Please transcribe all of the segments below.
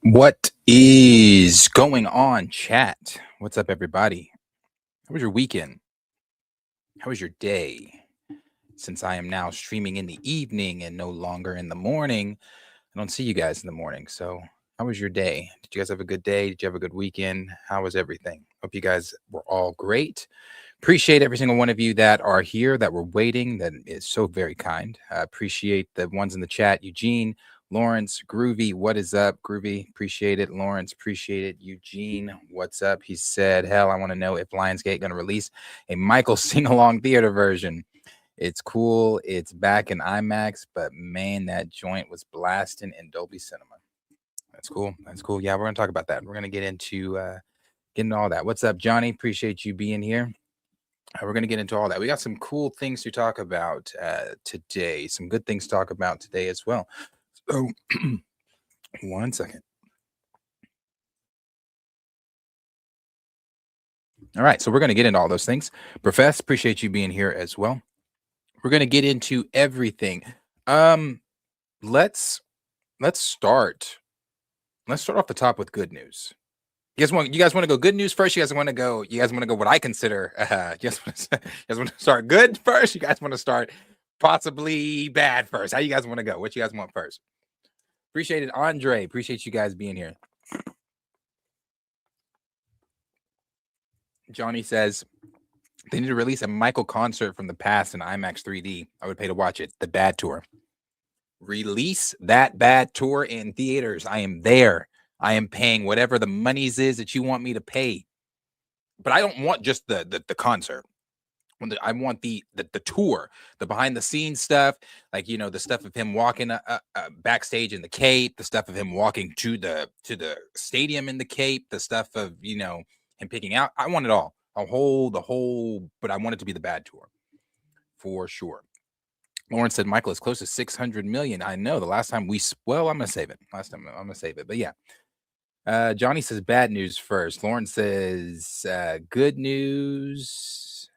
What is going on, chat? What's up, everybody? How was your weekend? How was your day? Since I am now streaming in the evening and no longer in the morning, I don't see you guys in the morning. So, how was your day? Did you guys have a good day? Did you have a good weekend? How was everything? Hope you guys were all great. Appreciate every single one of you that are here, that were waiting. That is so very kind. Appreciate the ones in the chat. Eugene, Lawrence, Groovy, what is up? Groovy, appreciate it. Lawrence, appreciate it. Eugene, what's up? He said, hell, I want to know if Lionsgate going to release a Michael sing-along theater version. It's cool. It's back in IMAX, but man, that joint was blasting in Dolby Cinema. That's cool. That's cool. Yeah, we're going to talk about that. We're going to get into all that. What's up, Johnny? Appreciate you being here. We're going to get into all that. We got some cool things to talk about today. Some good things to talk about today as well. So, one second. All right. So we're going to get into all those things. Profess, appreciate you being here as well. We're going to get into everything. Let's start. Let's start off the top with good news. You guys want to go good news first? You guys want to go what I consider you guys want to start good first? You guys want to start possibly bad first? How you guys want to go? What you guys want first? Appreciate it, Andre. Appreciate you guys being here. Johnny says they need to release a Michael concert from the past in IMAX 3D. I would pay to watch it. The Bad Tour. Release that Bad Tour in theaters. I am there. I am paying whatever the monies is that you want me to pay. But I don't want just the concert. I want the tour, the behind the scenes stuff, like, you know, the stuff of him walking backstage in the cape, the stuff of him walking to the stadium in the cape, the stuff of, you know, him picking out. I want it all, the whole, but I want it to be the Bad Tour for sure. Lawrence said Michael is close to 600 million. I know the last time I'm gonna save it. But yeah. Johnny says bad news first. Lawrence says good news.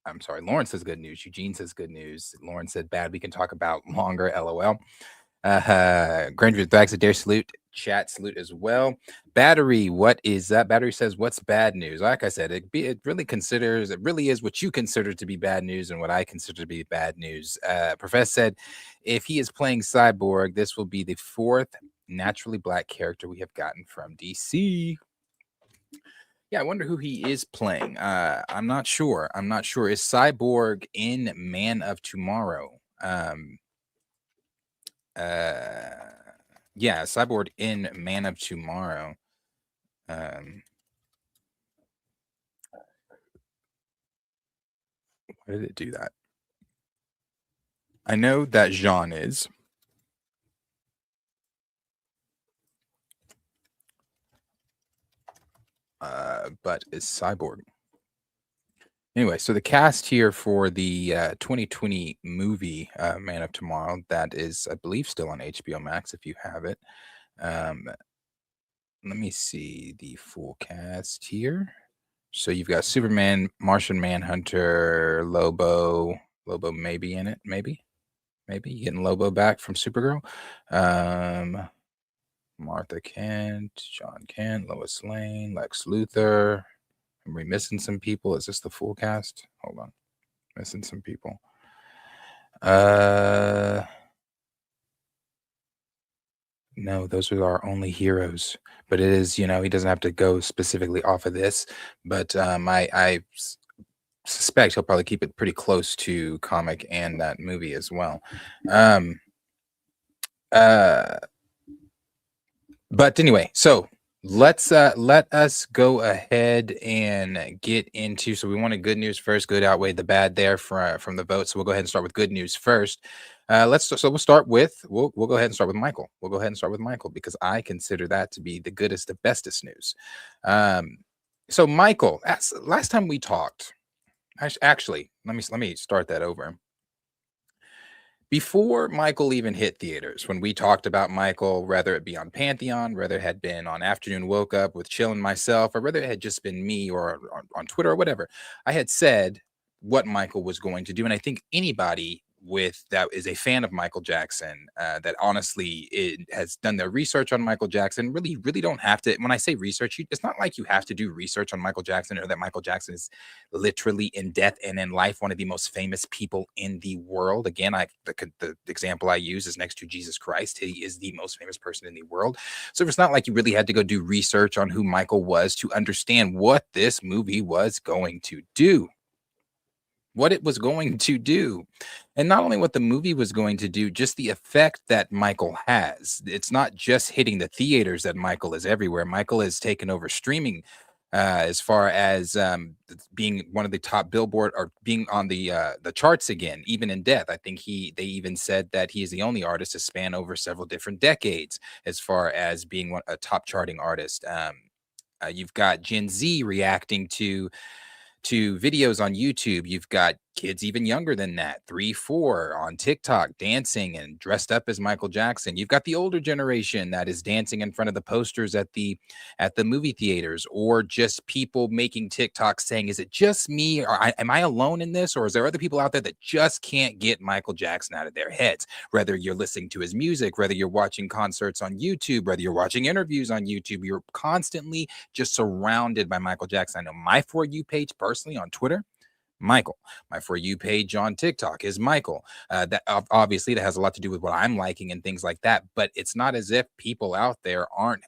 I'm sorry. Lawrence says good news. Eugene says good news. Lawrence said bad. We can talk about longer. LOL. Granger Bags a dare salute. Chat salute as well. Battery, what is that? Battery says, what's bad news? Like I said, it really is what you consider to be bad news and what I consider to be bad news. Professor said, if he is playing Cyborg, this will be the fourth naturally black character we have gotten from DC. Yeah, I wonder who he is playing. I'm not sure. Is Cyborg in Man of Tomorrow? Yeah, Cyborg in Man of Tomorrow. Why did it do that? I know that Jean is. But is Cyborg. Anyway, so the cast here for the 2020 movie Man of Tomorrow, that is, I believe, still on HBO Max if you have it. Let me see the full cast here. So you've got Superman, Martian Manhunter, Lobo maybe in it, maybe you getting Lobo back from Supergirl. Martha Kent, John Kent, Lois Lane, Lex Luthor. Am we missing some people? Is this the full cast? Hold on. Missing some people. No, those are our only heroes. But it is, you know, he doesn't have to go specifically off of this. But I suspect he'll probably keep it pretty close to comic and that movie as well. But anyway, so let us go ahead and get into. So we wanted good news first. Good outweighed the bad there from the vote. So we'll go ahead and start with good news first. We'll start with we'll go ahead and start with Michael. We'll go ahead and start with Michael because I consider that to be the goodest, the bestest news. So Michael, last time we talked, actually, let me start that over. Before Michael even hit theaters, when we talked about Michael, whether it be on Pantheon, whether it had been on Afternoon Woke Up with Chill and myself, or whether it had just been me or on Twitter or whatever, I had said what Michael was going to do. And I think anybody that is a fan of Michael Jackson, that honestly it has done their research on Michael Jackson. Really don't have to. When I say research, it's not like you have to do research on Michael Jackson, or that Michael Jackson is literally in death and in life one of the most famous people in the world. Again, the example I use is next to Jesus Christ. He is the most famous person in the world. So it's not like you really had to go do research on who Michael was to understand what this movie was going to do. What it was going to do. And not only what the movie was going to do, just the effect that Michael has. It's not just hitting the theaters that Michael is everywhere. Michael has taken over streaming, as far as being one of the top Billboard, or being on the charts again, even in death. I think they even said that he is the only artist to span over several different decades as far as being a top charting artist. You've got Gen Z reacting to videos on YouTube. You've got kids even younger than that, 3, 4, on TikTok, dancing and dressed up as Michael Jackson. You've got the older generation that is dancing in front of the posters at the movie theaters, or just people making TikToks saying, "Is it just me, or am I alone in this, or is there other people out there that just can't get Michael Jackson out of their heads?" Whether you're listening to his music, whether you're watching concerts on YouTube, whether you're watching interviews on YouTube, you're constantly just surrounded by Michael Jackson. I know my For You page personally on Twitter, Michael. My For You page on TikTok is Michael. That obviously that has a lot to do with what I'm liking and things like that. But it's not as if people out there aren't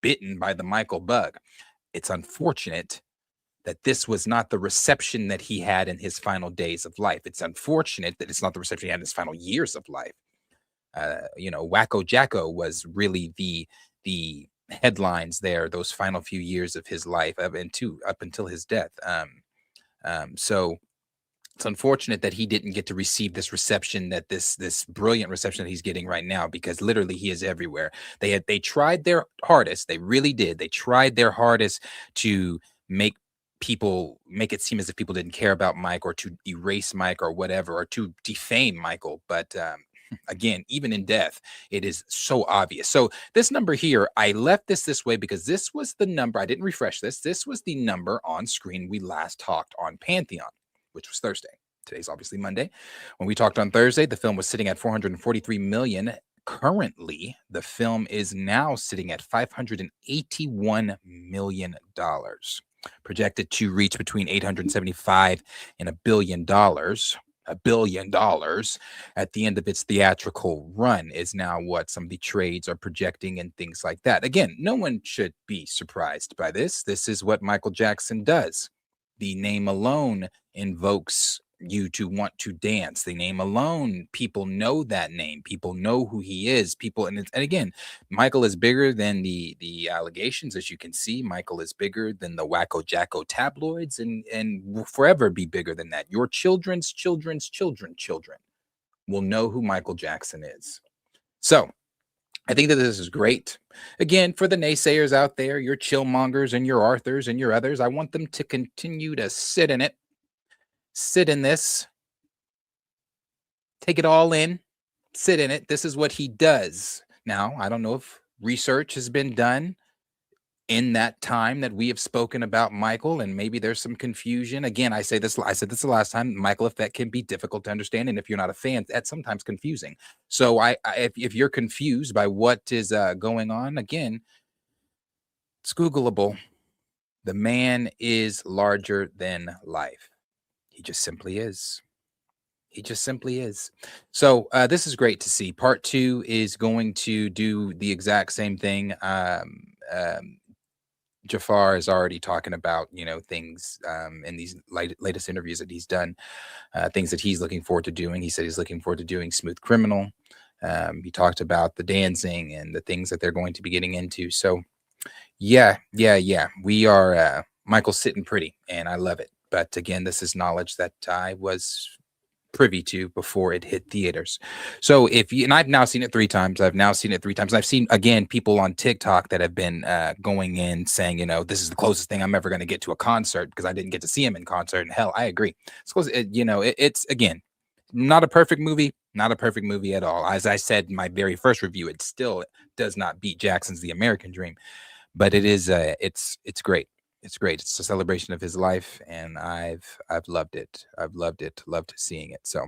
bitten by the Michael bug. It's unfortunate that this was not the reception that he had in his final days of life. It's unfortunate that it's not the reception he had in his final years of life. Wacko Jacko was really the headlines there, those final few years of his life, up until his death. So it's unfortunate that he didn't get to receive this reception, that this brilliant reception that he's getting right now, because literally he is everywhere. They tried their hardest. They really did. They tried their hardest to make it seem as if people didn't care about Mike, or to erase Mike, or whatever, or to defame Michael. But again, even in death, it is so obvious. So this number here, I left this way because this was the number. I didn't refresh this. This was the number on screen we last talked on Pantheon, which was Thursday. Today's obviously Monday. When we talked on Thursday, the film was sitting at 443 million. Currently, the film is now sitting at $581 million, projected to reach between 875 and $1 billion. $1 billion at the end of its theatrical run is now what some of the trades are projecting and things like that. Again, no one should be surprised by this. This is what Michael Jackson does. The name alone invokes you to want to dance. The name alone, people know that name. People know who he is. And again, Michael is bigger than the allegations, as you can see. Michael is bigger than the Wacko Jacko tabloids, and will forever be bigger than that. Your children's children will know who Michael Jackson is. So I think that this is great. Again, for the naysayers out there, your chillmongers and your Arthurs and your others, I want them to continue to sit in it. Sit in this. Take it all in. Sit in it. This is what he does. Now, I don't know if research has been done in that time that we have spoken about Michael, and maybe there's some confusion. Again, I said this the last time, Michael effect can be difficult to understand, and if you're not a fan, that's sometimes confusing. So if you're confused by what is going on, again, it's Googleable. The man is larger than life. He just simply is. He just simply is. So this is great to see. Part 2 is going to do the exact same thing. Jafar is already talking about, things in these latest interviews that he's done, things that he's looking forward to doing. He said he's looking forward to doing Smooth Criminal. He talked about the dancing and the things that they're going to be getting into. So yeah. We are, Michael's sitting pretty, and I love it. But again, this is knowledge that I was privy to before it hit theaters. So and I've now seen it 3 times. I've seen, again, people on TikTok that have been going in saying, this is the closest thing I'm ever going to get to a concert, because I didn't get to see him in concert. And hell, I agree. It's close. It's again, not a perfect movie, not a perfect movie at all. As I said in my very first review, it still does not beat Jackson's The American Dream, but it is it's great. It's great. It's a celebration of his life, and I've loved it. Loved seeing it. So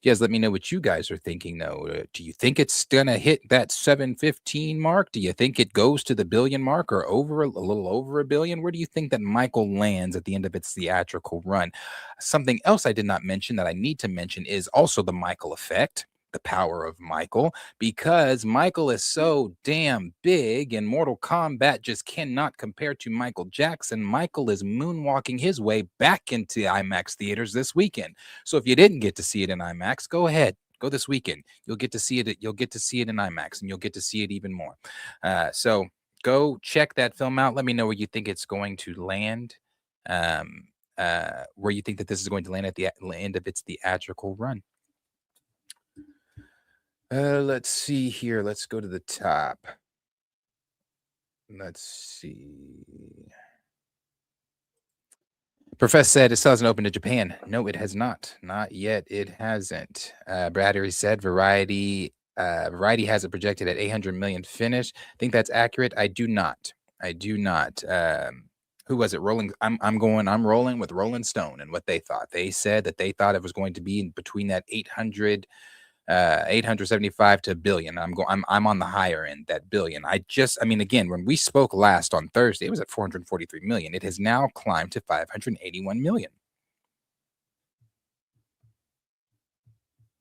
You guys let me know what you guys are thinking though. Do you think it's gonna hit that 715 mark? Do you think it goes to the billion mark or over a little over a billion? Where do you think that Michael lands at the end of its theatrical run? Something else I did not mention that I need to mention is also the Michael effect. The power of Michael, because Michael is so damn big and Mortal Kombat just cannot compare to Michael Jackson. Michael is moonwalking his way back into IMAX theaters this weekend. So if you didn't get to see it in IMAX, go ahead. Go this weekend. You'll get to see it. You'll get to see it in IMAX, and you'll get to see it even more. So go check that film out. Let me know where you think it's going to land. Um, where you think that this is going to land at the end of its theatrical run. Let's see here. Let's go to the top. Let's see. Professor said it still hasn't opened to Japan. No, it has not. Not yet. It hasn't. Bradbury said Variety has it projected at 800 million finished. Think that's accurate? I do not. I do not. Who was it? Rolling. I'm rolling with Rolling Stone and what they thought. They said that they thought it was going to be in between that 875 to a billion. I'm on the higher end, that billion. I mean, again, when we spoke last on Thursday, it was at 443 million. It has now climbed to 581 million.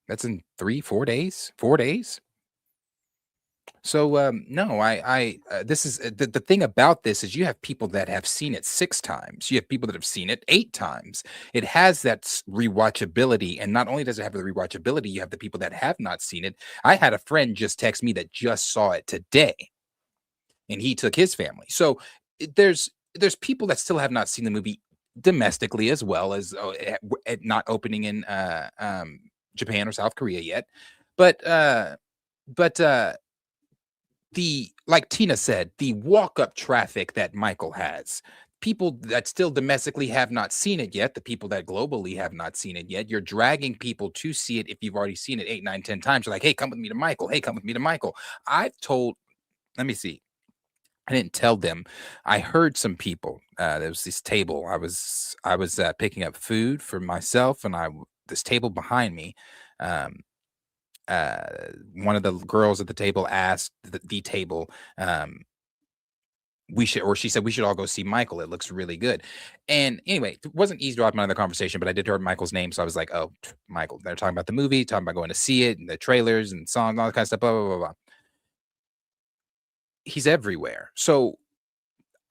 That's in 4 days. 4 days. So no, this is the thing about this is you have people that have seen it 6 times. You have people that have seen it 8 times. It has that rewatchability, and not only does it have the rewatchability, you have the people that have not seen it. I had a friend just text me that just saw it today, and he took his family. So there's people that still have not seen the movie domestically, as well as not opening in Japan or South Korea yet, but but the like Tina said, the walk-up traffic that Michael has. People that still domestically have not seen it yet, the people that globally have not seen it yet, you're dragging people to see it if you've already seen it 8, 9, 10 times. You're like, hey, come with me to Michael. Hey, come with me to Michael. I've told, let me see. I didn't tell them. I heard some people. There was this table. I was picking up food for myself, and this table behind me. Um, uh, One of the girls at the table asked the table, she said we should all go see Michael. It looks really good. And anyway, it wasn't eavesdropping on the conversation, but I did hear Michael's name, so I was like, oh, Michael. They're talking about the movie, talking about going to see it, and the trailers and songs, all that kind of stuff. Blah blah blah blah. He's everywhere. So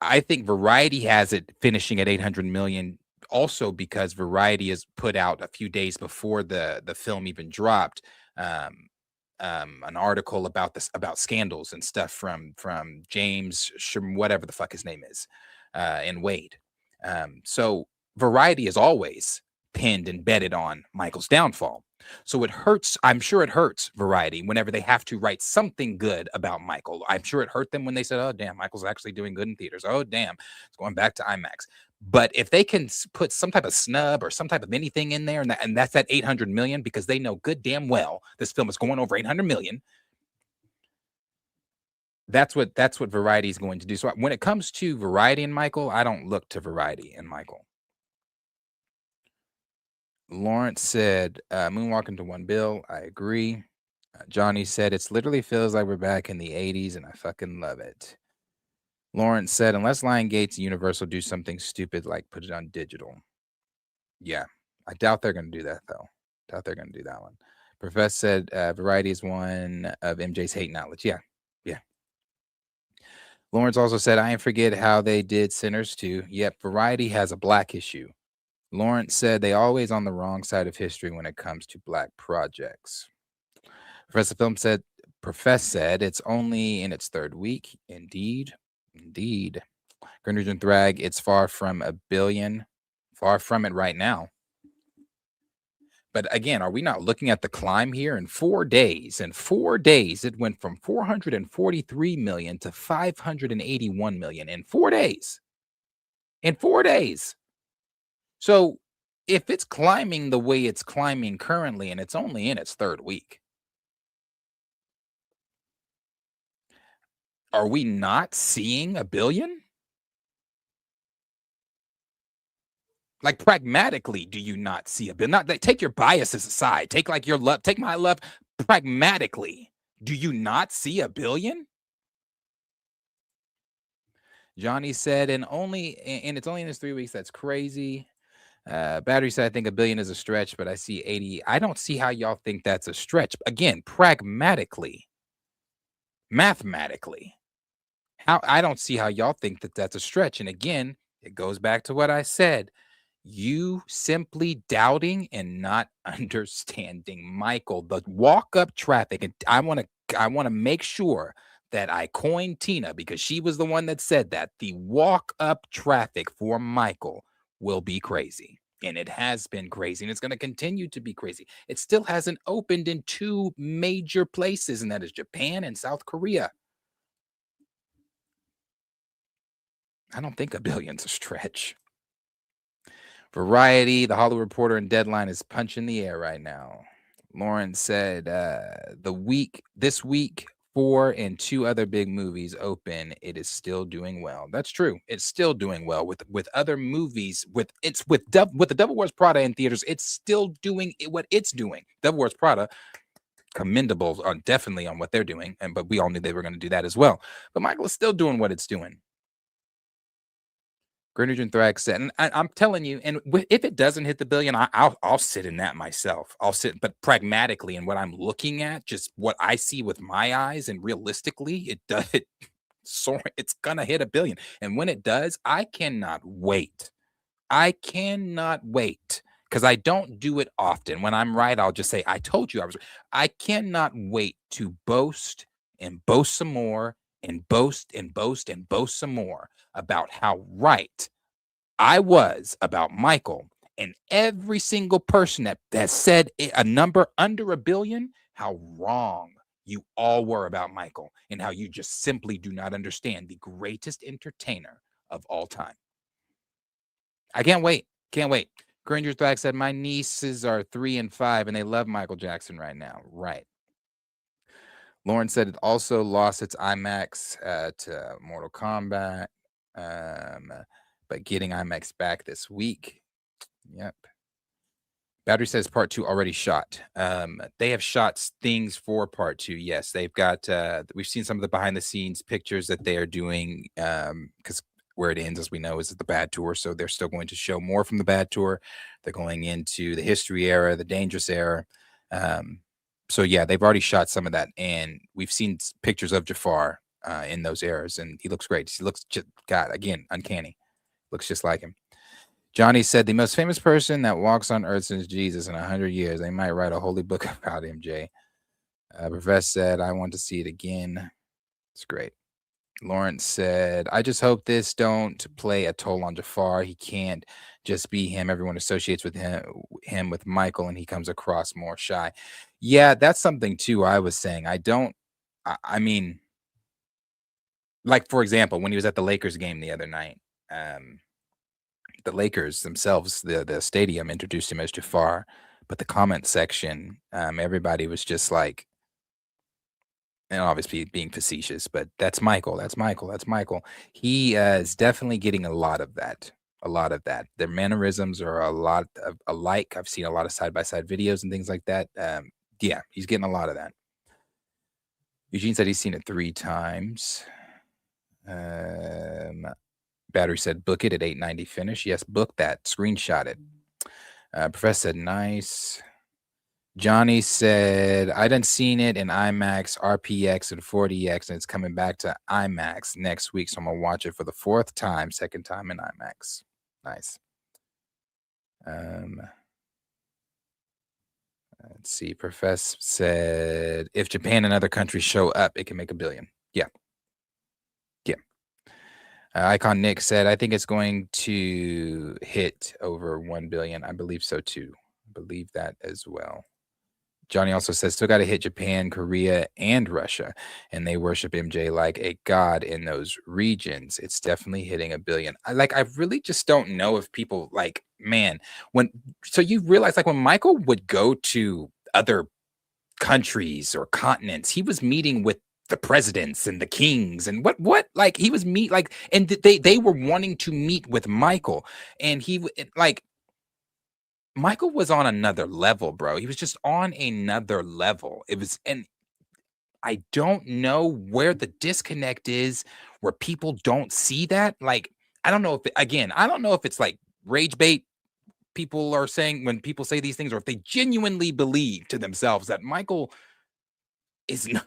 I think Variety has it finishing at 800 million also because Variety has put out a few days before the film even dropped um an article about about scandals and stuff from James whatever the fuck his name is and Wade. So Variety is always pinned and betted on Michael's downfall. So it hurts. I'm sure it hurts Variety whenever they have to write something good about Michael. I'm sure it hurt them when they said, "Oh damn, Michael's actually doing good in theaters. Oh damn, it's going back to IMAX." But if they can put some type of snub or some type of anything in there, and that's that 800 million, because they know good damn well this film is going over 800 million. That's what Variety is going to do. So when it comes to Variety and Michael, I don't look to Variety and Michael. Lawrence said, "Moonwalking to one bill." I agree. Johnny said, "It's literally feels like we're back in the 80s, and I fucking love it." Lawrence said, "Unless Lion Gates and Universal do something stupid like put it on digital." Yeah, I doubt they're going to do that though. Doubt they're going to do that one. Professor said, "Variety is one of MJ's hate knowledge." Yeah, yeah. Lawrence also said, "I ain't forget how they did Sinners too." Yep, Variety has a black issue. Lawrence said, "They always on the wrong side of history when it comes to black projects." Professor Film said, Profess said it's only in its third week. Indeed. Indeed. Grinders and Thrag, it's far from a billion. Far from it right now. But again, are we not looking at the climb here in 4 days? In 4 days, it went from 443 million to 581 million in 4 days. In 4 days. So if it's climbing the way it's climbing currently, and it's only in its third week, are we not seeing a billion? Like, pragmatically, do you not see a billion? Not like, take your biases aside. Take like your love. Take my love. Pragmatically, do you not see a billion? Johnny said, and it's only in his 3 weeks. That's crazy. Battery said, I think a billion is a stretch, but I see 80. I don't see how y'all think that's a stretch. Again, pragmatically, mathematically, how I don't see how y'all think that that's a stretch. And again, it goes back to what I said. You simply doubting and not understanding Michael, the walk up traffic. And I want to make sure that I coin Tina because she was the one that said that the walk up traffic for Michael will be crazy. And it has been crazy, and it's going to continue to be crazy. It still hasn't opened in two major places, and that is Japan and South Korea. I don't think a billion's a stretch. Variety, The Hollywood Reporter, and Deadline is punching the air right now. Lauren said this week, 4 and 2 other big movies open. It is still doing well. That's true. It's still doing well with other movies. With the Devil Wears Prada in theaters. It's still doing what it's doing. Devil Wears Prada, commendable on definitely on what they're doing, but we all knew they were going to do that as well. But Michael is still doing what it's doing. Greenwich and Thrax said, and I'm telling you, and if it doesn't hit the billion, I'll sit in that myself. I'll sit, but pragmatically, and what I'm looking at, just what I see with my eyes, and realistically, it does. So it's gonna hit a billion, and when it does, I cannot wait. I cannot wait because I don't do it often. When I'm right, I'll just say, "I told you I was." I cannot wait to boast and boast some more, and boast and boast and boast some more about how right I was about Michael, and every single person that said a number under a billion, how wrong you all were about Michael, and how you just simply do not understand the greatest entertainer of all time. I can't wait. Can't wait. Granger's back said, my nieces are 3 and 5, and they love Michael Jackson right now. Right. Lauren said it also lost its IMAX to Mortal Kombat, but getting IMAX back this week. Yep. Battery says part 2 already shot. They have shot things for part 2. Yes, they've got. We've seen some of the behind the scenes pictures that they are doing. Because where it ends, as we know, is the Bad Tour. So they're still going to show more from the Bad Tour. They're going into the History era, the Dangerous era. So yeah, they've already shot some of that, and we've seen pictures of Jafar in those eras, and he looks great. He looks just, God, again, uncanny. Looks just like him. Johnny said, the most famous person that walks on earth since Jesus in 100 years. They might write a holy book about him, Jay. Professor said, I want to see it again. It's great. Lawrence said, I just hope this don't play a toll on Jafar. He can't just be him. Everyone associates with him with Michael, and he comes across more shy. Yeah, that's something too. I was saying, I mean, like, for example, when he was at the Lakers game the other night, the Lakers themselves, the stadium introduced him as Jafar, but the comment section, everybody was just like, and obviously being facetious, but that's Michael. That's Michael. That's Michael. He is definitely getting a lot of that. A lot of that. Their mannerisms are a lot of alike. I've seen a lot of side by side videos and things like that. Yeah, he's getting a lot of that. Eugene said he's seen it 3 times. Battery said book it at 890 finish. Yes, book that. Screenshot it. Professor said nice. Johnny said, I done seen it in IMAX, RPX, and 40X, and it's coming back to IMAX next week. So I'm going to watch it for the 4th time, 2nd time in IMAX. Nice. Let's see. Professor said, if Japan and other countries show up, it can make $1 billion. Yeah. Yeah. Icon Nick said, I think it's going to hit over 1 billion. I believe so too. I believe that as well. Johnny also says, still got to hit Japan, Korea, and Russia, and they worship MJ like a god in those regions. It's definitely hitting 1 billion. I really just don't know if people like, man, so you realize like when Michael would go to other countries or continents, he was meeting with the presidents and the kings and what like he was and they were wanting to meet with Michael, and he like Michael was on another level, bro. He was just on another level. It was, and I don't know where the disconnect is where people don't see that. Like, I don't know if, again, I don't know if it's like rage bait people are saying when people say these things, or if they genuinely believe to themselves that Michael is not,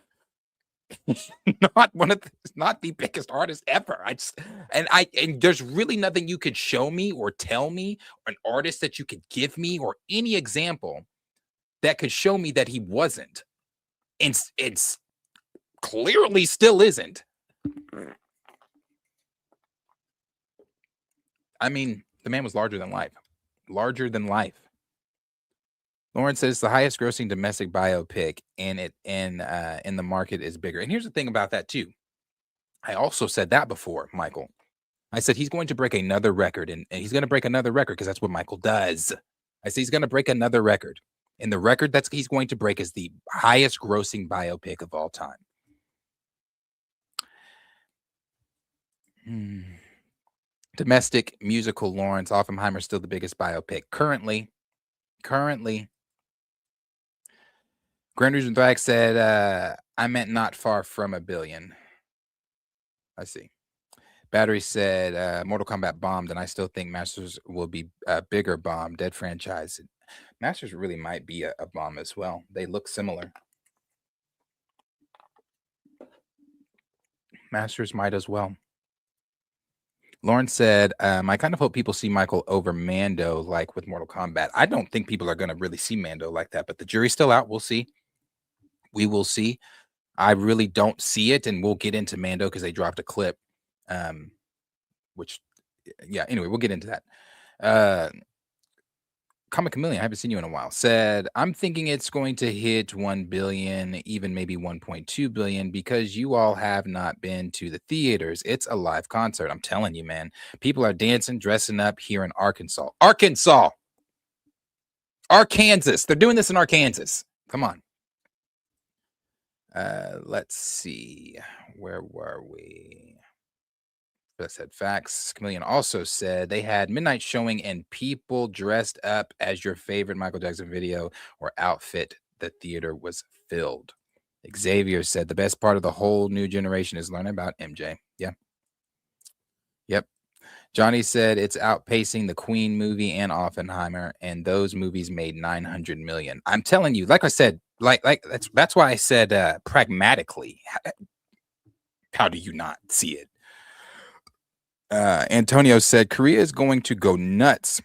not one of the, not the biggest artist ever. And there's really nothing you could show me or tell me, or an artist that you could give me, or any example that could show me that he wasn't. And it's clearly still isn't. I mean, the man was larger than life. Larger than life. Lauren says the highest grossing domestic biopic, and it in the market is bigger. And here's the thing about that too. I also said that before, Michael. I said he's going to break another record, and he's going to break another record because that's what Michael does. I said he's going to break another record. And the record that he's going to break is the highest grossing biopic of all time. Domestic musical, Lawrence Oppenheimer still the biggest biopic currently. Grand Reason Black said, I meant not far from $1 billion. I see. Battery said, Mortal Kombat bombed, and I still think Masters will be a bigger bomb. Dead franchise. Masters really might be a bomb as well. They look similar. Masters might as well. Lauren said, I kind of hope people see Michael over Mando like with Mortal Kombat. I don't think people are going to really see Mando like that, but the jury's still out. We'll see. We will see. I really don't see it, and we'll get into Mando because they dropped a clip. Which, yeah, anyway, we'll get into that. Comic Chameleon, I haven't seen you in a while, said, I'm thinking it's going to hit 1 billion, even maybe 1.2 billion, because you all have not been to the theaters. It's a live concert. I'm telling you, man. People are dancing, dressing up here in Arkansas. Arkansas! Arkansas. They're doing this in Arkansas. Come on. Let's see. Where were we? I said facts. Chameleon also said they had midnight showing and people dressed up as your favorite Michael Jackson video or outfit. The theater was filled. Xavier said the best part of the whole new generation is learning about MJ. Yeah. Yep. Johnny said it's outpacing the Queen movie and Oppenheimer, and those movies made 900 million. I'm telling you, like I said, like that's why I said pragmatically. How do you not see it? Antonio said Korea is going to go nuts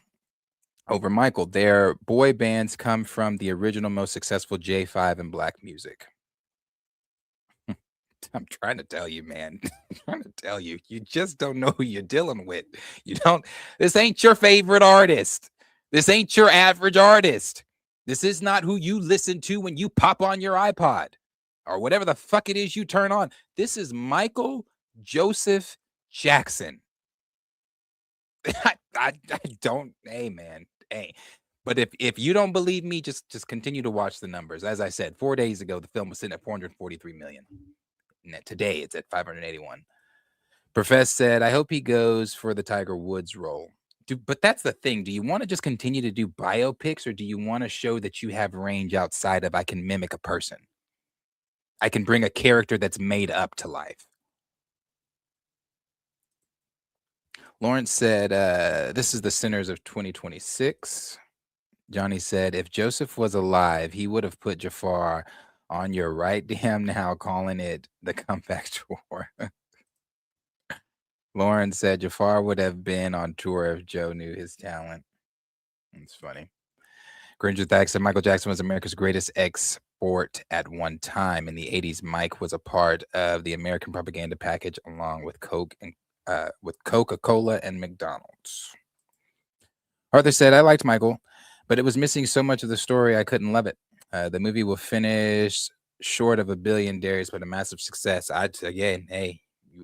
over Michael. Their boy bands come from the original most successful J5 and black music. I'm trying to tell you, man. I'm trying to tell you. You just don't know who you're dealing with. You don't. This ain't your favorite artist. This ain't your average artist. This is not who you listen to when you pop on your iPod or whatever the fuck it is you turn on. This is Michael Joseph Jackson. I don't, hey man, hey. But if you don't believe me, just continue to watch the numbers. As I said, 4 days ago, the film was sitting at 443 million. And today it's at 581. Profess said, I hope he goes for the Tiger Woods role. But that's the thing. Do you want to just continue to do biopics, or do you want to show that you have range outside of I can mimic a person? I can bring a character that's made up to life. Lawrence said, this is the Sinners of 2026. Johnny said, if Joseph was alive, he would have put Jafar on your right damn now, calling it the comeback tour. Lauren said Jafar would have been on tour if Joe knew his talent. It's funny. Granger Thack said Michael Jackson was America's greatest export at one time. In the 80s, Mike was a part of the American propaganda package along with with Coca-Cola and McDonald's. Arthur said, I liked Michael, but it was missing so much of the story I couldn't love it. The movie will finish short of $1 billion, but a massive success. Hey,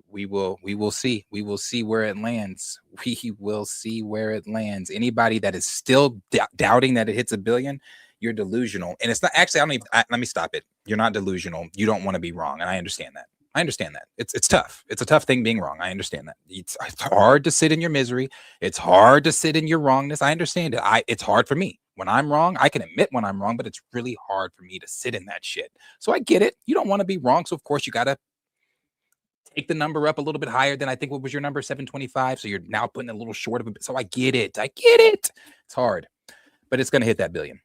we will see. We will see where it lands. We will see where it lands. Anybody that is still doubting that it hits $1 billion, you're delusional. And it's not actually, let me stop it. You're not delusional. You don't want to be wrong. And I understand that. It's tough. It's a tough thing being wrong. I understand that. It's hard to sit in your misery. It's hard to sit in your wrongness. I understand it. It's hard for me. when I'm wrong. I can admit when I'm wrong, but it's really hard for me to sit in that shit. So I get it. You don't want to be wrong. So of course you got to take the number up a little bit higher than I think. What was your number? 725. So you're now putting a little short of a bit. So I get it. I get it. It's hard, but it's going to hit that billion.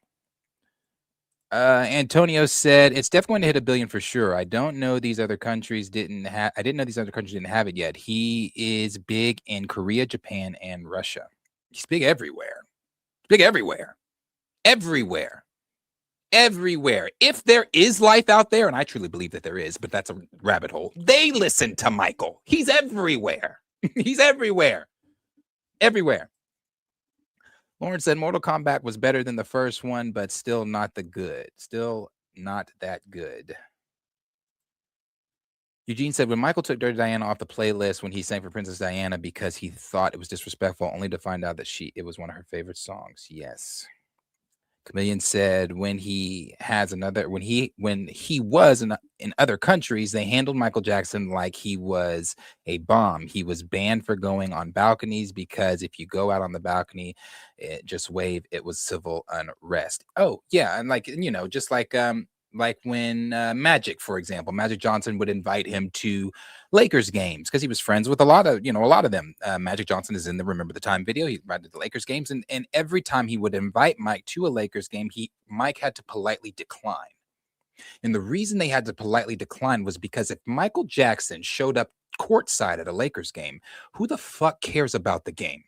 Antonio said it's definitely going to hit a billion for sure. I don't know these other countries didn't have. I didn't know these other countries didn't have it yet. He is big in Korea, Japan, and Russia. He's big everywhere. Big everywhere. Everywhere. Everywhere. If there is life out there, and I truly believe that there is, but that's a rabbit hole. They listen to Michael. He's everywhere. He's everywhere. Everywhere. Lauren said Mortal Kombat was better than the first one, but still not the good. Still not that good. Eugene said when Michael took Dirty Diana off the playlist when he sang for Princess Diana because he thought it was disrespectful, only to find out that it was one of her favorite songs. Yes. Chameleon said when he was in other countries, they handled Michael Jackson like he was a bomb. He was banned for going on balconies because if you go out on the balcony, just wave, it was civil unrest. Oh yeah, and just like when Magic, for example, Magic Johnson would invite him to Lakers games because he was friends with a lot of them. Magic Johnson is in the Remember the Time video. He invited the Lakers games, and every time he would invite Mike to a Lakers game, Mike had to politely decline. And the reason they had to politely decline was because if Michael Jackson showed up courtside at a Lakers game, who the fuck cares about the game?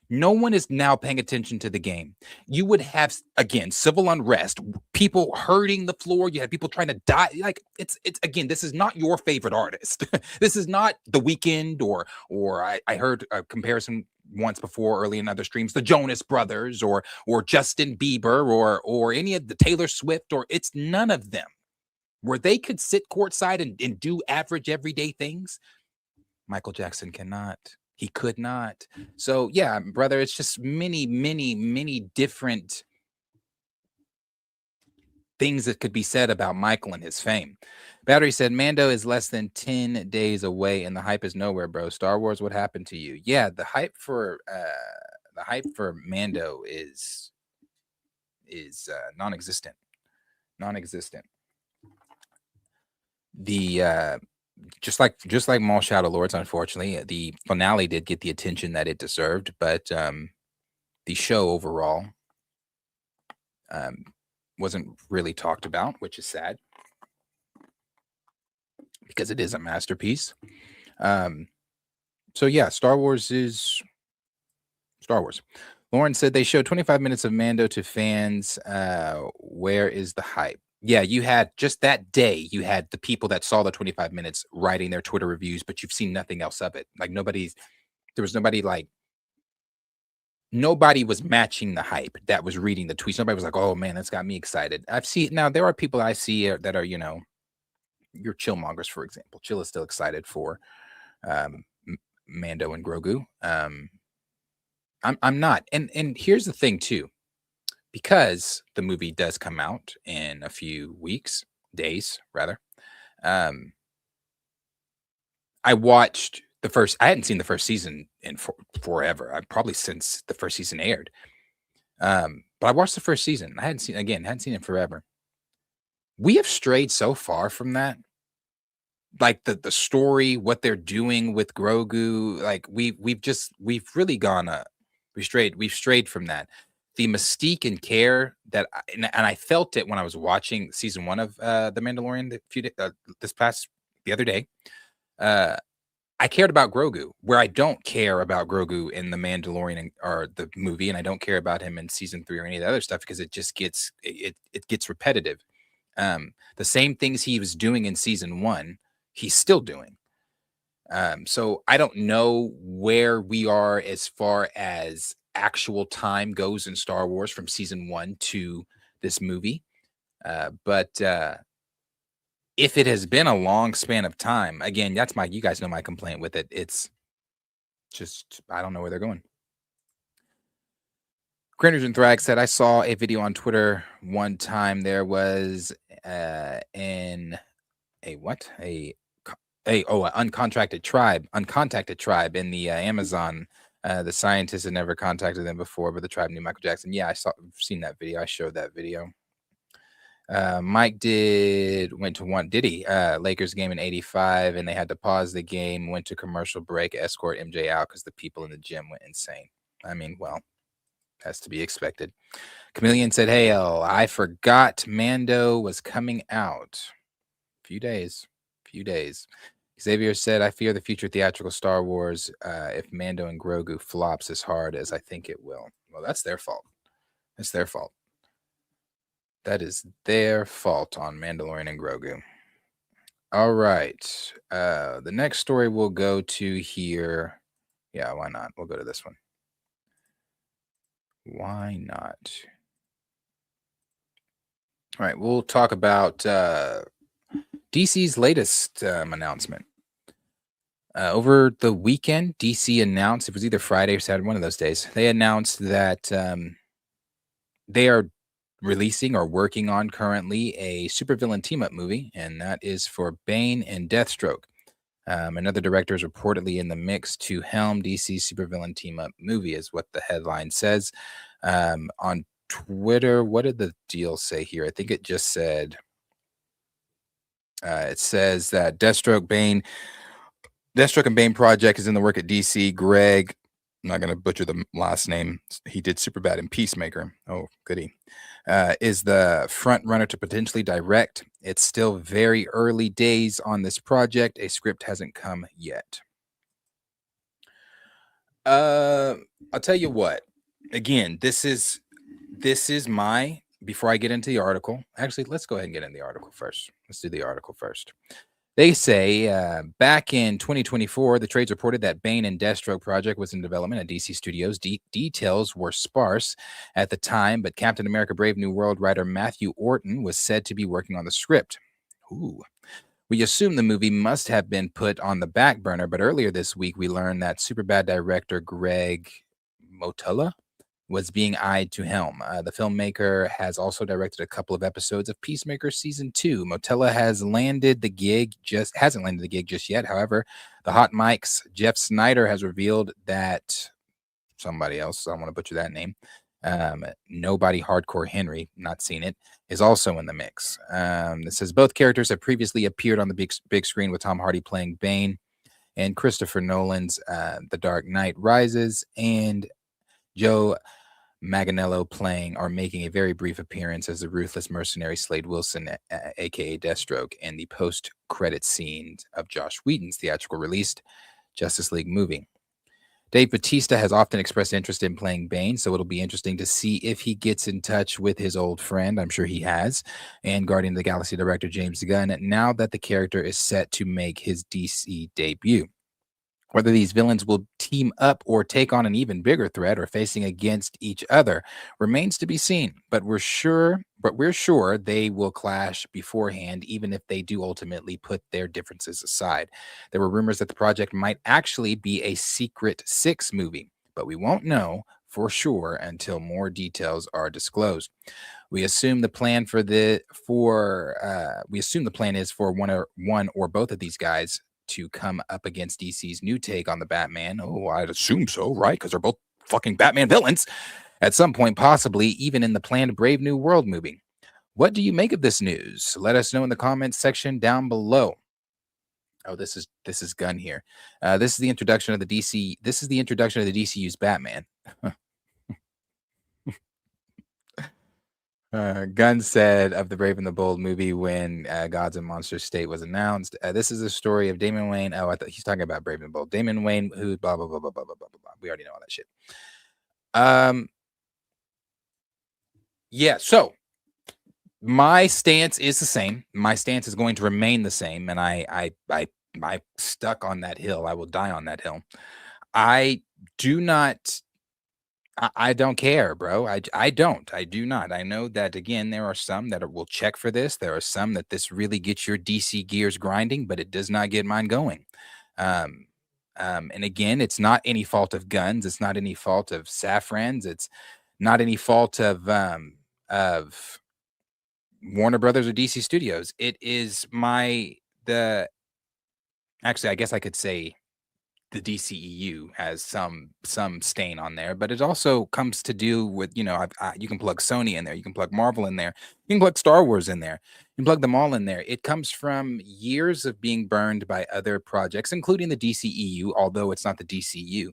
No one is now paying attention to the game. You would have, again, civil unrest, people hurting the floor. You had people trying to die. Like it's again, this is not your favorite artist. This is not The Weeknd or I heard a comparison once before early in other streams, the Jonas Brothers or Justin Bieber or any of the Taylor Swift, or it's none of them where they could sit courtside and do average everyday things. Michael Jackson cannot. He could not. So yeah, brother, it's just many, many, many different things that could be said about Michael and his fame. Battery said Mando is less than 10 days away and the hype is nowhere, bro. Star Wars, what happened to you? Yeah, the hype for Mando is non-existent. Non-existent. The just like Mall Shadow Lords, unfortunately, the finale did get the attention that it deserved, but the show overall wasn't really talked about, which is sad because it is a masterpiece. So yeah, Star Wars is Star Wars. Lauren said they showed 25 minutes of Mando to fans. Where is the hype? Yeah, you had just that day, you had the people that saw the 25 minutes writing their Twitter reviews, but you've seen nothing else of it. Like nobody was matching the hype that was reading the tweets. Nobody was like, oh man, that's got me excited. Now there are people I see that are, your chillmongers, for example. Chill is still excited for Mando and Grogu. I'm not. And here's the thing too. Because the movie does come out in a few days rather. I watched I hadn't seen the first season in forever. I probably since the first season aired. But I watched the first season. I hadn't seen it in forever. We have strayed so far from that. Like the story, what they're doing with Grogu, like we've really gone we've strayed from that. The mystique and care that and I felt it when I was watching season 1 of The Mandalorian the other day. I cared about Grogu, where I don't care about Grogu in The Mandalorian or the movie, and I don't care about him in season 3 or any of the other stuff because it just gets it gets repetitive. The same things he was doing in season 1, he's still doing. So I don't know where we are as far as actual time goes in Star Wars from season 1 to this movie. But if it has been a long span of time, again, you guys know my complaint with it. It's just, I don't know where they're going. Critters and Thrag said, I saw a video on Twitter one time. There was an uncontacted tribe in the Amazon The scientists had never contacted them before, but the tribe knew Michael Jackson. Yeah, seen that video. I showed that video. Mike went to one Lakers game in 85, and they had to pause the game, went to commercial break, escort MJ out because the people in the gym went insane. I mean, well, that's to be expected. Chameleon said, "Hey, I forgot Mando was coming out. Few days. Xavier said, I fear the future theatrical Star Wars if Mando and Grogu flops as hard as I think it will." Well, that's their fault. That's their fault. That is their fault on Mandalorian and Grogu. All right. The next story we'll go to here. Yeah, why not? We'll go to this one. Why not? All right, we'll talk about DC's latest announcement. Over the weekend, DC announced, it was either Friday or Saturday, one of those days, they announced that they are releasing or working on currently a supervillain team-up movie, and that is for Bane and Deathstroke. Another director is reportedly in the mix to helm DC's supervillain team-up movie, is what the headline says. On Twitter, what did the deal say here? I think it just said, it says that Deathstroke and Bane project is in the work at DC. Greg, I'm not going to butcher the last name. He did Superbad and Peacemaker. Oh, goody. Is the front runner to potentially direct. It's still very early days on this project. A script hasn't come yet. I'll tell you what. Again, this is my, before I get into the article. Actually, let's go ahead and get in the article first. Let's do the article first. They say back in 2024, the trades reported that Bane and Deathstroke project was in development at DC Studios. Details were sparse at the time, but Captain America Brave New World writer Matthew Orton was said to be working on the script. Ooh. We assume the movie must have been put on the back burner, but earlier this week, we learned that Superbad director Greg Mottola was being eyed to helm. The filmmaker has also directed a couple of episodes of Peacemaker season 2. Motella hasn't landed the gig just yet. However, the Hot Mike's Jeff Snyder has revealed that somebody else, I don't want to butcher that name, Nobody Hardcore Henry, not seen it, is also in the mix. It says both characters have previously appeared on the big screen, with Tom Hardy playing Bane and Christopher Nolan's The Dark Knight Rises, and Joe Manganiello making a very brief appearance as the ruthless mercenary Slade Wilson, aka Deathstroke, in the post-credit scenes of Joss Whedon's theatrical released Justice League movie. Dave Bautista has often expressed interest in playing Bane, so it'll be interesting to see if he gets in touch with his old friend, I'm sure he has, and Guardian of the Galaxy director James Gunn, now that the character is set to make his DC debut. Whether these villains will team up or take on an even bigger threat or facing against each other remains to be seen. But we're sure they will clash beforehand, even if they do ultimately put their differences aside. There were rumors that the project might actually be a Secret Six movie, but we won't know for sure until more details are disclosed. We assume the plan is for one or both of these guys to come up against DC's new take on the Batman. Oh, I'd assume so, right? Because they're both fucking Batman villains at some point, possibly even in the planned Brave New World movie. What do you make of this news? Let us know in the comments section down below. Oh, this is Gunn here. This is the introduction of the DC. This is the introduction of the DCU's Batman. Gunn said of the Brave and the Bold movie when Gods and Monsters State was announced, this is a story of Damian Wayne. Oh, I thought he's talking about Brave and the Bold. Damian Wayne, who blah, blah, blah, blah, blah, blah, blah, blah. We already know all that shit. Yeah, so my stance is the same. My stance is going to remain the same, and I stuck on that hill. I will die on that hill. I don't care, bro. I do not. I know that, again, there are some that will check for this. There are some that this really gets your DC gears grinding, but it does not get mine going. And again, it's not any fault of Guns. It's not any fault of Safran's. It's not any fault of Warner Brothers or DC Studios. It is actually, I guess I could say the DCEU has some stain on there, but it also comes to do with, you can plug Sony in there, you can plug Marvel in there, you can plug Star Wars in there, you can plug them all in there. It comes from years of being burned by other projects, including the DCEU, although it's not the DCU,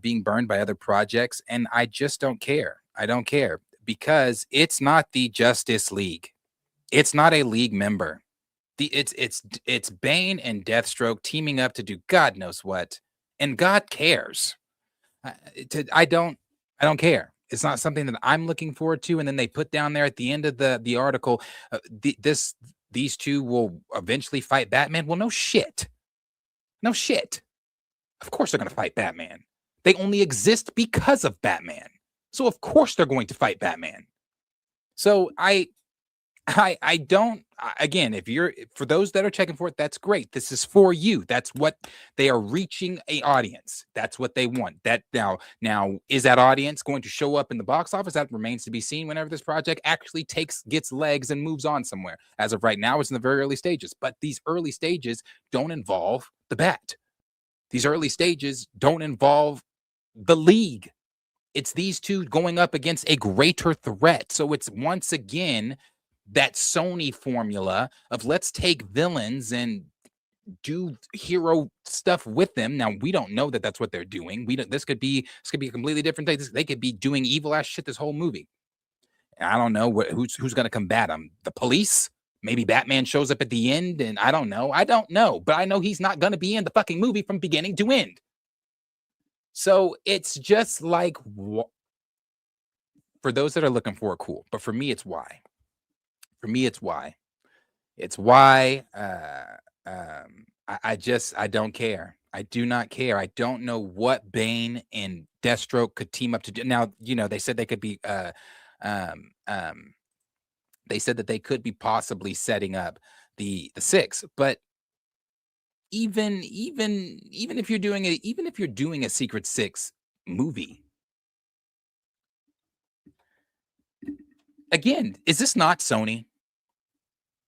being burned by other projects, and I just don't care. I don't care because it's not the Justice League. It's not a league member. It's Bane and Deathstroke teaming up to do God knows what, and God cares. I don't care. It's not something that I'm looking forward to. And then they put down there at the end of the article, these two will eventually fight Batman. Well, no shit, no shit. Of course they're going to fight Batman. They only exist because of Batman. So of course they're going to fight Batman. So I don't, again, for those that are checking for it, that's great. This is for you. That's what they are reaching a audience. That's what they want. That now is that audience going to show up in the box office? That remains to be seen whenever this project actually gets legs and moves on somewhere. As of right now, it's in the very early stages, but these early stages don't involve the Bat. These early stages don't involve the League. It's these two going up against a greater threat. So it's once again that Sony formula of let's take villains and do hero stuff with them. Now we don't know that that's what they're doing. This could be a completely different thing. They could be doing evil ass shit this whole movie. And I don't know who's going to combat them. The police? Maybe Batman shows up at the end, and I don't know. But I know he's not going to be in the fucking movie from beginning to end. So it's just like, for those that are looking for it, cool. But for me, it's why. For me, it's why. It's why I don't care. I do not care. I don't know what Bane and Deathstroke could team up to do. Now, they said they could be they said that they could be possibly setting up the six, but even if you're doing a Secret Six movie, again, is this not Sony?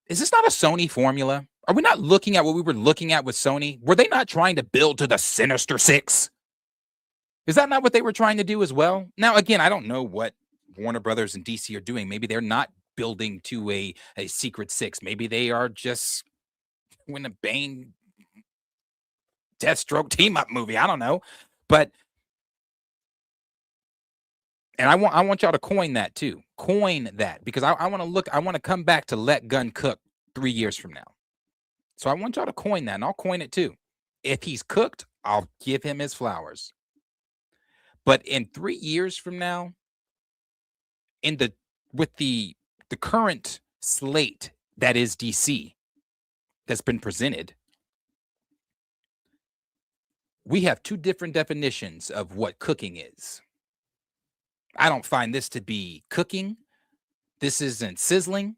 Is this not a Sony formula? Are we not looking at what we were looking at with Sony? Were they not trying to build to the Sinister Six? Is that not what they were trying to do as well? Now, again, I don't know what Warner Brothers and DC are doing. Maybe they're not building to a Secret Six. Maybe they are just when the Bane Deathstroke team-up movie. I don't know. But and I want y'all to coin that too. Coin that, because I want to come back to Let Gun Cook 3 years from now. So I want y'all to coin that, and I'll coin it too. If he's cooked, I'll give him his flowers. But in 3 years from now, with the current slate that is DC that's been presented, we have two different definitions of what cooking is. I don't find this to be cooking. This isn't sizzling.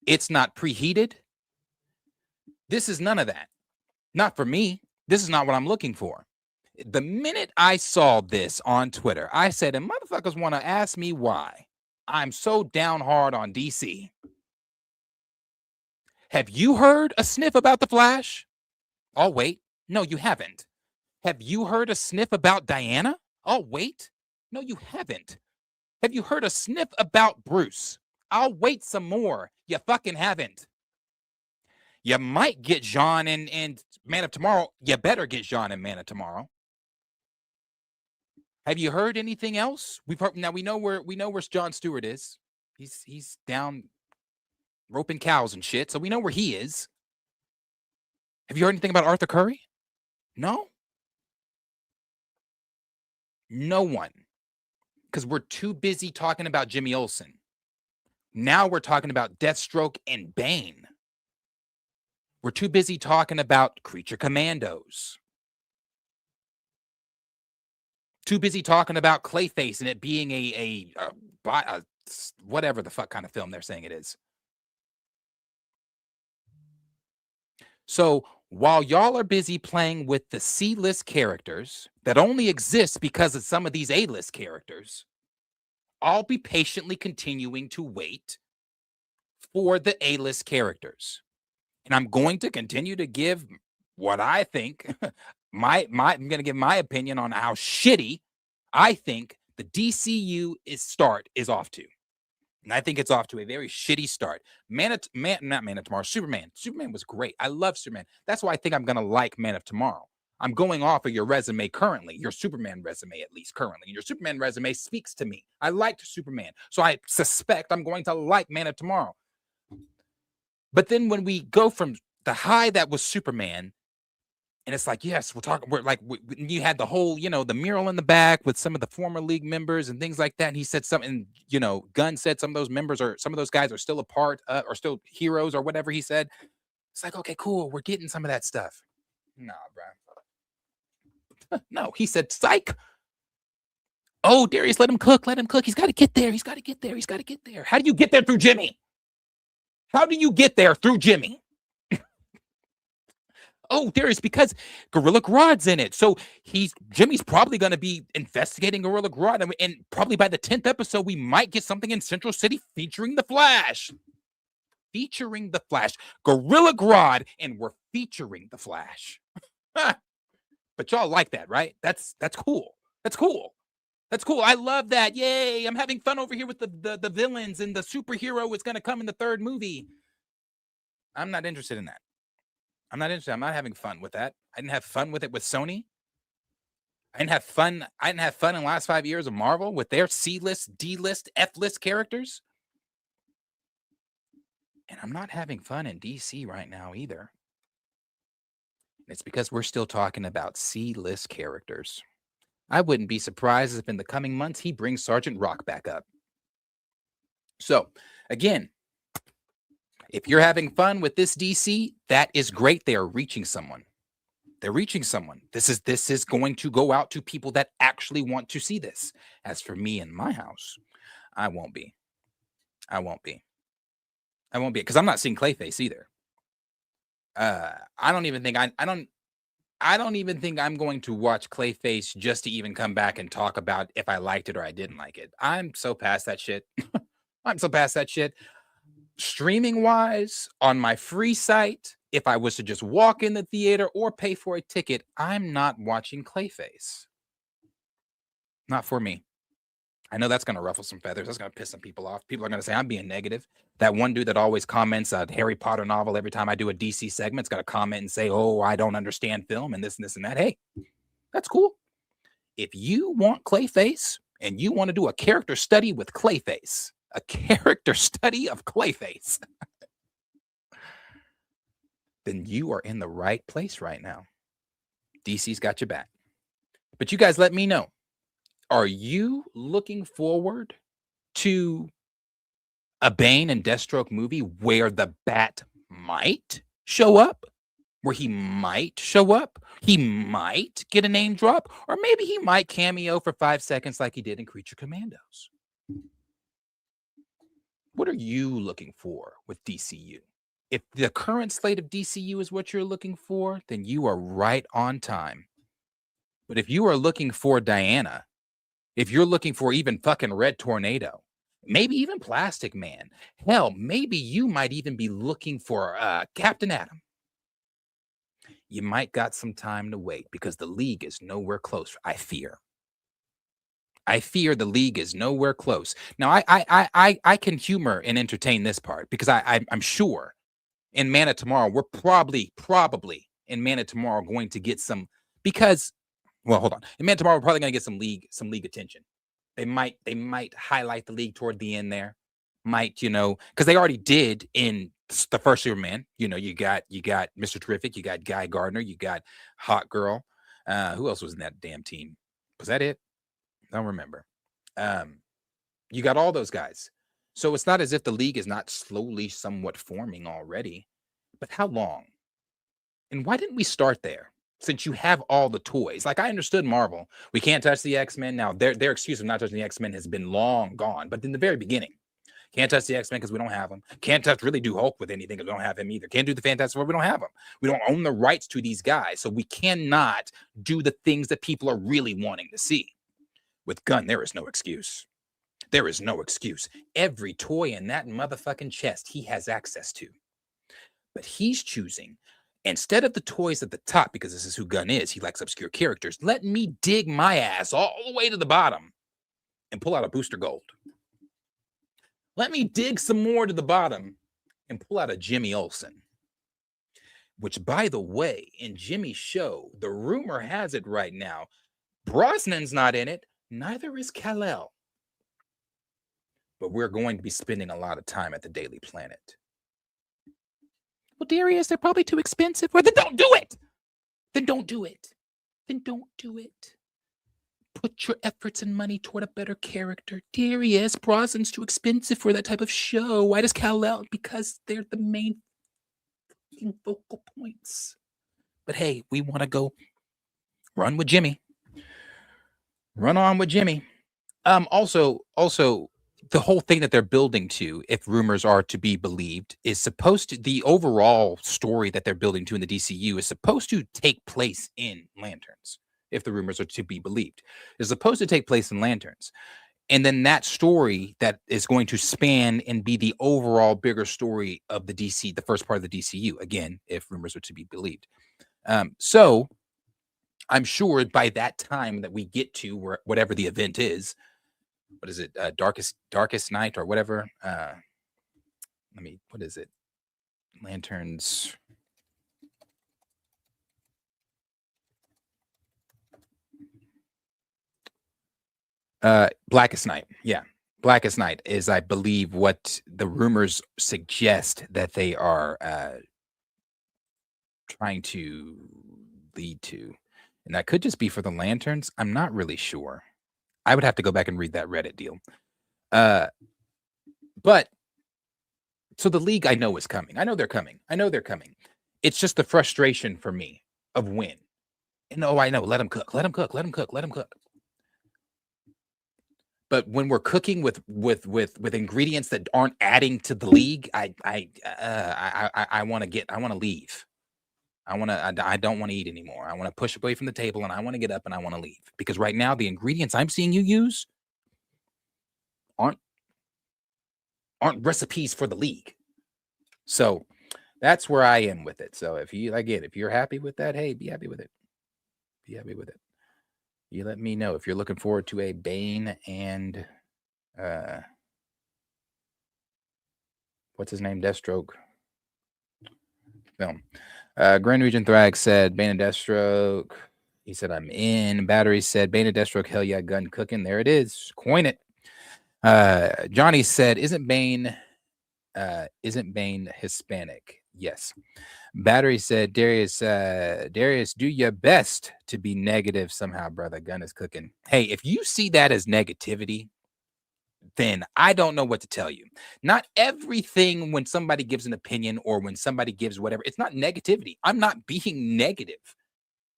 It's not preheated. This is none of that. Not for me. This is not what I'm looking for. The minute I saw this on Twitter, I said, and motherfuckers want to ask me why I'm so down hard on DC. Have you heard a sniff about The Flash? Oh, wait. No, you haven't. Have you heard a sniff about Diana? Oh, wait. No, you haven't. Have you heard a sniff about Bruce? I'll wait some more. You fucking haven't. You might get Jean in Man of Tomorrow. You better get Jean in Man of Tomorrow. Have you heard anything else? Now we know where Jon Stewart is. He's down roping cows and shit, so we know where he is. Have you heard anything about Arthur Curry? No. No one. Because we're too busy talking about Jimmy Olsen. Now we're talking about Deathstroke and Bane. We're too busy talking about Creature Commandos. Too busy talking about Clayface and it being a whatever the fuck kind of film they're saying it is. So while y'all are busy playing with the C-list characters that only exist because of some of these A-list characters, I'll be patiently continuing to wait for the A-list characters. And I'm going to continue to give what I think I'm gonna give my opinion on how shitty I think the DCU is off to. And I think it's off to a very shitty start. Not Man of Tomorrow, Superman. Superman was great. I love Superman. That's why I think I'm gonna like Man of Tomorrow. I'm going off of your resume currently, your Superman resume, at least currently. And your Superman resume speaks to me. I liked Superman. So I suspect I'm going to like Man of Tomorrow. But then when we go from the high that was Superman, and it's like, yes, you had the whole, the mural in the back with some of the former league members and things like that. And he said something, Gunn said some of those members or some of those guys are still a part or still heroes or whatever he said. It's like, okay, cool. We're getting some of that stuff. Nah, bro. No, he said, psych. Oh, Darius, let him cook. Let him cook. He's got to get there. He's got to get there. He's got to get there. How do you get there through Jimmy? How do you get there through Jimmy? Oh, Darius, because Gorilla Grodd's in it. So Jimmy's probably going to be investigating Gorilla Grodd. And probably by the 10th episode, we might get something in Central City featuring the Flash. Featuring the Flash. Gorilla Grodd, and we're featuring the Flash. But y'all like that, right? That's cool. That's cool. That's cool. I love that. Yay. I'm having fun over here with the villains, and the superhero is going to come in the third movie. I'm not interested in that. I'm not interested. I'm not having fun with that. I didn't have fun with it with Sony. I didn't have fun in the last 5 years of Marvel with their C-list, D-list, F-list characters. And I'm not having fun in DC right now either. It's because we're still talking about C-list characters. I wouldn't be surprised if in the coming months he brings Sergeant Rock back up. So, again, if you're having fun with this DC, that is great. They are reaching someone. They're reaching someone. This is going to go out to people that actually want to see this. As for me in my house, I won't be. I won't be because I'm not seeing Clayface either. I don't even think I'm going to watch Clayface just to even come back and talk about if I liked it or I didn't like it. I'm so past that shit. Streaming wise, on my free site, if I was to just walk in the theater or pay for a ticket, I'm not watching Clayface. Not for me. I know that's going to ruffle some feathers. That's going to piss some people off. People are going to say I'm being negative. That one dude that always comments a Harry Potter novel every time I do a DC segment, it's got to comment and say, oh, I don't understand film and this and this and that. Hey, that's cool. If you want Clayface and you want to do a character study with Clayface, a character study of Clayface, then you are in the right place right now. DC's got your back. But you guys let me know. Are you looking forward to a Bane and Deathstroke movie where the Bat might show up? Where he might show up? He might get a name drop? Or maybe he might cameo for 5 seconds like he did in Creature Commandos? What are you looking for with DCU? If the current slate of DCU is what you're looking for, then you are right on time. But if you are looking for Diana, if you're looking for even fucking Red Tornado, maybe even Plastic Man, hell, maybe you might even be looking for Captain Atom, you might got some time to wait because the league is nowhere close, I fear. I fear the league is nowhere close. Now, I can humor and entertain this part because I'm sure in Man of Tomorrow, we're probably in Man of Tomorrow going to get some, because, well, hold on. In Man of Tomorrow, we're probably going to get some league attention. They might highlight the league toward the end there. Might, because they already did in the first Superman. You got Mr. Terrific, you got Guy Gardner, you got Hot Girl. Who else was in that damn team? Was that it? I don't remember. You got all those guys. So it's not as if the league is not slowly somewhat forming already. But how long? And why didn't we start there? Since you have all the toys. Like, I understood Marvel. We can't touch the X-Men. Now, their excuse of not touching the X-Men has been long gone. But in the very beginning, can't touch the X-Men because we don't have them. Can't really do Hulk with anything because we don't have him either. Can't do the Fantastic Four. We don't have them. We don't own the rights to these guys. So we cannot do the things that people are really wanting to see. With Gunn, there is no excuse. There is no excuse. Every toy in that motherfucking chest he has access to. But he's choosing Instead of the toys at the top, because this is who Gunn is, he likes obscure characters. Let me dig my ass all the way to the bottom and pull out a Booster Gold. Let me dig some more to the bottom and pull out a Jimmy Olsen. Which, by the way, in Jimmy's show, the rumor has it right now, Brosnan's not in it, neither is Kal-El. But we're going to be spending a lot of time at the Daily Planet. Well, Darius, they're probably too expensive. Well, then don't do it. Then don't do it. Then don't do it. Put your efforts and money toward a better character. Darius, Brosnan's too expensive for that type of show. Why does Kal-El? Because they're the main focal points. But hey, we want to go run with Jimmy. Run on with Jimmy. Also, the whole thing that they're building to, if rumors are to be believed, is supposed to, the overall story that they're building to in the DCU is supposed to take place in Lanterns. If the rumors are to be believed, is supposed to take place in Lanterns. And then that story that is going to span and be the overall bigger story of the DC, the first part of the DCU, again, if rumors are to be believed. So I'm sure by that time that we get to whatever the event is, what is it? Darkest Night or whatever. What is it? Lanterns. Blackest Night. Yeah. Blackest Night is, I believe, what the rumors suggest that they are trying to lead to. And that could just be for the Lanterns. I'm not really sure. I would have to go back and read that Reddit deal. But so the League, I know, is coming. I know they're coming. It's just the frustration for me of when. And I know, let them cook. But when we're cooking with ingredients that aren't adding to the League, I want to leave. I don't want to eat anymore. I want to push away from the table and I want to get up and I want to leave. Because right now the ingredients I'm seeing you use aren't recipes for the League. So that's where I am with it. So if you're happy with that, hey, be happy with it. You let me know if you're looking forward to a Bane and what's his name? Deathstroke film. Grand Region Thrag said Bane and Deathstroke. He said I'm in. Battery said Bane and Deathstroke. Hell yeah, gun cooking. There it is. Coin it. Johnny said, isn't Bane Hispanic? Yes. Battery said, Darius, do your best to be negative somehow, brother. Gun is cooking. Hey, if you see that as negativity, then I don't know what to tell you. Not everything when somebody gives an opinion or when somebody gives whatever, it's not negativity. I'm not being negative.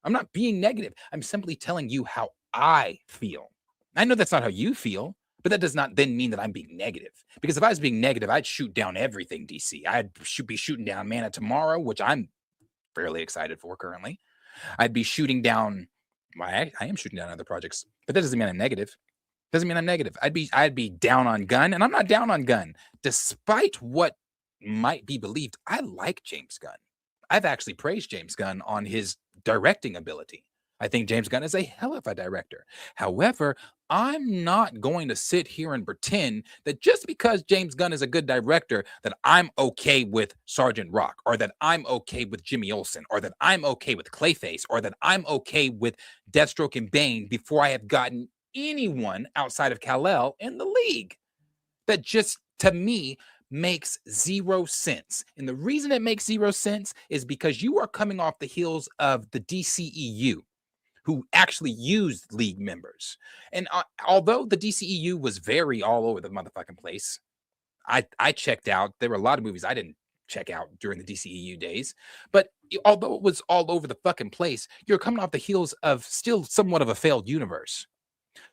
I'm simply telling you how I feel. I know that's not how you feel, but that does not then mean that I'm being negative. Because if I was being negative, I'd shoot down everything DC. I'd be shooting down Man of Tomorrow, which I'm fairly excited for currently. I'd be shooting down. I am shooting down other projects, but that doesn't mean I'm negative. I'd be down on Gunn, and I'm not down on Gunn. Despite what might be believed, I like James Gunn. I've actually praised James Gunn on his directing ability. I think James Gunn is a hell of a director. However, I'm not going to sit here and pretend that just because James Gunn is a good director, that I'm okay with Sergeant Rock, or that I'm okay with Jimmy Olsen, or that I'm okay with Clayface, or that I'm okay with Deathstroke and Bane before I have gotten anyone outside of Kal-El in the League. That just, to me, makes zero sense. And the reason it makes zero sense is because you are coming off the heels of the DCEU, who actually used League members. And although the DCEU was very all over the motherfucking place, I checked out. There were a lot of movies I didn't check out during the DCEU days. But although it was all over the fucking place, you're coming off the heels of still somewhat of a failed universe.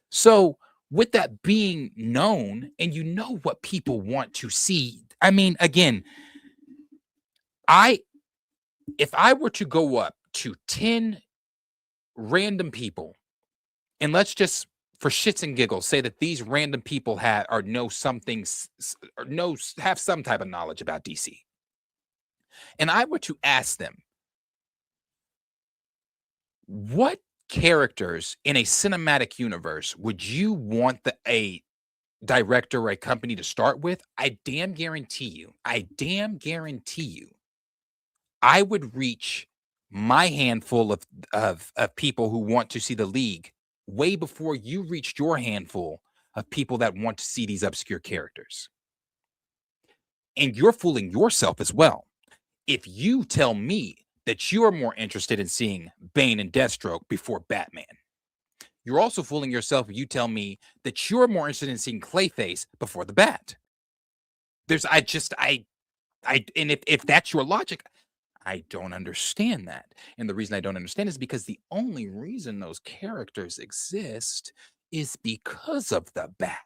So with that being known, and you know what people want to see, I mean, again, if I were to go up to 10 random people, and let's just, for shits and giggles, say that these random people have some type of knowledge about DC, and I were to ask them, What characters in a cinematic universe would you want a director or a company to start with? I damn guarantee you, I would reach my handful of people who want to see the league way before you reached your handful of people that want to see these obscure characters. And you're fooling yourself as well. If you tell me that you're more interested in seeing Bane and Deathstroke before Batman, you're also fooling yourself if you tell me that you're more interested in seeing Clayface before the Bat. There's and if that's your logic, I don't understand that. And the reason I don't understand is because the only reason those characters exist is because of the Bat.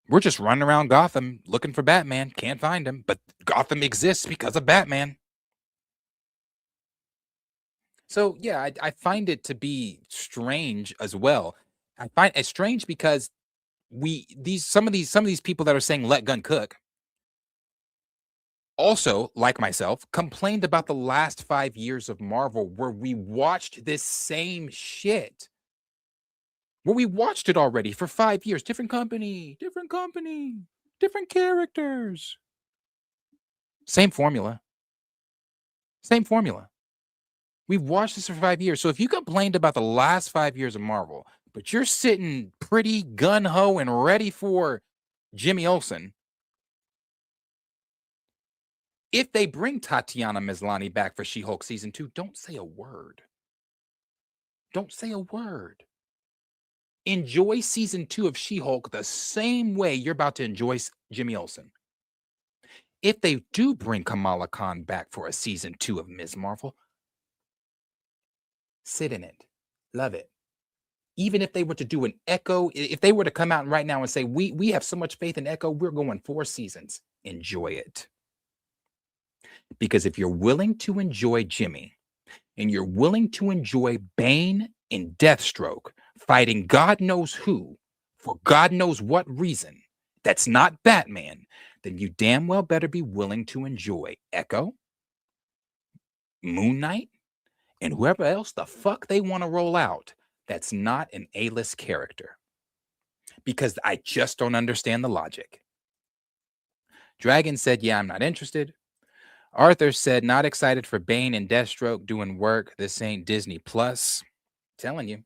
We're just running around Gotham looking for Batman, can't find him, but Gotham exists because of Batman. So yeah, I find it to be strange as well. I find it strange because some of these people that are saying let gun cook also, like myself, complained about the last 5 years of Marvel where we watched this same shit. Where we watched it already for 5 years. Different company, different characters. Same formula. Same formula. We've watched this for 5 years. So if you complained about the last 5 years of Marvel, but you're sitting pretty gun-ho and ready for Jimmy Olsen, if they bring Tatiana Maslany back for She-Hulk season 2, don't say a word. Don't say a word. Enjoy season 2 of She-Hulk the same way you're about to enjoy Jimmy Olsen. If they do bring Kamala Khan back for a season 2 of Ms. Marvel, sit in it. Love it. Even if they were to do an Echo, if they were to come out right now and say, we have so much faith in Echo, we're going 4 seasons, enjoy it. Because if you're willing to enjoy Jimmy and you're willing to enjoy Bane and Deathstroke fighting God knows who for God knows what reason, that's not Batman, then you damn well better be willing to enjoy Echo, Moon Knight, and whoever else the fuck they want to roll out that's not an A-list character. Because I just don't understand the logic. Dragon said, yeah, I'm not interested. Arthur said, not excited for Bane and Deathstroke doing work. This ain't Disney Plus. Telling you.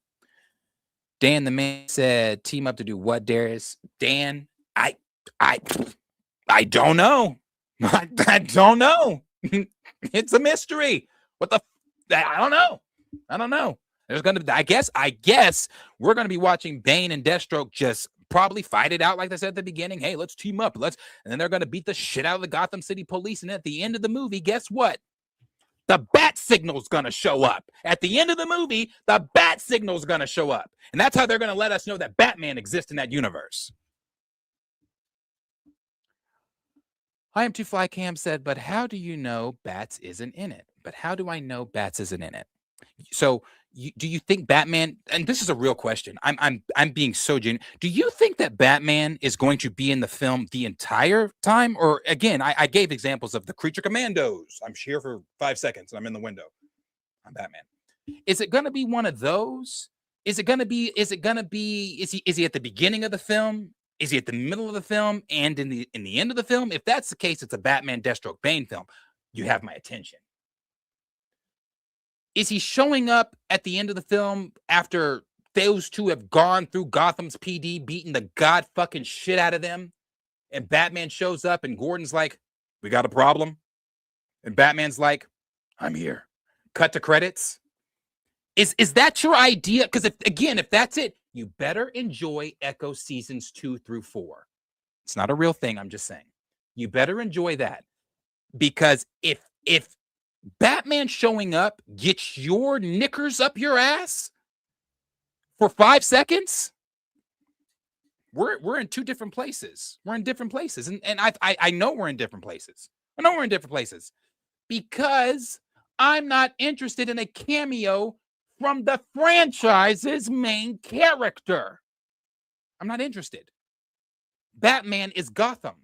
Dan the man said, team up to do what, Darius? Dan, I don't know. I don't know. It's a mystery. What the? I don't know. I don't know. There's gonna. I guess we're gonna be watching Bane and Deathstroke just probably fight it out like they said at the beginning. Hey, let's team up. And then they're gonna beat the shit out of the Gotham City police. And at the end of the movie, guess what? The bat signal's gonna show up. At the end of the movie, the bat signal's gonna show up. And that's how they're gonna let us know that Batman exists in that universe. I am too fly Cam said, but how do you know Bats isn't in it? But how do I know Bats isn't in it? So do you think Batman, and this is a real question, I'm being so genuine. Do you think that Batman is going to be in the film the entire time? Or again, I gave examples of the Creature Commandos. I'm here for 5 seconds and I'm in the window. I'm Batman. Is it going to be one of those? Is he at the beginning of the film? Is he at the middle of the film and in the end of the film? If that's the case, it's a Batman Deathstroke Bane film. You have my attention. Is he showing up at the end of the film after those two have gone through Gotham's PD, beating the god fucking shit out of them? And Batman shows up and Gordon's like, we got a problem? And Batman's like, I'm here. Cut to credits. Is that your idea? Because if that's it, you better enjoy Echo seasons 2 through 4. It's not a real thing. I'm just saying. You better enjoy that. Because if Batman showing up gets your knickers up your ass for 5 seconds, we're in 2 different places. We're in different places. And I know we're in different places. I know we're in different places. Because I'm not interested in a cameo from the franchise's main character. I'm not interested. Batman is Gotham.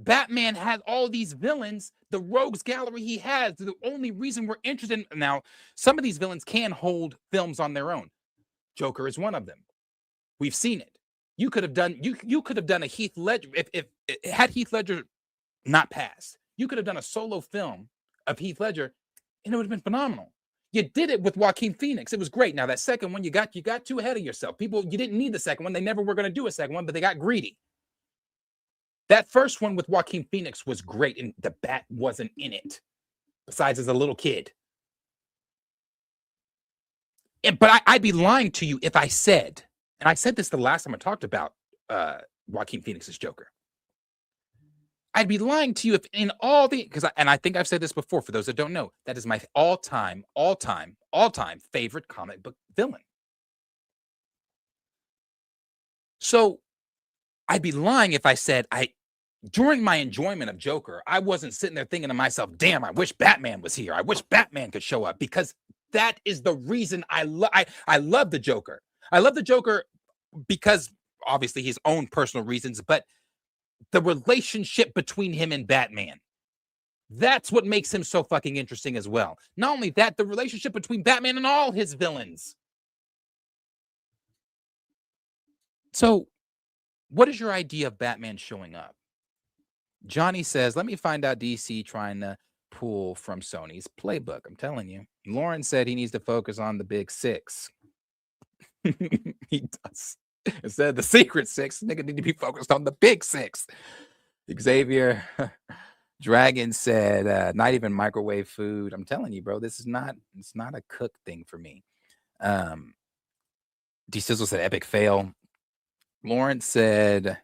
Batman has all these villains, the rogues gallery he has. The only reason we're interested in now, some of these villains can hold films on their own. Joker is one of them. We've seen it. You could have done you could have done a Heath Ledger if had Heath Ledger not passed. You could have done a solo film of Heath Ledger, and it would have been phenomenal. You did it with Joaquin Phoenix. It was great. Now that second one, you got too ahead of yourself. People, you didn't need the second one. They never were going to do a second one, but they got greedy. That first one with Joaquin Phoenix was great, and the Bat wasn't in it, besides as a little kid. But I'd be lying to you if I said, and I said this the last time I talked about Joaquin Phoenix's Joker. I'd be lying to you if in all the, and I think I've said this before, for those that don't know, that is my all-time favorite comic book villain. So I'd be lying if I said during my enjoyment of Joker, I wasn't sitting there thinking to myself, damn, I wish Batman was here. I wish Batman could show up, because that is the reason I love the Joker. I love the Joker because obviously his own personal reasons, but the relationship between him and Batman, that's what makes him so fucking interesting as well. Not only that, the relationship between Batman and all his villains. So, what is your idea of Batman showing up? Johnny says, let me find out DC trying to pull from Sony's playbook. I'm telling you. Lauren said he needs to focus on the big six. He does. Instead of the secret six, nigga need to be focused on the big six. Xavier Dragon said, not even microwave food. I'm telling you, bro, it's not a cook thing for me. D Sizzle said epic fail. Lawrence said,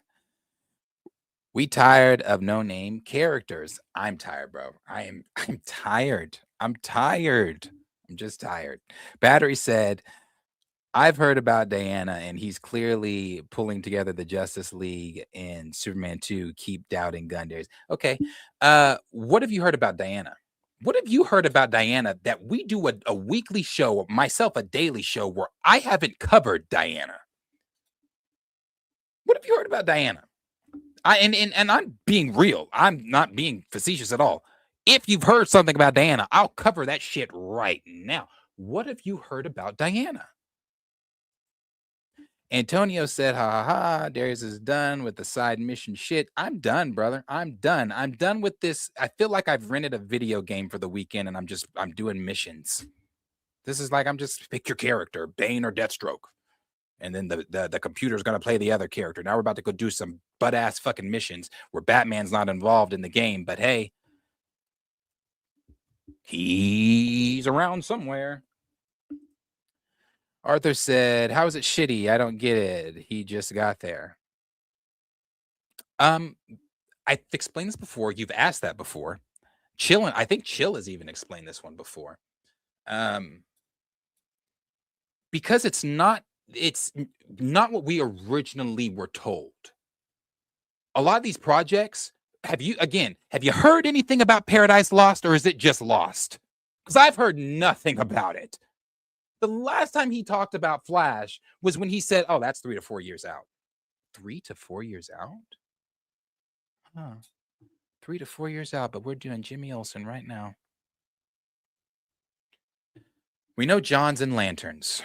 we tired of no-name characters. I'm tired, bro. I'm tired. I'm just tired. Battery said, I've heard about Diana, and he's clearly pulling together the Justice League in Superman 2. Keep doubting Gun days. Okay. What have you heard about Diana? What have you heard about Diana that we do a weekly show, myself a daily show, where I haven't covered Diana? What have you heard about Diana? And I'm being real. I'm not being facetious at all. If you've heard something about Diana, I'll cover that shit right now. What have you heard about Diana? Antonio said, ha ha ha, Darius is done with the side mission shit. I'm done, brother. I'm done. I'm done with this. I feel like I've rented a video game for the weekend and I'm doing missions. This is like, I'm just pick your character, Bane or Deathstroke. And then the computer's going to play the other character. Now we're about to go do some butt-ass fucking missions where Batman's not involved in the game. But hey, he's around somewhere. Arthur said, how is it shitty? I don't get it. He just got there. I've explained this before. You've asked that before. I think Chill has even explained this one before. Because it's not what we originally were told. A lot of these projects, have you heard anything about Paradise Lost, or is it just Lost? Because I've heard nothing about it. The last time he talked about Flash was when he said, oh, that's 3 to 4 years out. 3 to 4 years out? Huh. 3 to 4 years out, but we're doing Jimmy Olsen right now. We know John's and Lanterns.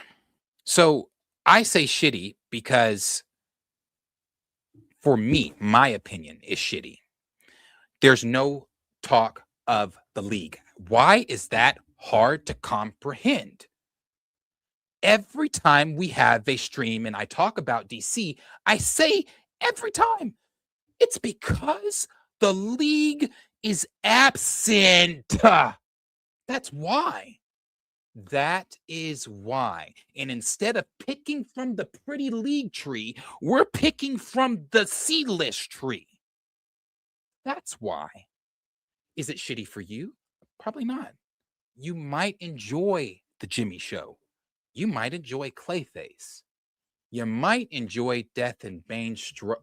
So I say shitty because, for me, my opinion is shitty. There's no talk of the League. Why is that hard to comprehend? Every time we have a stream and I talk about DC, I say every time, it's because the League is absent. That's why. That is why. And instead of picking from the pretty League tree, we're picking from the seedless tree. That's why. Is it shitty for you? Probably not. You might enjoy the Jimmy Show. You might enjoy Clayface. You might enjoy Death and Bane Stroke.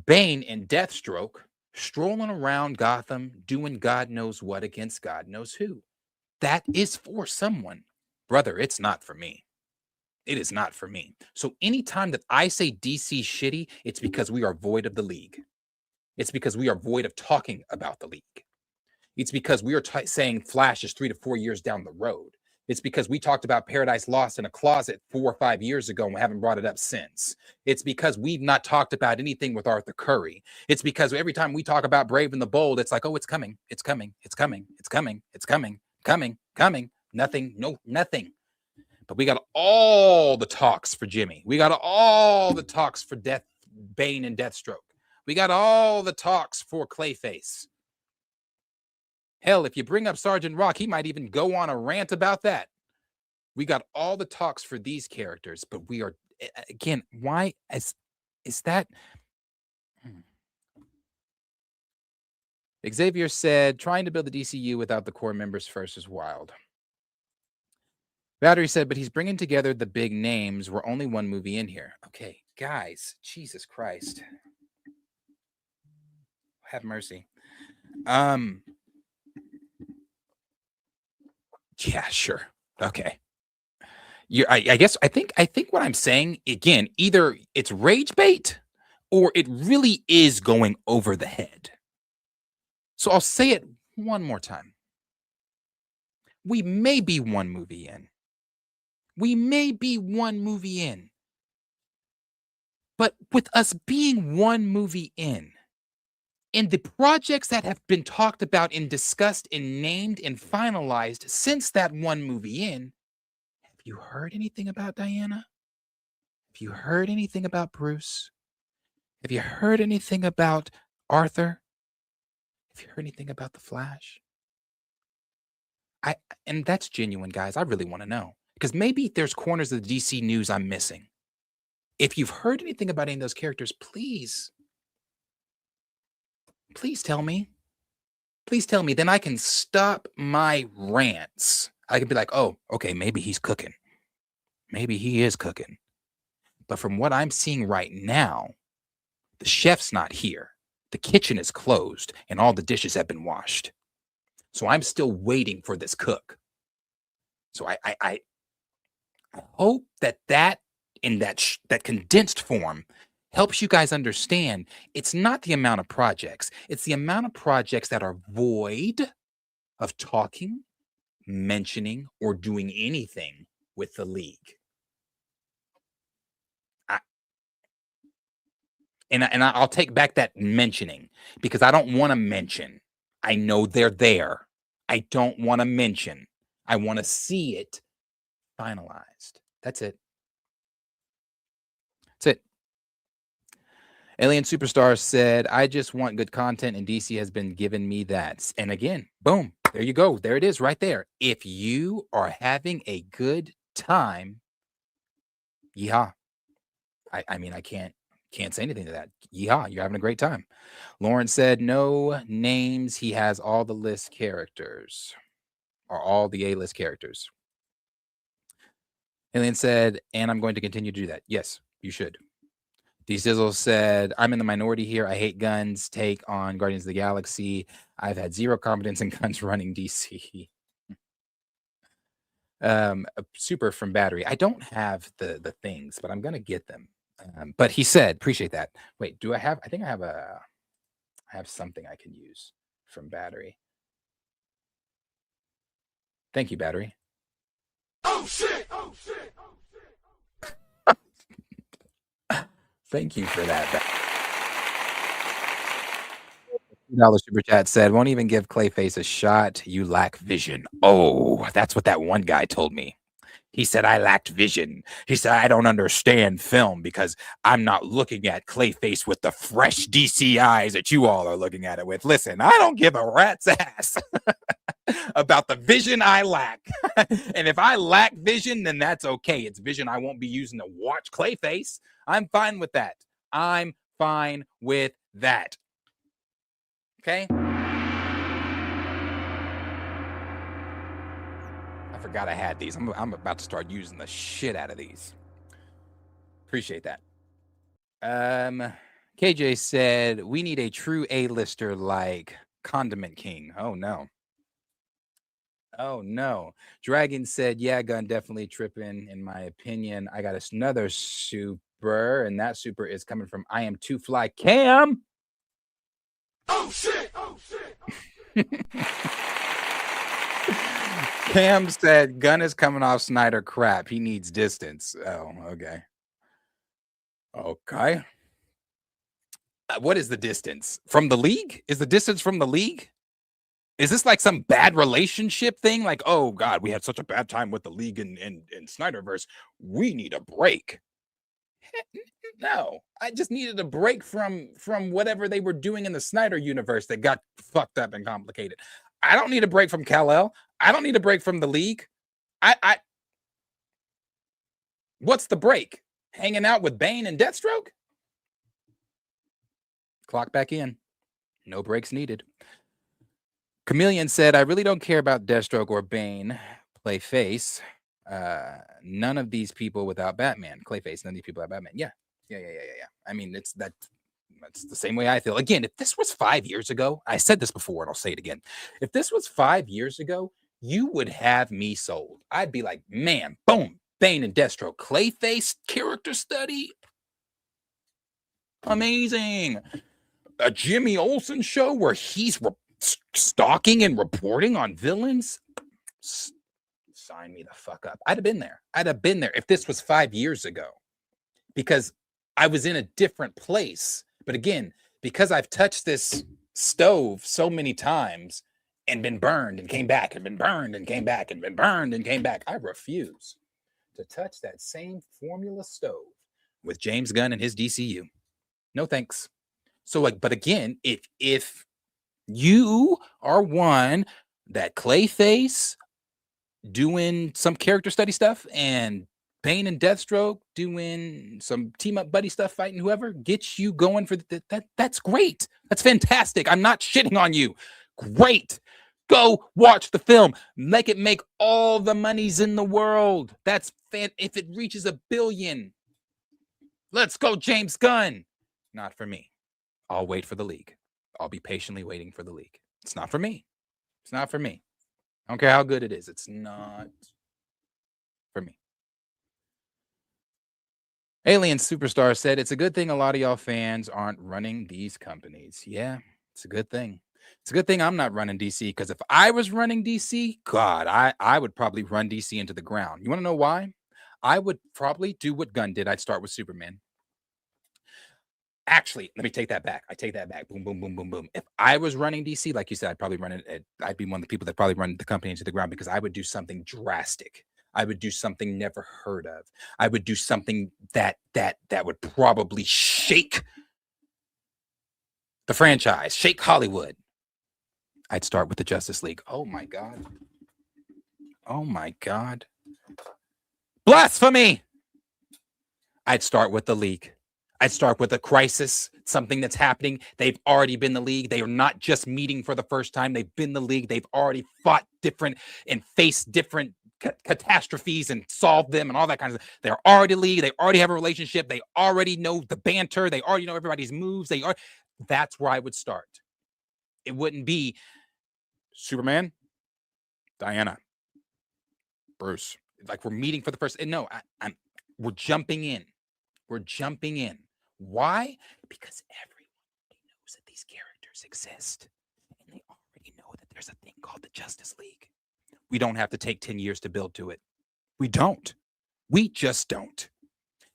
Bane and Deathstroke strolling around Gotham, doing God knows what against God knows who. That is for someone. Brother, it's not for me. It is not for me. So anytime that I say DC shitty, it's because we are void of the league. It's because we are void of talking about the league. It's because we are saying Flash is 3 to 4 years down the road. It's because we talked about Paradise Lost in a closet 4 or 5 years ago and we haven't brought it up since. It's because we've not talked about anything with Arthur Curry. It's because every time we talk about Brave and the Bold, it's like, oh, it's coming, it's coming, it's coming, it's coming, it's coming, coming. Nothing, no, nothing. But we got all the talks for Jimmy. We got all the talks for Bane and Deathstroke. We got all the talks for Clayface. Hell, if you bring up Sergeant Rock, he might even go on a rant about that. We got all the talks for these characters, but we are, again, why is that? Xavier said, trying to build the DCU without the core members first is wild. Battery said, but he's bringing together the big names. We're only one movie in here. Okay, guys, Jesus Christ. Have mercy. Yeah, sure. Okay. I think what I'm saying, again, either it's rage bait or it really is going over the head. So I'll say it one more time. We may be one movie in. We may be one movie in. But with us being one movie in the projects that have been talked about and discussed and named and finalized since that one movie in, have you heard anything about Diana? Have you heard anything about Bruce? Have you heard anything about Arthur? Have you heard anything about the Flash? And that's genuine, guys. I really want to know. Because maybe there's corners of the DC news I'm missing. If you've heard anything about any of those characters, please tell me. Please tell me. Then I can stop my rants. I can be like, oh, okay, maybe he's cooking. Maybe he is cooking. But from what I'm seeing right now, the chef's not here. The kitchen is closed and all the dishes have been washed. So I'm still waiting for this cook. So I hope that in that condensed form helps you guys understand it's not the amount of projects. It's the amount of projects that are void of talking, mentioning, or doing anything with the league. And I'll take back that mentioning because I don't want to mention. I know they're there. I don't want to mention. I want to see it finalized. That's it. That's it. Alien Superstar said, I just want good content, and DC has been giving me that. And again, boom, there you go. There it is right there. If you are having a good time, yeah. I mean, I can't say anything to that. Yeah, you're having a great time. Lauren said, no names. He has all the list characters or all the A-list characters. Alien said, and I'm going to continue to do that. Yes, you should. D-Sizzle said, I'm in the minority here. I hate guns. Take on Guardians of the Galaxy. I've had zero confidence in guns running DC. Super from Battery. I don't have the things, but I'm going to get them. But he said, appreciate that. Wait, do I have, I think I have something I can use from Battery. Thank you, Battery. Oh, shit. Oh, shit. Oh, shit. Thank you for that. $2 super chat said, won't even give Clayface a shot. You lack vision. Oh, that's what that one guy told me. He said, I lacked vision. He said, I don't understand film because I'm not looking at Clayface with the fresh DC eyes that you all are looking at it with. Listen, I don't give a rat's ass about the vision I lack. And if I lack vision, then that's okay. It's vision I won't be using to watch Clayface. I'm fine with that. I'm fine with that. Okay? I forgot I had these. I'm about to start using the shit out of these. Appreciate that. KJ said, we need a true A-lister like Condiment King. Oh, no. Oh no. Dragon said, yeah, Gun definitely tripping, in my opinion. I got another super, and that super is coming from I Am Too Fly Cam. Oh shit! Oh shit! Cam said Gun is coming off Snyder crap. He needs distance. Oh, okay. Okay. What is the distance? From the league? Is the distance from the league? Is this like some bad relationship thing? Like, oh God, we had such a bad time with the league in Snyderverse. We need a break. No, I just needed a break from whatever they were doing in the Snyder universe that got fucked up and complicated. I don't need a break from Kal-El. I don't need a break from the league. I what's the break? Hanging out with Bane and Deathstroke? Clock back in. No breaks needed. Chameleon said, I really don't care about Deathstroke or Bane. Clayface. None of these people without Batman. Clayface, none of these people without Batman. Yeah. I mean, that's the same way I feel. Again, if this was 5 years ago, I said this before and I'll say it again. If this was 5 years ago, you would have me sold. I'd be like, man, boom, Bane and Deathstroke, Clayface character study. Amazing. A Jimmy Olsen show where he's stalking and reporting on villains. Sign me the fuck up. I'd have been there. If this was 5 years ago, because I was in a different place. But again, because I've touched this stove so many times and been burned and came back and been burned and came back and been burned and came back, I refuse to touch that same formula stove with James Gunn and his DCU. No thanks. So like, but again, if you are one that Clayface doing some character study stuff and Bane and Deathstroke doing some team up buddy stuff, fighting whoever gets you going for that's great. That's fantastic. I'm not shitting on you. Great. Go watch the film. Make it make all the monies in the world. That's if it reaches $1 billion. Let's go, James Gunn. Not for me. I'll wait for the league. I'll be patiently waiting for the league. It's not for me. It's not for me. I don't care how good it is. It's not for me. Alien Superstar said, it's a good thing a lot of y'all fans aren't running these companies. Yeah, it's a good thing. It's a good thing I'm not running DC, because if I was running DC, God, I would probably run DC into the ground. You want to know why? I would probably do what Gunn did. I'd start with Superman. Actually, let me take that back. I take that back. Boom, boom, boom, boom, boom. If I was running DC, like you said, I'd probably run it. I'd be one of the people that probably run the company into the ground, because I would do something drastic. I would do something never heard of. I would do something that would probably shake the franchise, shake Hollywood. I'd start with the Justice League. Oh my God. Oh my God. Blasphemy. I'd start with the League. I'd start with a crisis, something that's happening. They've already been the League. They are not just meeting for the first time. They've been the League. They've already fought different and faced different catastrophes and solved them and all that kind of stuff. They're already League. They already have a relationship. They already know the banter. They already know everybody's moves. That's where I would start. It wouldn't be Superman, Diana, Bruce. Like we're meeting for the first. No, we're jumping in. We're jumping in. Why? Because everyone knows that these characters exist. And they already know that there's a thing called the Justice League. We don't have to take 10 years to build to it. We don't. We just don't.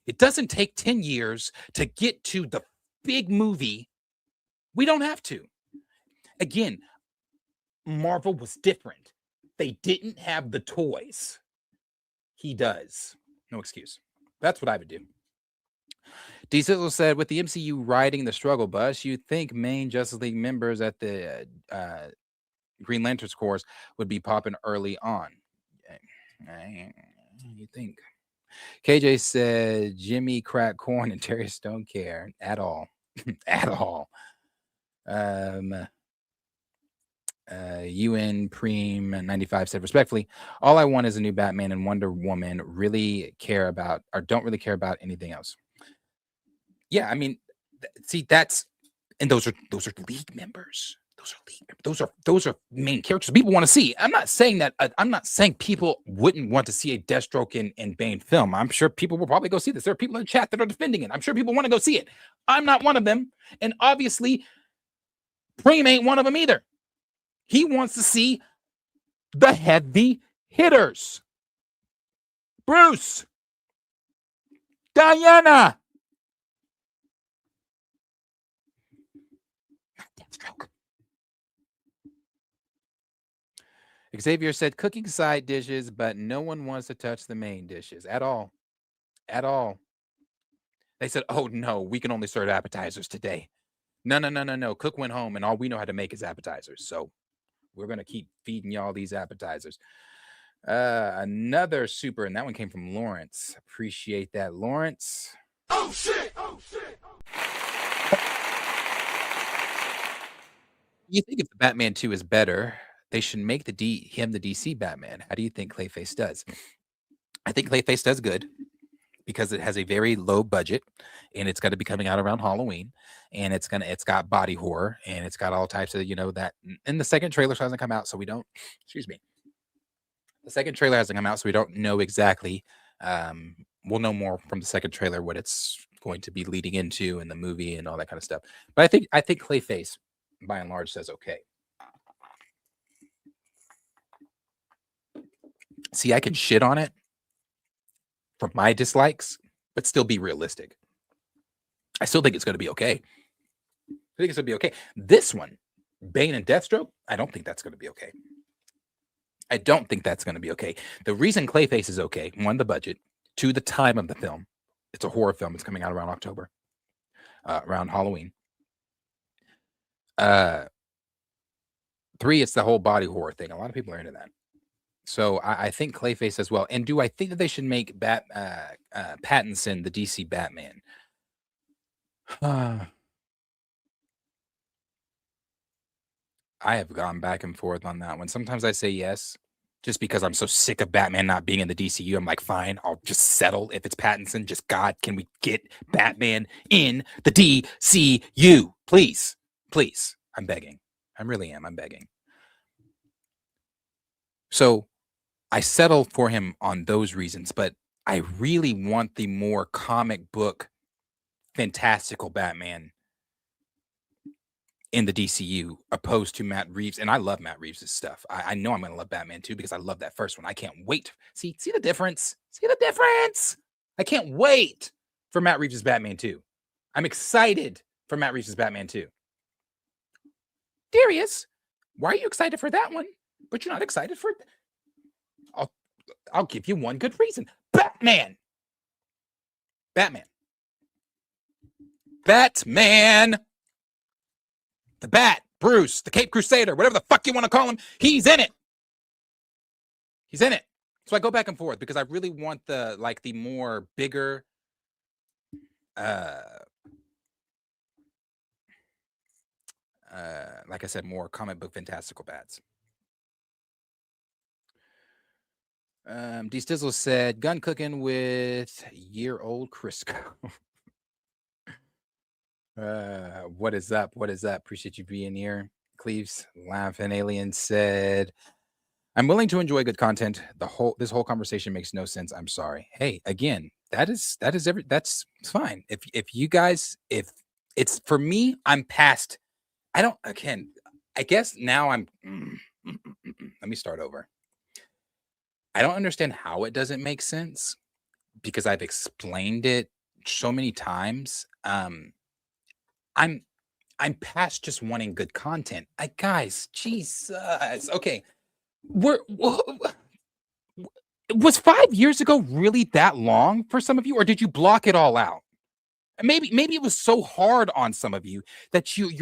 It doesn't take 10 years to get to the big movie. We don't have to. Again, Marvel was different. They didn't have the toys. He does. No excuse. That's what I would do. D. Sizzle said, with the MCU riding the struggle bus, you'd think main Justice League members at the Green Lantern's course would be popping early on. You think? KJ said, Jimmy crack corn and Terry don't care at all. At all. UN Preem 95 said, respectfully, all I want is a new Batman and Wonder Woman. Don't really care about anything else. Yeah, I mean, see, and those are League members. those are main characters people want to see. I'm not saying that. I'm not saying people wouldn't want to see a Deathstroke and Bane film. I'm sure people will probably go see this. There are people in the chat that are defending it. I'm sure people want to go see it. I'm not one of them, and obviously, Preem ain't one of them either. He wants to see the heavy hitters. Bruce, Diana, Deathstroke. Xavier said cooking side dishes, but no one wants to touch the main dishes at all. At all. They said, oh no, we can only serve appetizers today. No. Cook went home and all we know how to make is appetizers. So we're going to keep feeding y'all these appetizers. Another super, and that one came from Lawrence. Appreciate that, Lawrence. Oh shit! You think if the Batman 2 is better, they should make him the DC Batman. How do you think Clayface does? I think Clayface does good because it has a very low budget and it's going to be coming out around Halloween and it's got body horror and it's got all types of, that. And the second trailer hasn't come out, so we don't, excuse me. The second trailer hasn't come out, so we don't know exactly. We'll know more from the second trailer what it's going to be leading into in the movie and all that kind of stuff. But I think Clayface, by and large, says okay. See, I can shit on it for my dislikes, but still be realistic. I still think it's going to be okay. I think it's going to be okay. This one, Bane and Deathstroke, I don't think that's going to be okay. I don't think that's going to be okay. The reason Clayface is okay, one, the budget, two, the time of the film. It's a horror film. It's coming out around October, around Halloween. Three, it's the whole body horror thing. A lot of people are into that. So I think Clayface as well. And do I think that they should make Pattinson the DC Batman? I have gone back and forth on that one. Sometimes I say yes, just because I'm so sick of Batman not being in the DCU. I'm like, fine, I'll just settle if it's Pattinson. Just God, can we get Batman in the DCU? Please. I'm begging. I really am. I'm begging. So I settle for him on those reasons, but I really want the more comic book fantastical Batman in the DCU opposed to Matt Reeves. And I love Matt Reeves' stuff. I know I'm going to love Batman too because I love that first one. I can't wait. See the difference? See the difference? I can't wait for Matt Reeves' Batman 2. I'm excited for Matt Reeves' Batman 2. Darius, why are you excited for that one, but you're not excited for... I'll give you one good reason. Batman. The Bat, Bruce, the Cape Crusader, whatever the fuck you want to call him, he's in it. So I go back and forth because I really want the more bigger, like I said, more comic book fantastical bats. D Stizzle said, gun cooking with year-old Crisco. What is up? Appreciate you being here. Cleves Laughing Alien said, I'm willing to enjoy good content. This whole conversation makes no sense. I'm sorry. Hey, again, that's fine. If you guys, if it's for me, I'm past. I guess now I'm let me start over. I don't understand how it doesn't make sense because I've explained it so many times. I'm past just wanting good content. Guys, Jesus. Okay. Was 5 years ago really that long for some of you, or did you block it all out? Maybe it was so hard on some of you that you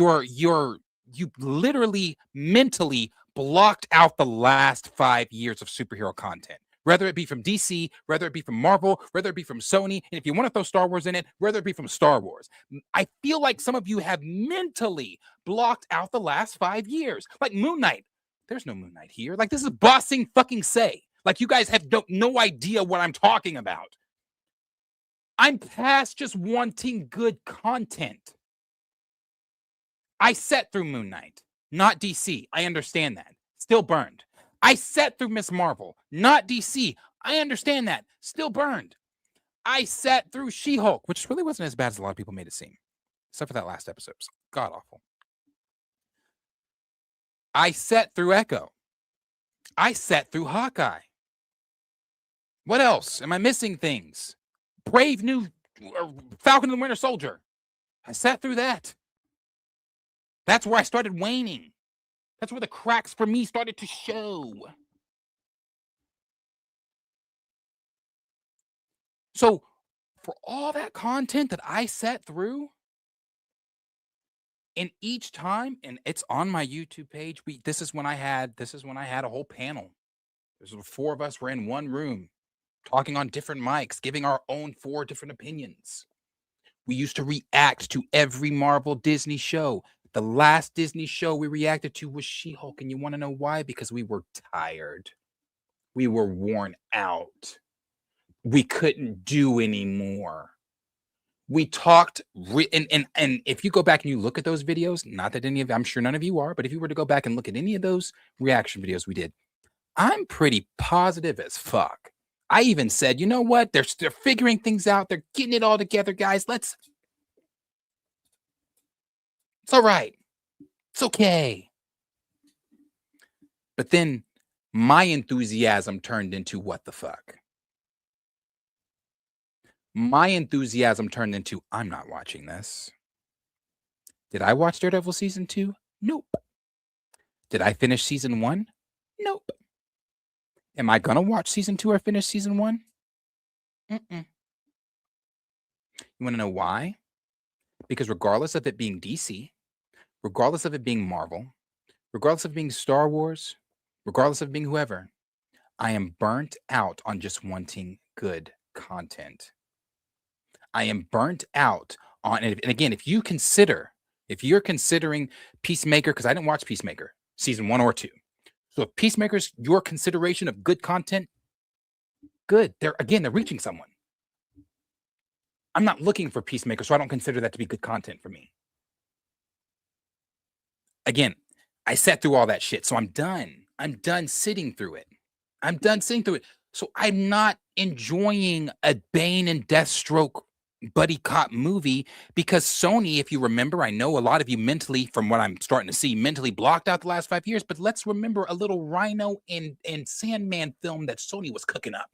literally mentally blocked out the last 5 years of superhero content, whether it be from DC, whether it be from Marvel, whether it be from Sony, and if you want to throw Star Wars in it, whether it be from Star Wars. I feel like some of you have mentally blocked out the last 5 years. Like Moon Knight. There's no Moon Knight here. Like, this is bossing fucking say. Like, you guys have no idea what I'm talking about. I'm past just wanting good content. I sat through Moon Knight. not DC. I understand that. Still burned. I sat through Miss Marvel, not DC. I understand that. Still burned. I sat through She-Hulk, which really wasn't as bad as a lot of people made it seem, except for that last episode. It was god awful. I sat through Echo. I sat through Hawkeye. What else? Am I missing things? Brave New Falcon and the Winter Soldier. I sat through that. That's where I started waning. That's where the cracks for me started to show. So for all that content that I sat through, and each time, and it's on my YouTube page, this is when I had a whole panel. There's 4 of us were in one room talking on different mics, giving our own 4 different opinions. We used to react to every Marvel Disney show. The last Disney show we reacted to was She-Hulk, and you want to know why? Because we were tired. We were worn out. We couldn't do anymore. We talked, and if you go back and you look at those videos, not that any of, I'm sure none of you are, but if you were to go back and look at any of those reaction videos we did, I'm pretty positive as fuck. I even said, you know what? They're figuring things out. They're getting it all together, guys. It's all right. It's okay. But then my enthusiasm turned into what the fuck? My enthusiasm turned into, I'm not watching this. Did I watch Daredevil season 2? Nope. Did I finish season 1? Nope. Am I gonna watch season 2 or finish season 1? You want to know why? Because regardless of it being DC, regardless of it being Marvel, regardless of being Star Wars, regardless of being whoever, I am burnt out on just wanting good content. I am burnt out on, and again, if you're considering Peacemaker, because I didn't watch Peacemaker season 1 or 2. So if Peacemaker's your consideration of good content, good. They're reaching someone. I'm not looking for Peacemaker, so I don't consider that to be good content for me. Again, I sat through all that shit, so I'm done. I'm done sitting through it. So I'm not enjoying a Bane and Deathstroke buddy cop movie because Sony, if you remember, I know a lot of you mentally, from what I'm starting to see, mentally blocked out the last 5 years, but let's remember a little Rhino and Sandman film that Sony was cooking up.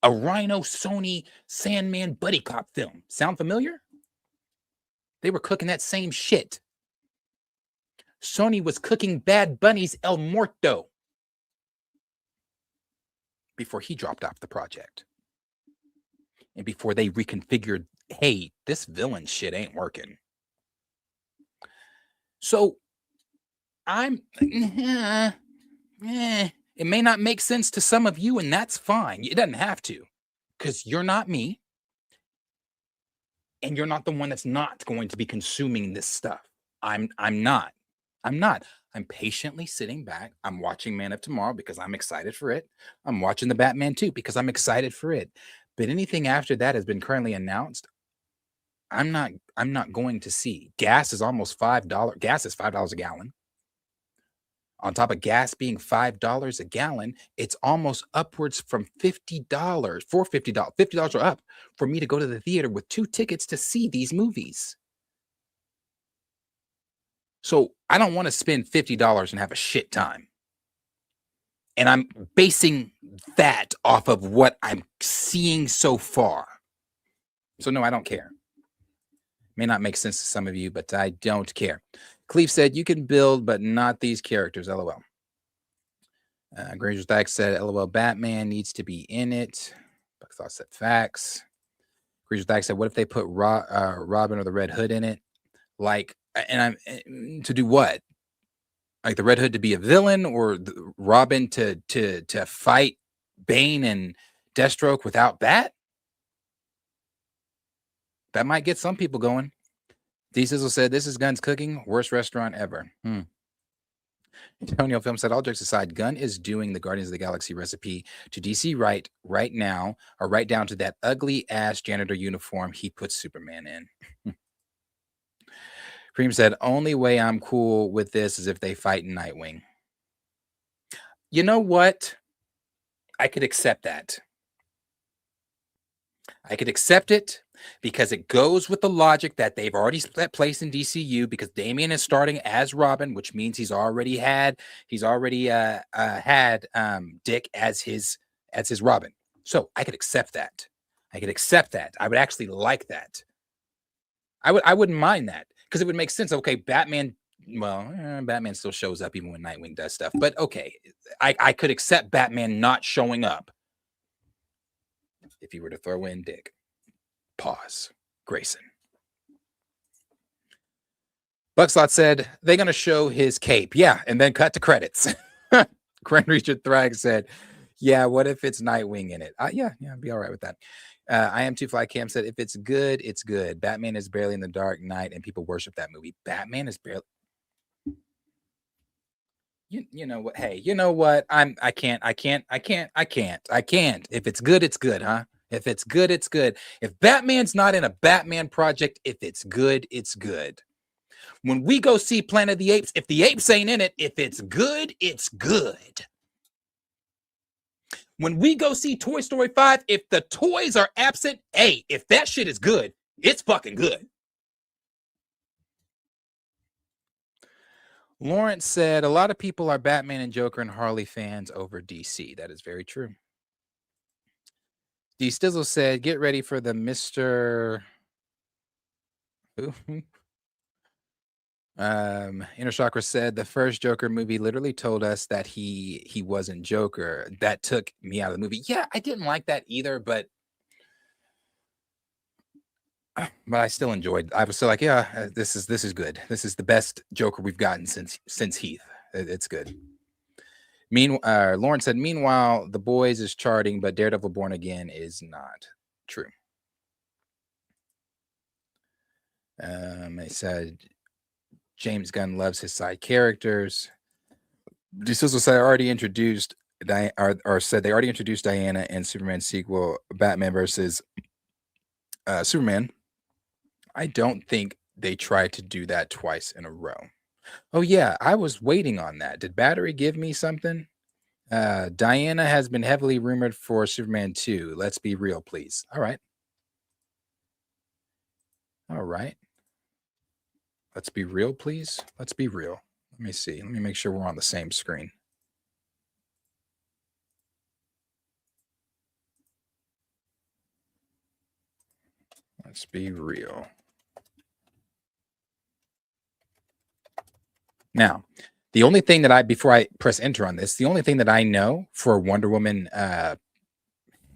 A Rhino Sony Sandman buddy cop film. Sound familiar? They were cooking that same shit. Sony was cooking Bad Bunny's El Muerto before he dropped off the project. And before they reconfigured, hey, this villain shit ain't working. So it may not make sense to some of you, and that's fine. It doesn't have to, because you're not me. And you're not the one that's not going to be consuming this stuff. I'm not. I'm patiently sitting back. I'm watching Man of Tomorrow because I'm excited for it. I'm watching the Batman 2 because I'm excited for it. But anything after that has been currently announced, I'm not going to see. Gas is almost $5. Gas is $5 a gallon. On top of gas being $5 a gallon, it's almost upwards from $50 for $50. $50 or up for me to go to the theater with 2 tickets to see these movies. So I don't want to spend $50 and have a shit time. And I'm basing that off of what I'm seeing so far. So no, I don't care. May not make sense to some of you, but I don't care. Cleve said, you can build, but not these characters, LOL. Granger Stack said, LOL, Batman needs to be in it. Buckthought said, facts. Granger Stack said, what if they put Robin or the Red Hood in it? Like, and I'm to do what? Like the Red Hood to be a villain, or Robin to fight Bane and Deathstroke without Bat? That might get some people going. D Sizzle said, this is Gun's cooking. Worst restaurant ever. Antonio Film said, all jokes aside, Gunn is doing the Guardians of the Galaxy recipe to DC right now, or right down to that ugly ass janitor uniform he puts Superman in. Cream said, only way I'm cool with this is if they fight Nightwing. You know what? I could accept that. I could accept it because it goes with the logic that they've already set place in DCU because Damian is starting as Robin, which means he's already had Dick as his Robin. So I could accept that. I would actually like that. I wouldn't mind that because it would make sense. Okay, Batman. Well, Batman still shows up even when Nightwing does stuff. But okay, I could accept Batman not showing up if you were to throw in Dick. Pause. Grayson. Buckslot said they're going to show his cape. Yeah, and then cut to credits. Grand Richard Thrag said, yeah, what if it's Nightwing in it? Yeah, I'd be all right with that. I am Too Fly Cam said, if it's good, it's good. Batman is barely in the Dark Knight, and people worship that movie. Batman is barely. You know what? Hey, you know what? I can't. If it's good, it's good, huh? If it's good, it's good. If Batman's not in a Batman project, if it's good, it's good. When we go see Planet of the Apes, if the apes ain't in it, if it's good, it's good. When we go see Toy Story 5, if the toys are absent, hey, if that shit is good, it's fucking good. Lawrence said, a lot of people are Batman and Joker and Harley fans over DC. That is very true. D Stizzle said, get ready for the Mr. Inner Chakra said the first Joker movie literally told us that he wasn't Joker. That took me out of the movie. Yeah, I didn't like that either, but I still enjoyed. I was still like, yeah, this is good. This is the best Joker we've gotten since Heath. It's good. Lauren said, meanwhile, The Boys is charting, but Daredevil Born Again is not. True. They said James Gunn loves his side characters. DeSizzle said, already introduced said they already introduced Diana in Superman sequel, Batman versus Superman. I don't think they tried to do that twice in a row. Oh yeah, I was waiting on that. Did Battery give me something? Diana has been heavily rumored for Superman 2. Let's be real, please. All right. Let's be real, please. Let's be real. Let me see. Let me make sure we're on the same screen. Let's be real. Now, the only thing that before I press enter on this, the only thing that I know for Wonder Woman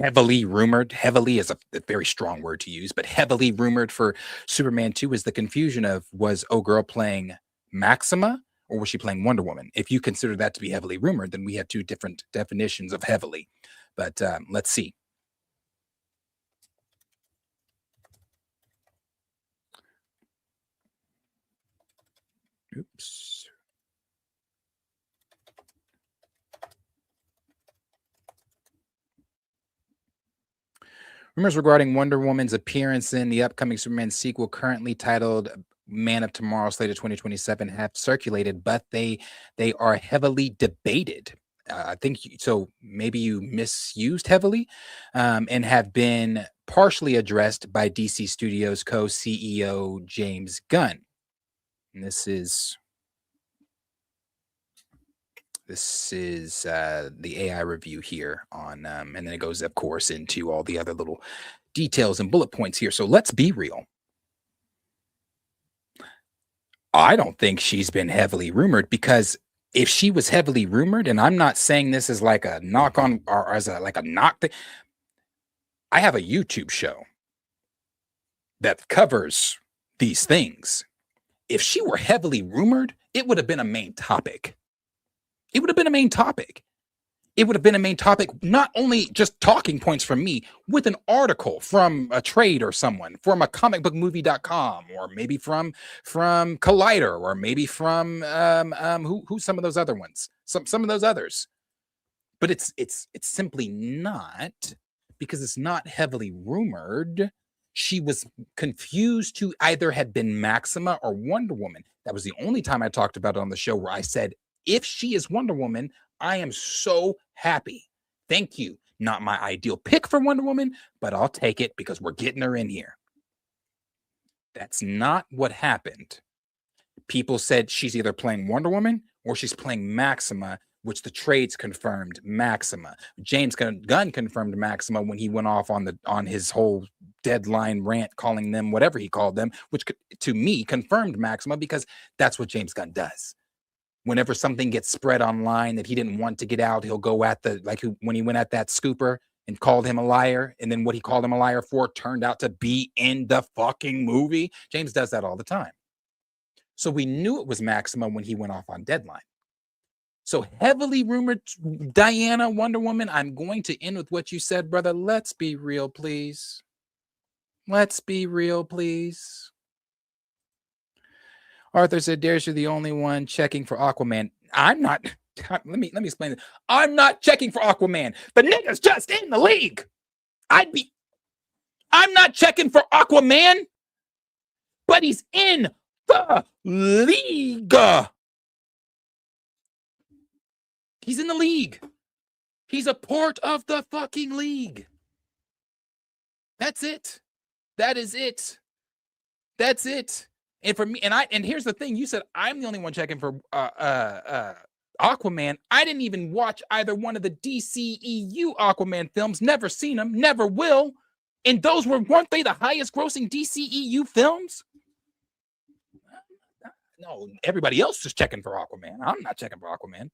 heavily rumored, heavily is a very strong word to use, but heavily rumored for Superman 2 is the confusion of, was Girl playing Maxima or was she playing Wonder Woman? If you consider that to be heavily rumored, then we have two different definitions of heavily. But let's see. Oops. Rumors regarding Wonder Woman's appearance in the upcoming Superman sequel, currently titled Man of Tomorrow, slated 2027, have circulated, but they are heavily debated. I think so. Maybe you misused heavily, and have been partially addressed by DC Studios co-CEO James Gunn. And this is the AI review here on, and then it goes, of course, into all the other little details and bullet points here. So let's be real. I don't think she's been heavily rumored, because if she was heavily rumored, and I'm not saying this as like a knock on or as a knock thing, I have a YouTube show that covers these things. If she were heavily rumored, it would have been a main topic. It would have been a main topic. It would have been a main topic, not only just talking points from me, with an article from a trade or someone, from a comicbookmovie.com, or maybe from Collider, or maybe from who some of those other ones, some of those others. But it's simply not, because it's not heavily rumored. She was confused to either have been Maxima or Wonder Woman. That was the only time I talked about it on the show where I said, if she is Wonder Woman, I am so happy. Thank you. Not my ideal pick for Wonder Woman, but I'll take it because we're getting her in here. That's not what happened. People said she's either playing Wonder Woman or she's playing Maxima, which the trades confirmed Maxima. James Gunn confirmed Maxima when he went off on his whole deadline rant, calling them whatever he called them, which to me confirmed Maxima because that's what James Gunn does. Whenever something gets spread online that he didn't want to get out, he'll go at when he went at that scooper and called him a liar, and then what he called him a liar for turned out to be in the fucking movie. James does that all the time. So we knew it was Maxima when he went off on Deadline. So heavily rumored Diana, Wonder Woman. I'm going to end with what you said, brother. Let's be real, please. Let's be real, please. Arthur said, Darius, you're the only one checking for Aquaman. I'm not. Let me explain it. I'm not checking for Aquaman. The nigga's just in the league. I'm not checking for Aquaman, but he's in the league. He's in the league. He's a part of the fucking league. That's it. That is it. That's it. And for me, and here's the thing, you said I'm the only one checking for Aquaman. I didn't even watch either one of the DCEU Aquaman films, never seen them, never will. And those weren't they the highest grossing DCEU films? No, everybody else is checking for Aquaman. I'm not checking for Aquaman.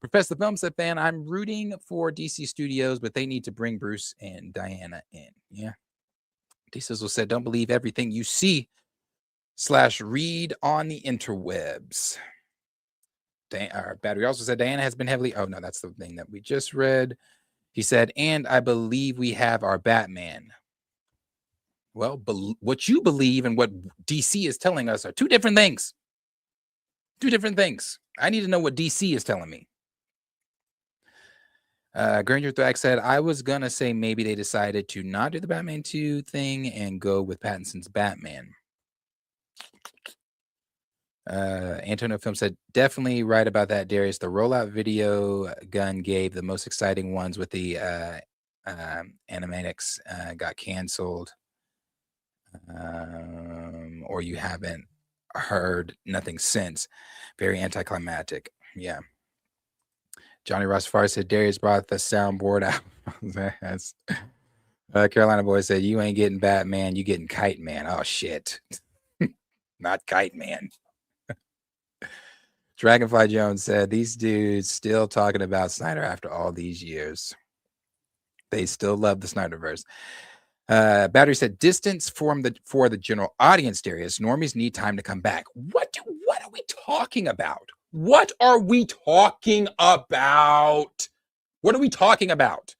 Professor Film said, fan, I'm rooting for DC Studios, but they need to bring Bruce and Diana in. Yeah. D-Sizzle said, don't believe everything you see / read on the interwebs. Battery also said, Diana has been heavily... Oh, no, that's the thing that we just read. He said, and I believe we have our Batman. Well, what you believe and what DC is telling us are two different things. Two different things. I need to know what DC is telling me. Granger Thwack said, I was going to say maybe they decided to not do the Batman 2 thing and go with Pattinson's Batman. Antonio Film said, definitely right about that, Darius. The rollout video Gunn gave the most exciting ones with the animatics got canceled. Or you haven't heard nothing since. Very anticlimactic. Yeah. Johnny Rastafari said, Darius brought the soundboard out. That's, Carolina Boy said, you ain't getting Batman, you getting Kite Man. Oh, shit. Not Kite Man. Dragonfly Jones said, these dudes still talking about Snyder after all these years. They still love the Snyderverse. Battery said, distance for the general audience, Darius. Normies need time to come back. What are we talking about? What are we talking about? What are we talking about?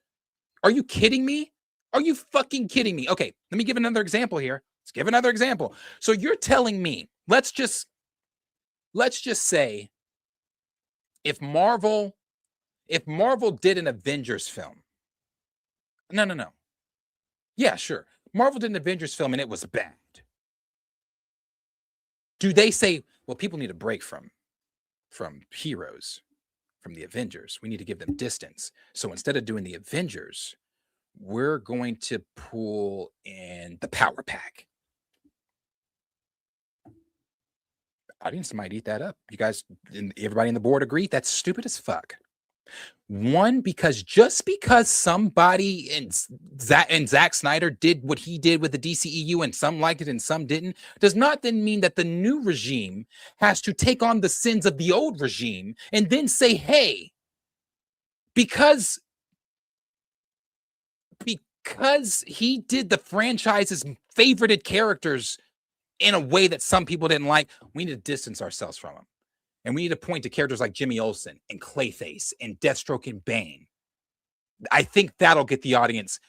Are you kidding me? Are you fucking kidding me? Okay, let me give another example here. Let's give another example. So you're telling me, let's just say if Marvel did an Avengers film. No. Yeah, sure. Marvel did an Avengers film and it was bad. Do they say, well, people need a break from heroes, from the Avengers. We need to give them distance. So instead of doing the Avengers, we're going to pull in the Power Pack. Audience might eat that up. You guys, everybody on the board agree that's stupid as fuck. One, just because somebody and Zack Snyder did what he did with the DCEU and some liked it and some didn't, does not then mean that the new regime has to take on the sins of the old regime and then say, hey, because he did the franchise's favorited characters in a way that some people didn't like, we need to distance ourselves from him. And we need to point to characters like Jimmy Olsen and Clayface and Deathstroke and Bane. I think that'll get the audience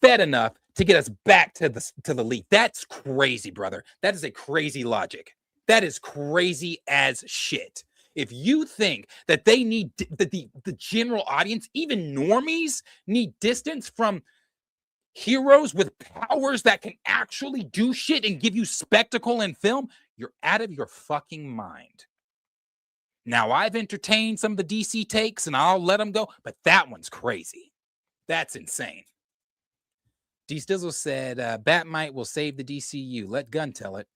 fed enough to get us back to the league. That's crazy, brother. That is a crazy logic. That is crazy as shit. If you think that they need that the general audience, even normies, need distance from heroes with powers that can actually do shit and give you spectacle in film, you're out of your fucking mind. Now, I've entertained some of the DC takes and I'll let them go, but that one's crazy. That's insane. D Stizzle said, Batmite will save the DCU. Let Gunn tell it.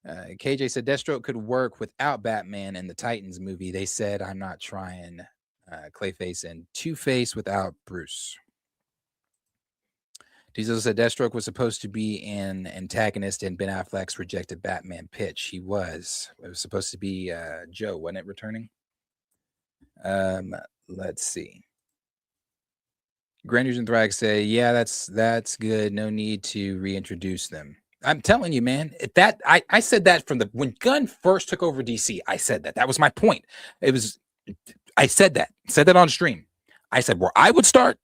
KJ said, Deathstroke could work without Batman in the Titans movie. They said, I'm not trying. Clayface and Two-Face without Bruce. Diesel said Deathstroke was supposed to be an antagonist in Ben Affleck's rejected Batman pitch. He was. It was supposed to be Joe, wasn't it, returning? Let's see. Granders and Thrag say, yeah, that's good. No need to reintroduce them. I'm telling you, man, that I said that from when Gunn first took over DC. I said that. That was my point. I said that on stream. I said where I would start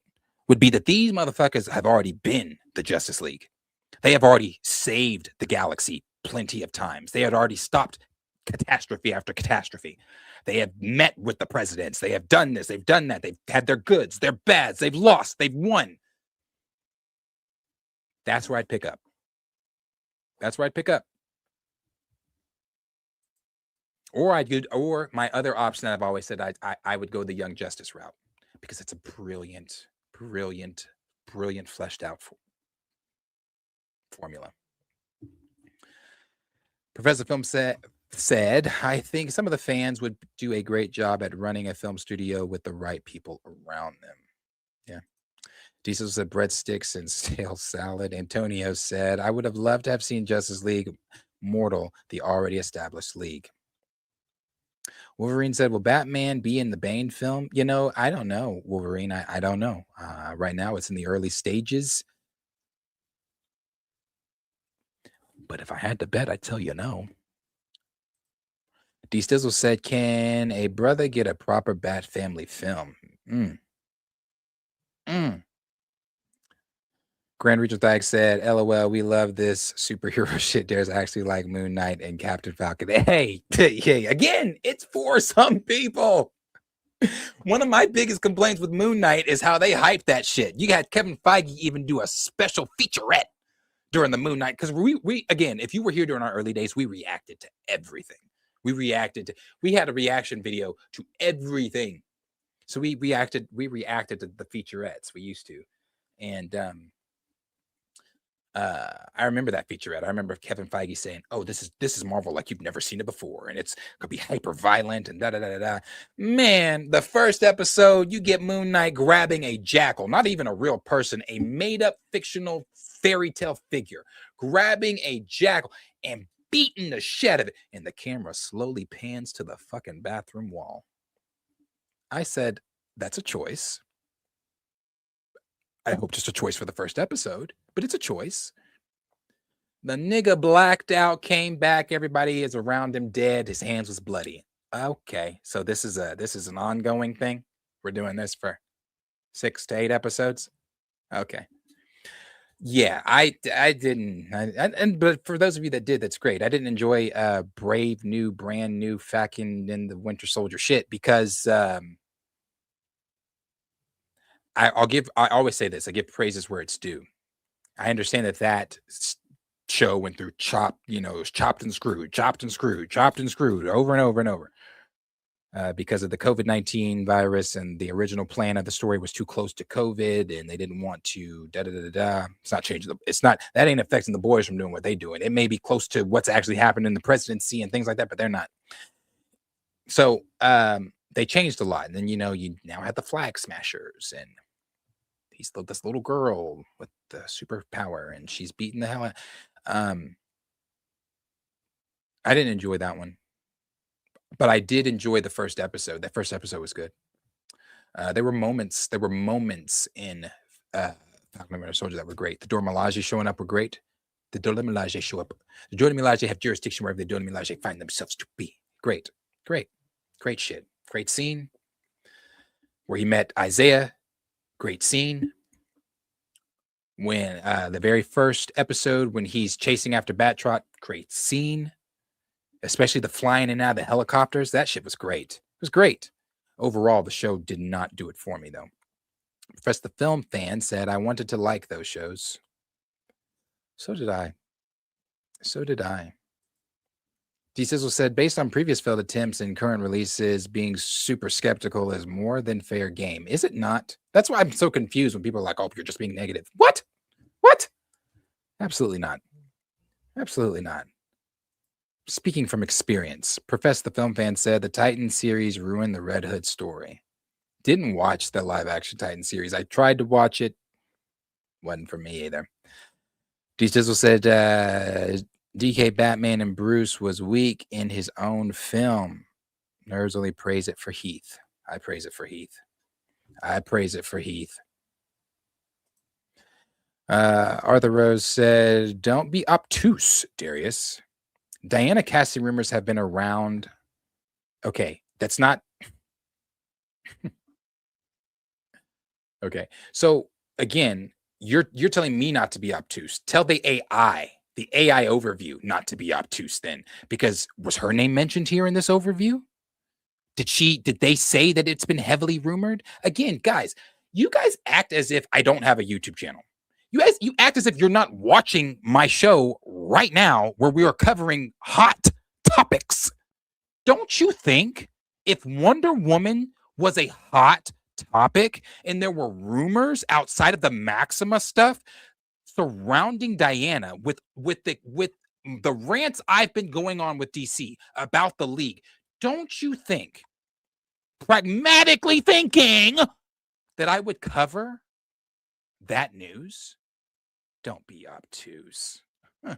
would be that these motherfuckers have already been the Justice League. They have already saved the galaxy plenty of times. They had already stopped catastrophe after catastrophe. They have met with the presidents. They have done this. They've done that. They've had their goods, their bads. They've lost. They've won. That's where I'd pick up. Or my other option that I've always said, I would go the Young Justice route because it's a brilliant fleshed out formula. Professor Film said, I think some of the fans would do a great job at running a film studio with the right people around them. Yeah. Diesel said breadsticks and stale salad. Antonio said, I would have loved to have seen Justice League mortal the already established league. Wolverine said, will Batman be in the Bane film? I don't know, Wolverine. I don't know. Right now, it's in the early stages. But if I had to bet, I'd tell you no. D Stizzle said, can a brother get a proper Bat family film? Grand Regional Thag said, LOL, we love this superhero shit. There's actually like Moon Knight and Captain Falcon. Hey, again, it's for some people. One of my biggest complaints with Moon Knight is how they hype that shit. You got Kevin Feige even do a special featurette during the Moon Knight. Because we again, if you were here during our early days, we reacted to everything. We had a reaction video to everything. So we reacted to the featurettes we used to. And I remember that featurette. I remember Kevin Feige saying, oh, this is Marvel like you've never seen it before. And it's gonna be hyper violent and da-da-da-da-da. Man, the first episode, you get Moon Knight grabbing a jackal, not even a real person, a made-up fictional fairy tale figure, grabbing a jackal and beating the shit out of it. And the camera slowly pans to the fucking bathroom wall. I said, that's a choice. I hope just a choice for the first episode, but it's a choice. The nigga blacked out, came back. Everybody is around him dead. His hands was bloody. Okay, so this is an ongoing thing. We're doing this for 6 to 8 episodes. Okay. Yeah, I didn't. But for those of you that did, that's great. I didn't enjoy brand new fucking in the Winter Soldier shit because I always say this. I give praises where it's due. I understand that show went through it was chopped and screwed over and over and over because of the COVID-19 virus, and the original plan of the story was too close to COVID, and they didn't want to It's not changing. That ain't affecting the boys from doing what they doing. It may be close to what's actually happened in the presidency and things like that, but they're not. So they changed a lot, and then you now have the Flag Smashers, and he's this little girl with the superpower, and she's beating the hell out. I didn't enjoy that one, but I did enjoy the first episode. That first episode was good. There were moments in Falcon and Winter Soldier that were great. The Dora Milaje showing up were great. The Dora Milaje show up. The Dora Milaje have jurisdiction wherever the Dora Milaje find themselves to be. Great shit. Great scene where he met Isaiah. Great scene when the very first episode when he's chasing after Batroc. Great scene, especially the flying in and out of the helicopters. That shit was great. It was great. Overall, the show did not do it for me though. Professor the Film Fan said, I wanted to like those shows. So did I. So did I. D Sizzle said, based on previous failed attempts and current releases, being super skeptical is more than fair game. Is it not? That's why I'm so confused when people are like, oh, you're just being negative. What? What? Absolutely not. Absolutely not. Speaking from experience, Professor the Film Fan said the Titan series ruined the Red Hood story. Didn't watch the live action Titan series. I tried to watch it. Wasn't for me either. D Sizzle said DK Batman and Bruce was weak in his own film. Nerds only praise it for Heath. I praise it for Heath. I praise it for Heath. Arthur Rose said, don't be obtuse, Darius. Diana casting rumors have been around. Okay, that's not. Okay, so again, you're telling me not to be obtuse. Tell the AI overview not to be obtuse then, because was her name mentioned here in this overview? Did they say that it's been heavily rumored? Again, guys, you guys act as if I don't have a YouTube channel. You act as if you're not watching my show right now where we are covering hot topics. Don't you think if Wonder Woman was a hot topic and there were rumors outside of the Maxima stuff surrounding Diana with the rants I've been going on with DC about the league, don't you think, pragmatically thinking, that I would cover that news? Don't be obtuse. Huh.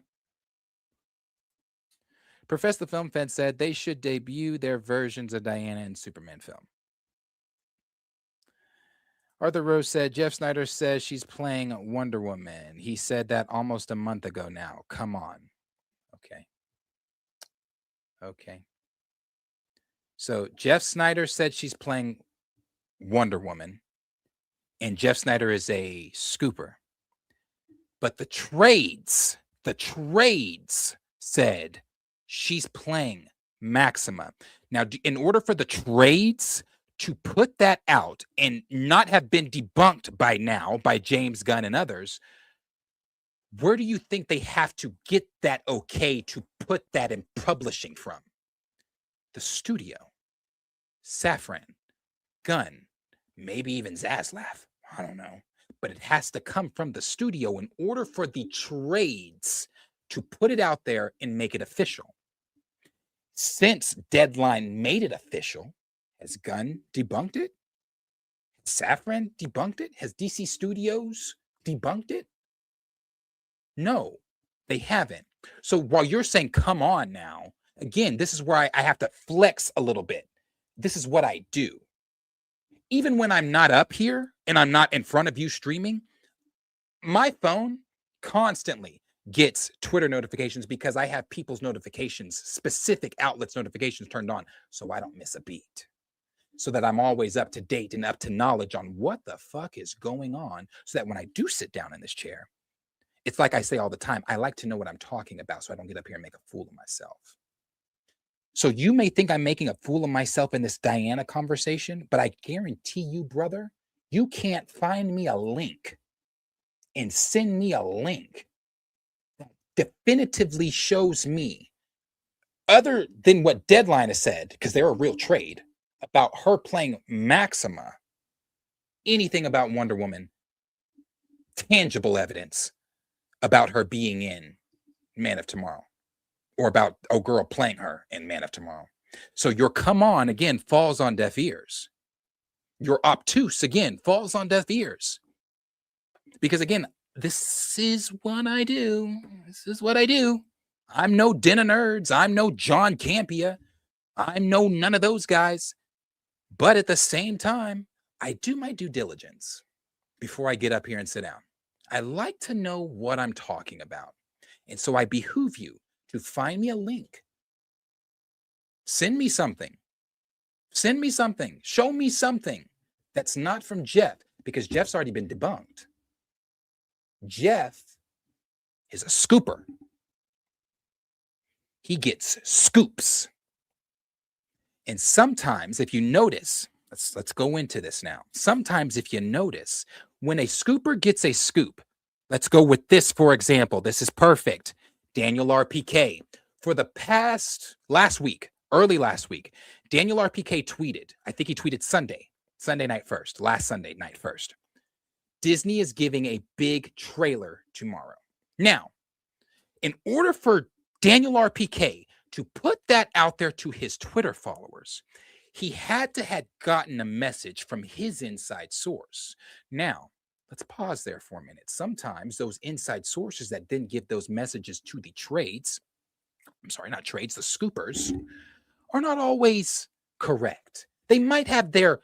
Professor the Film Fan said they should debut their versions of Diana in Superman film. Arthur Rose said, Jeff Snyder says she's playing Wonder Woman. He said that almost a month ago now. Come on. Okay. Okay. So Jeff Snyder said she's playing Wonder Woman, and Jeff Snyder is a scooper. But the trades said she's playing Maxima. Now, in order for the trades to put that out and not have been debunked by now by James Gunn and others, where do you think they have to get that okay to put that in publishing from? The studio. Safran, Gunn, maybe even Zaslav. I don't know. But it has to come from the studio in order for the trades to put it out there and make it official. Since Deadline made it official, has Gunn debunked it? Safran debunked it? Has DC Studios debunked it? No, they haven't. So while you're saying, come on now, again, this is where I have to flex a little bit. This is what I do. Even when I'm not up here and I'm not in front of you streaming, my phone constantly gets Twitter notifications because I have people's notifications, specific outlets notifications turned on, so I don't miss a beat. So that I'm always up to date and up to knowledge on what the fuck is going on, so that when I do sit down in this chair, it's like I say all the time, I like to know what I'm talking about so I don't get up here and make a fool of myself. So you may think I'm making a fool of myself in this Diana conversation, but I guarantee you, brother, you can't find me a link and send me a link that definitively shows me, other than what Deadline has said, because they're a real trade, about her playing Maxima, anything about Wonder Woman, tangible evidence about her being in Man of Tomorrow, or about a girl playing her in Man of Tomorrow. So your come on, again, falls on deaf ears. Your obtuse, again, falls on deaf ears. Because, again, this is what I do. This is what I do. I'm no Den of Nerds. I'm no John Campea. I'm no none of those guys. But at the same time, I do my due diligence before I get up here and sit down. I like to know what I'm talking about. And so I behoove you to find me a link. Send me something. Send me something. Show me something that's not from Jeff, because Jeff's already been debunked. Jeff is a scooper. He gets scoops. And sometimes, if you notice, Let's go into this now. Sometimes if you notice, when a scooper gets a scoop, let's go with this, for example. This is perfect. Daniel RPK. For the past early last week, Daniel RPK tweeted, I think he tweeted Sunday night first, last Sunday night first. Disney is giving a big trailer tomorrow. Now, in order for Daniel RPK to put that out there to his Twitter followers, he had to have gotten a message from his inside source. Now, let's pause there for a minute. Sometimes those inside sources that didn't give those messages to the trades, the scoopers, are not always correct. They might have their,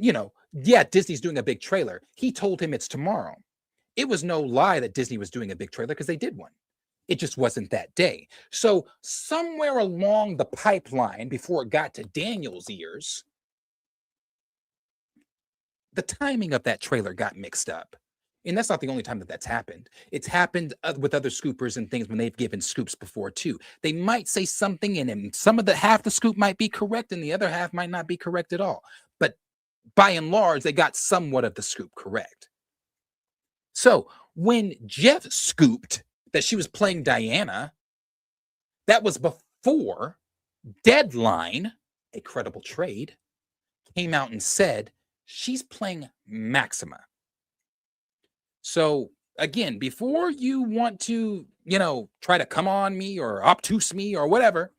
Disney's doing a big trailer. He told him it's tomorrow. It was no lie that Disney was doing a big trailer because they did one. It just wasn't that day. So somewhere along the pipeline, before it got to Daniel's ears, the timing of that trailer got mixed up. And that's not the only time that that's happened. It's happened with other scoopers and things when they've given scoops before too. They might say something and half the scoop might be correct and the other half might not be correct at all. But by and large, they got somewhat of the scoop correct. So when Jeff scooped that she was playing Diana, that was before Deadline, a credible trade, came out and said she's playing Maxima. So again, before you want to, try to come on me or obtuse me or whatever,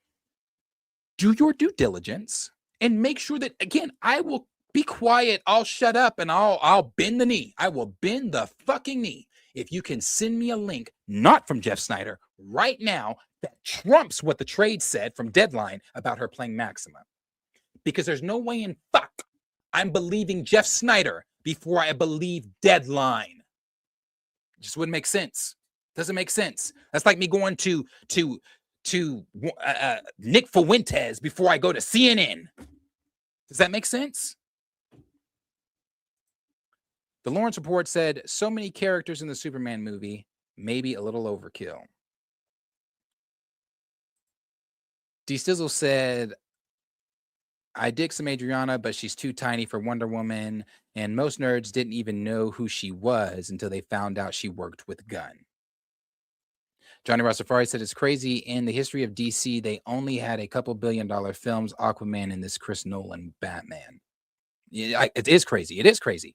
do your due diligence and make sure that, again, I will be quiet. I'll shut up and I'll bend the knee. I will bend the fucking knee. If you can send me a link, not from Jeff Snyder, right now, that trumps what the trade said from Deadline about her playing Maxima. Because there's no way in fuck I'm believing Jeff Snyder before I believe Deadline. It just wouldn't make sense. Doesn't make sense. That's like me going to Nick Fuentes before I go to CNN. Does that make sense? The Lawrence Report said, so many characters in the Superman movie, maybe a little overkill. D. Stizzle said, I dig some Adriana, but she's too tiny for Wonder Woman, and most nerds didn't even know who she was until they found out she worked with Gunn. Johnny Rastafari said, it's crazy. In the history of DC, they only had a couple $1 billion films, Aquaman and this Chris Nolan Batman. Yeah, it is crazy. It is crazy.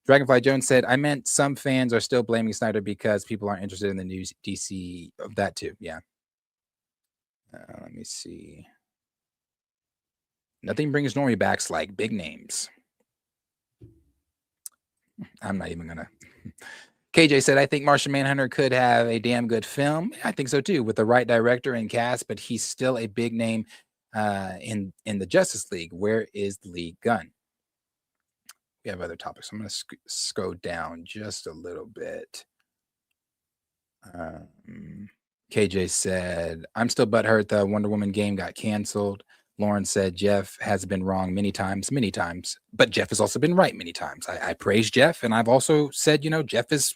Dragonfly Jones said, I meant some fans are still blaming Snyder because people aren't interested in the new DC of that too. Yeah. Let me see. Nothing brings normie backs like big names. I'm not even gonna. KJ said, I think Martian Manhunter could have a damn good film. I think so too, with the right director and cast, but he's still a big name in the Justice League. Where is the League Gun? We have other topics. I'm going to scroll down just a little bit. KJ said, I'm still butthurt the Wonder Woman game got canceled. Lauren said, Jeff has been wrong many times, but Jeff has also been right many times. I praise Jeff, and I've also said, Jeff is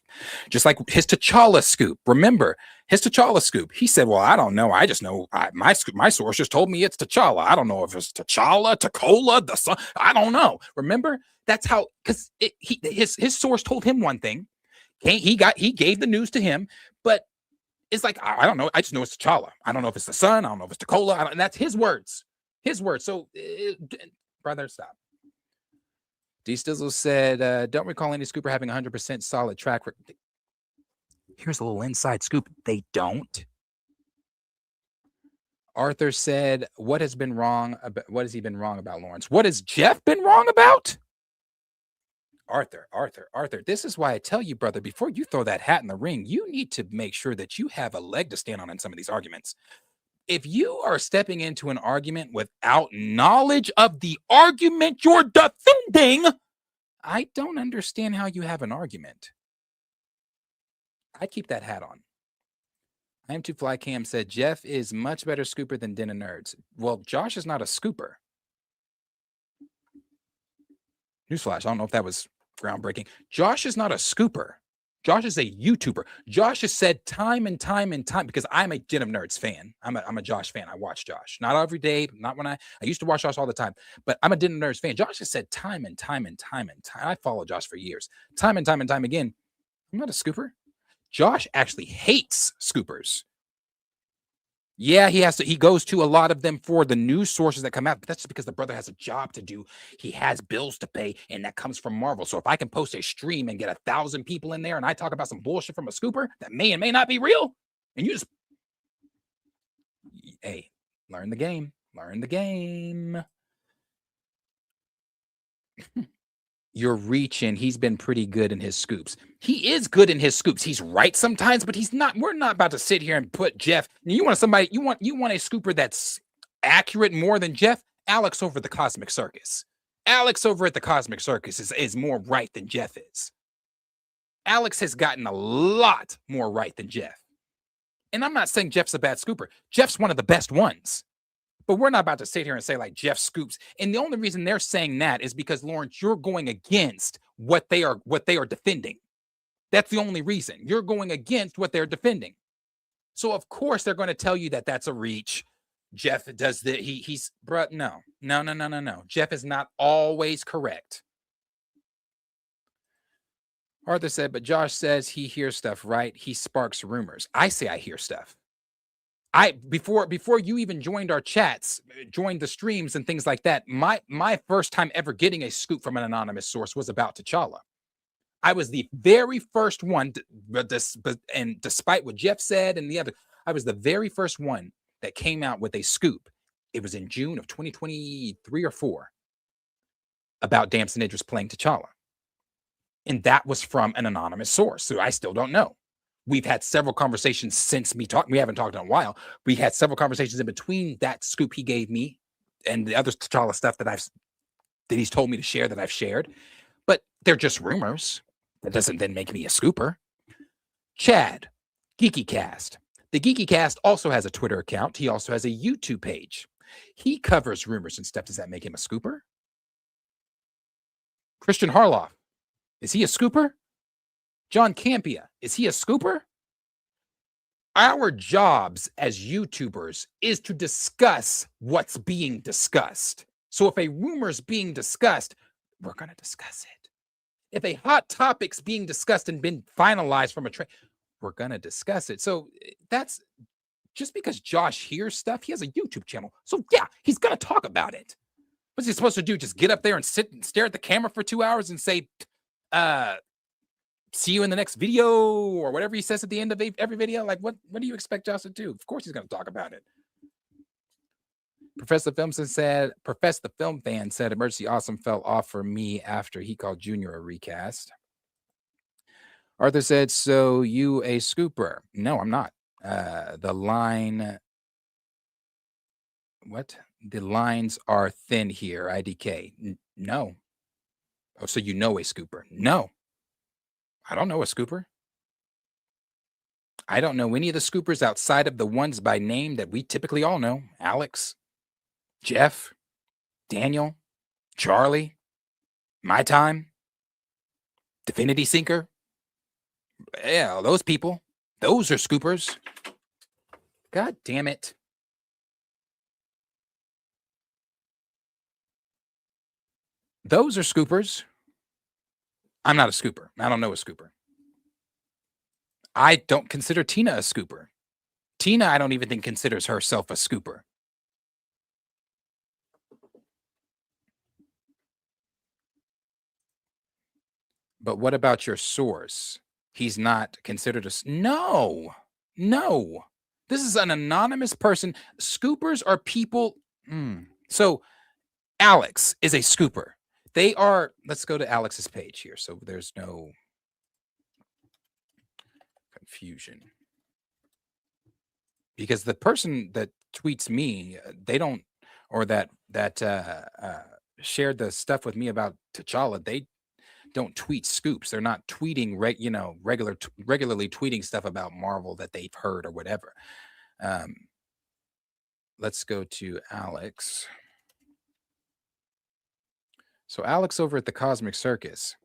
just like his T'Challa scoop. Remember, his T'Challa scoop. He said, well, I don't know. I just know my source just told me it's T'Challa. I don't know if it's T'Challa, T'Cola, the sun. I don't know. Remember? That's how, because his source told him one thing. He gave the news to him, but it's like, I don't know. I just know it's T'Challa. I don't know if it's the sun. I don't know if it's T'Cola. And that's his words. His words. So, brother, stop. D. Stizzle said, don't recall any scooper having 100% solid track record. Here's a little inside scoop. They don't. Arthur said, what has he been wrong about Lawrence? What has Jeff been wrong about? Arthur, this is why I tell you, brother, before you throw that hat in the ring, you need to make sure that you have a leg to stand on in some of these arguments. If you are stepping into an argument without knowledge of the argument you're defending, I don't understand how you have an argument. I keep that hat on. I am too fly Cam said, Jeff is much better scooper than Den of Nerds. Well, Josh is not a scooper. Newsflash, I don't know if that was groundbreaking. Josh is not a scooper. Josh is a YouTuber. Josh has said time and time and time, because I'm a Den of Nerds fan. I'm a Josh fan. I watch Josh. Not every day, not when I used to watch Josh all the time, but I'm a Den of Nerds fan. Josh has said time and time and time and time. I follow Josh for years. Time and time and time again. I'm not a scooper. Josh actually hates scoopers. Yeah, he goes to a lot of them for the news sources that come out, but that's just because the brother has a job to do. He has bills to pay, and that comes from Marvel. So if I can post a stream and get 1,000 people in there and I talk about some bullshit from a scooper that may and may not be real, and you just, hey, learn the game. Learn the game. You're reaching. He's been pretty good in his scoops. He is good in his scoops. He's right sometimes, but he's not. We're not about to sit here and put Jeff. You want somebody, you want a scooper that's accurate more than Jeff? Alex over at the Cosmic Circus. Alex over at the Cosmic Circus is more right than Jeff is. Alex has gotten a lot more right than Jeff. And I'm not saying Jeff's a bad scooper. Jeff's one of the best ones. But we're not about to sit here and say like Jeff scoops. And the only reason they're saying that is because, Lawrence, you're going against what they are defending. That's the only reason. You're going against what they're defending. So of course they're going to tell you that that's a reach. Jeff does the he's bro. No. Jeff is not always correct. Arthur said, but Josh says he hears stuff, right? He sparks rumors. I say I hear stuff. Before you even joined our chats, joined the streams and things like that, my first time ever getting a scoop from an anonymous source was about T'Challa. I was the very first one, and despite what Jeff said and the other, I was the very first one that came out with a scoop. It was in June of 2023 or 4 about Damson Idris playing T'Challa. And that was from an anonymous source, so I still don't know. We've had several conversations since me talking. We haven't talked in a while. We had several conversations in between that scoop he gave me and the other T'Challa stuff that he's told me to share that I've shared. But they're just rumors. That doesn't then make me a scooper. Chad, GeekyCast. The GeekyCast also has a Twitter account. He also has a YouTube page. He covers rumors and stuff. Does that make him a scooper? Christian Harloff. Is he a scooper? John Campia, is he a scooper? Our jobs as YouTubers is to discuss what's being discussed. So if a rumor is being discussed, we're going to discuss it. If a hot topic's being discussed and been finalized from a trend, we're going to discuss it. So that's just because Josh hears stuff, he has a YouTube channel. So yeah, he's going to talk about it. What's he supposed to do? Just get up there and sit and stare at the camera for 2 hours and say, see you in the next video, or whatever he says at the end of every video? Like, what do you expect Josh to do? Of course he's going to talk about it. Professor the Film Fan said Emergency Awesome fell off for me after he called Junior a recast. Arthur said, so you a scooper? No, I'm not. The lines are thin here, IDK. No. Oh, so you know a scooper? No. I don't know a scooper. I don't know any of the scoopers outside of the ones by name that we typically all know. Alex, Jeff, Daniel, Charlie, My Time, Divinity Sinker. Yeah, those people. Those are scoopers. God damn it. Those are scoopers. I'm not a scooper. I don't know a scooper. I don't consider Tina a scooper. Tina, I don't even think considers herself a scooper. But what about your source? He's not considered a... No. This is an anonymous person. Scoopers are people... So Alex is a scooper. They are... Let's go to Alex's page here so there's no confusion. Because the person that tweets me, they don't... Or that shared the stuff with me about T'Challa, they don't tweet scoops. They're not tweeting regularly tweeting stuff about Marvel that they've heard or whatever. Let's go to Alex. So Alex over at the Cosmic Circus.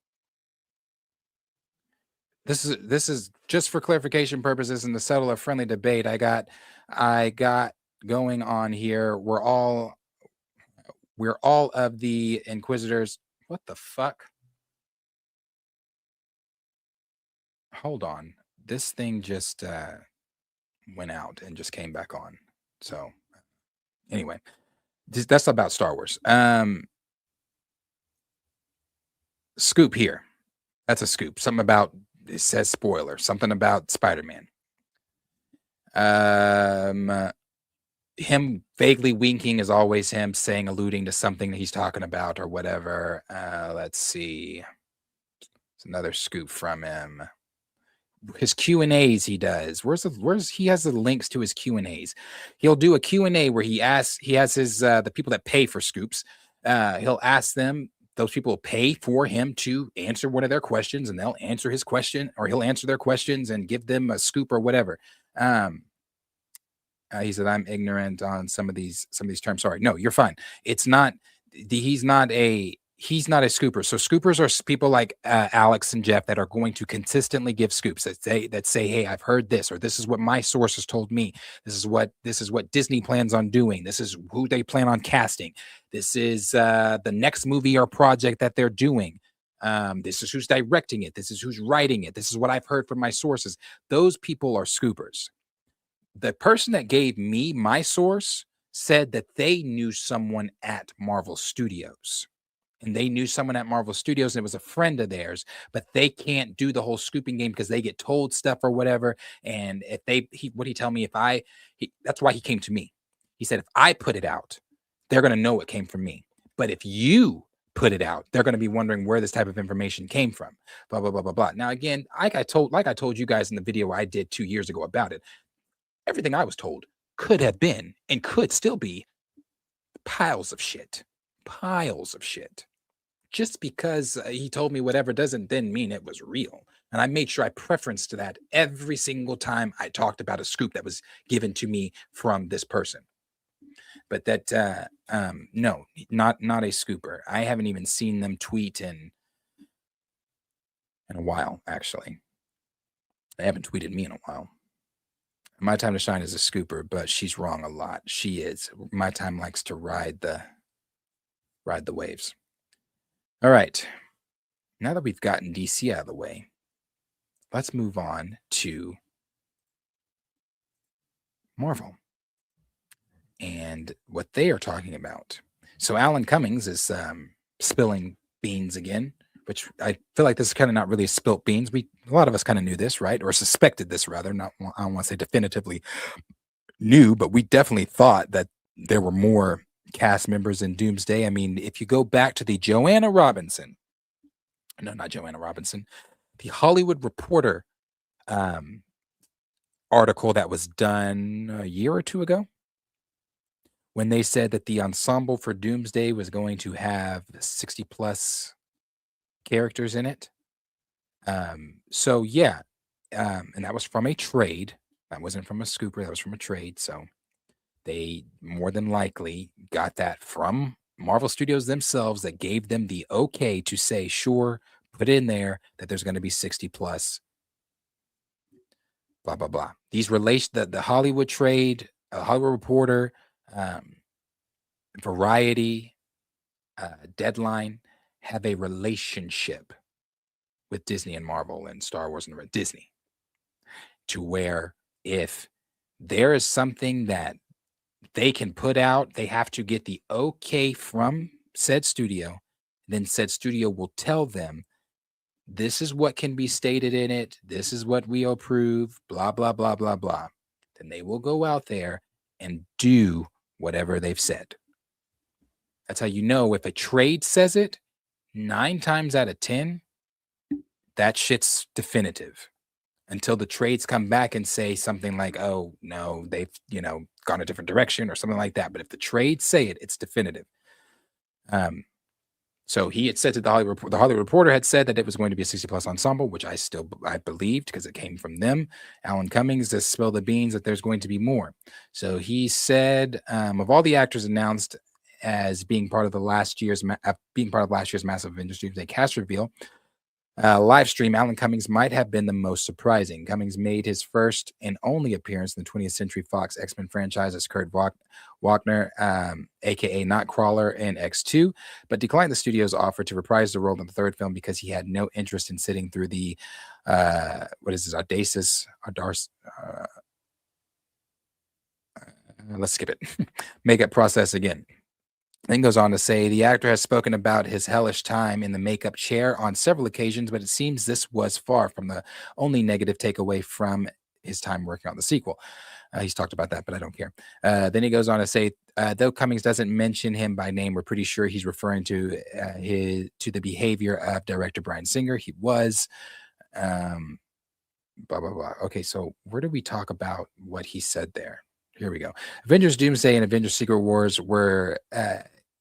This is just for clarification purposes and to settle a friendly debate. I got going on here. We're all of the Inquisitors. What the fuck? Hold on. This thing just went out and just came back on. So anyway, that's about Star Wars. Scoop here. That's a scoop. Something about it says spoiler. Something about Spider-Man. Him vaguely winking is always him saying, alluding to something that he's talking about or whatever. Let's see. It's another scoop from him. His Q&As he does. Where's he has the links to his Q&As. He'll do a Q&A where he has his the people that pay for scoops. He'll ask them, those people will pay for him to answer one of their questions, and they'll answer his question, or he'll answer their questions and give them a scoop or whatever. He said, I'm ignorant on some of these terms. Sorry. No, you're fine. It's not he's not a scooper. So scoopers are people like Alex and Jeff that are going to consistently give scoops that say, hey, I've heard this, or this is what my sources told me. This is what Disney plans on doing. This is who they plan on casting. This is the next movie or project that they're doing. This is who's directing it. This is who's writing it. This is what I've heard from my sources. Those people are scoopers. The person that gave me my source said that they knew someone at Marvel Studios. And they knew someone at Marvel Studios, and it was a friend of theirs, but they can't do the whole scooping game because they get told stuff or whatever. And if what he tell me, that's why he came to me. He said, if I put it out, they're going to know it came from me. But if you put it out, they're going to be wondering where this type of information came from. Blah, blah, blah, blah, blah. Now, again, like I told you guys in the video I did 2 years ago about it, everything I was told could have been and could still be piles of shit. Just because he told me whatever doesn't then mean it was real. And I made sure I preferenced that every single time I talked about a scoop that was given to me from this person. But that, no, not a scooper. I haven't even seen them tweet in a while, actually. They haven't tweeted me in a while. My Time to Shine is a scooper, but she's wrong a lot. She is. My Time likes to ride the waves. All right. Now that we've gotten DC out of the way, let's move on to Marvel and what they are talking about. So Alan Cummings is spilling beans again, which I feel like this is kind of not really spilt beans. A lot of us kind of knew this, right? Or suspected this rather. I don't want to say definitively knew, but we definitely thought that there were more cast members in Doomsday. I mean, if you go back to the the Hollywood Reporter article that was done a year or two ago, when they said that the ensemble for Doomsday was going to have 60 plus characters in it. So yeah, and that was from a trade. That wasn't from a scooper. That was from a trade. So they more than likely got that from Marvel Studios themselves, that gave them the okay to say, sure, put in there that there's going to be 60 plus. Blah blah blah. These the Hollywood trade, Hollywood Reporter, Variety, Deadline have a relationship with Disney and Marvel and Star Wars and Disney, to where if there is something that they can put out, they have to get the okay from said studio. Then said studio will tell them, this is what can be stated in it. This is what we approve, blah, blah, blah, blah, blah. Then they will go out there and do whatever they've said. That's how you know if a trade says it, 9 times out of 10, that shit's definitive. Until the trades come back and say something like, oh, no, they've, gone a different direction or something like that. But if the trades say it, it's definitive. So he had said to the Hollywood Reporter had said that it was going to be a 60 plus ensemble, which I believed because it came from them. Alan Cummings just spilled the beans that there's going to be more. So he said, of all the actors announced as being part of last year's massive Avengers Doomsday cast reveal, Live stream, Alan Cummings might have been the most surprising. Cummings made his first and only appearance in the 20th Century Fox X-Men franchise as Kurt Wagner, aka Nightcrawler in X2, but declined the studio's offer to reprise the role in the third film because he had no interest in sitting through the audacious, let's skip it, makeup process again. Then goes on to say the actor has spoken about his hellish time in the makeup chair on several occasions, but it seems this was far from the only negative takeaway from his time working on the sequel. He's talked about that, but I don't care. Then he goes on to say, though Cummings doesn't mention him by name, we're pretty sure he's referring to the behavior of director Bryan Singer. He was, blah blah blah. Okay, so where do we talk about what he said there? Here we go. Avengers Doomsday and Avengers Secret Wars were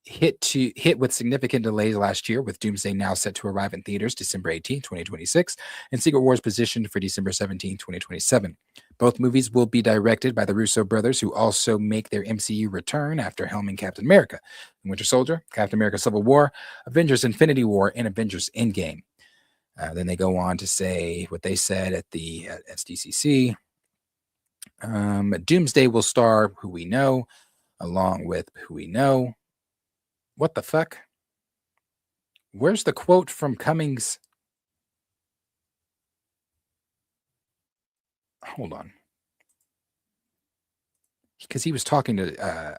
hit with significant delays last year, with Doomsday now set to arrive in theaters December 18, 2026, and Secret Wars positioned for December 17, 2027. Both movies will be directed by the Russo brothers, who also make their MCU return after helming Captain America, Winter Soldier, Captain America Civil War, Avengers Infinity War, and Avengers Endgame. Then they go on to say what they said at the SDCC. Doomsday will star who we know, along with who we know. What the fuck? Where's the quote from Cummings? Hold on. Because he was talking to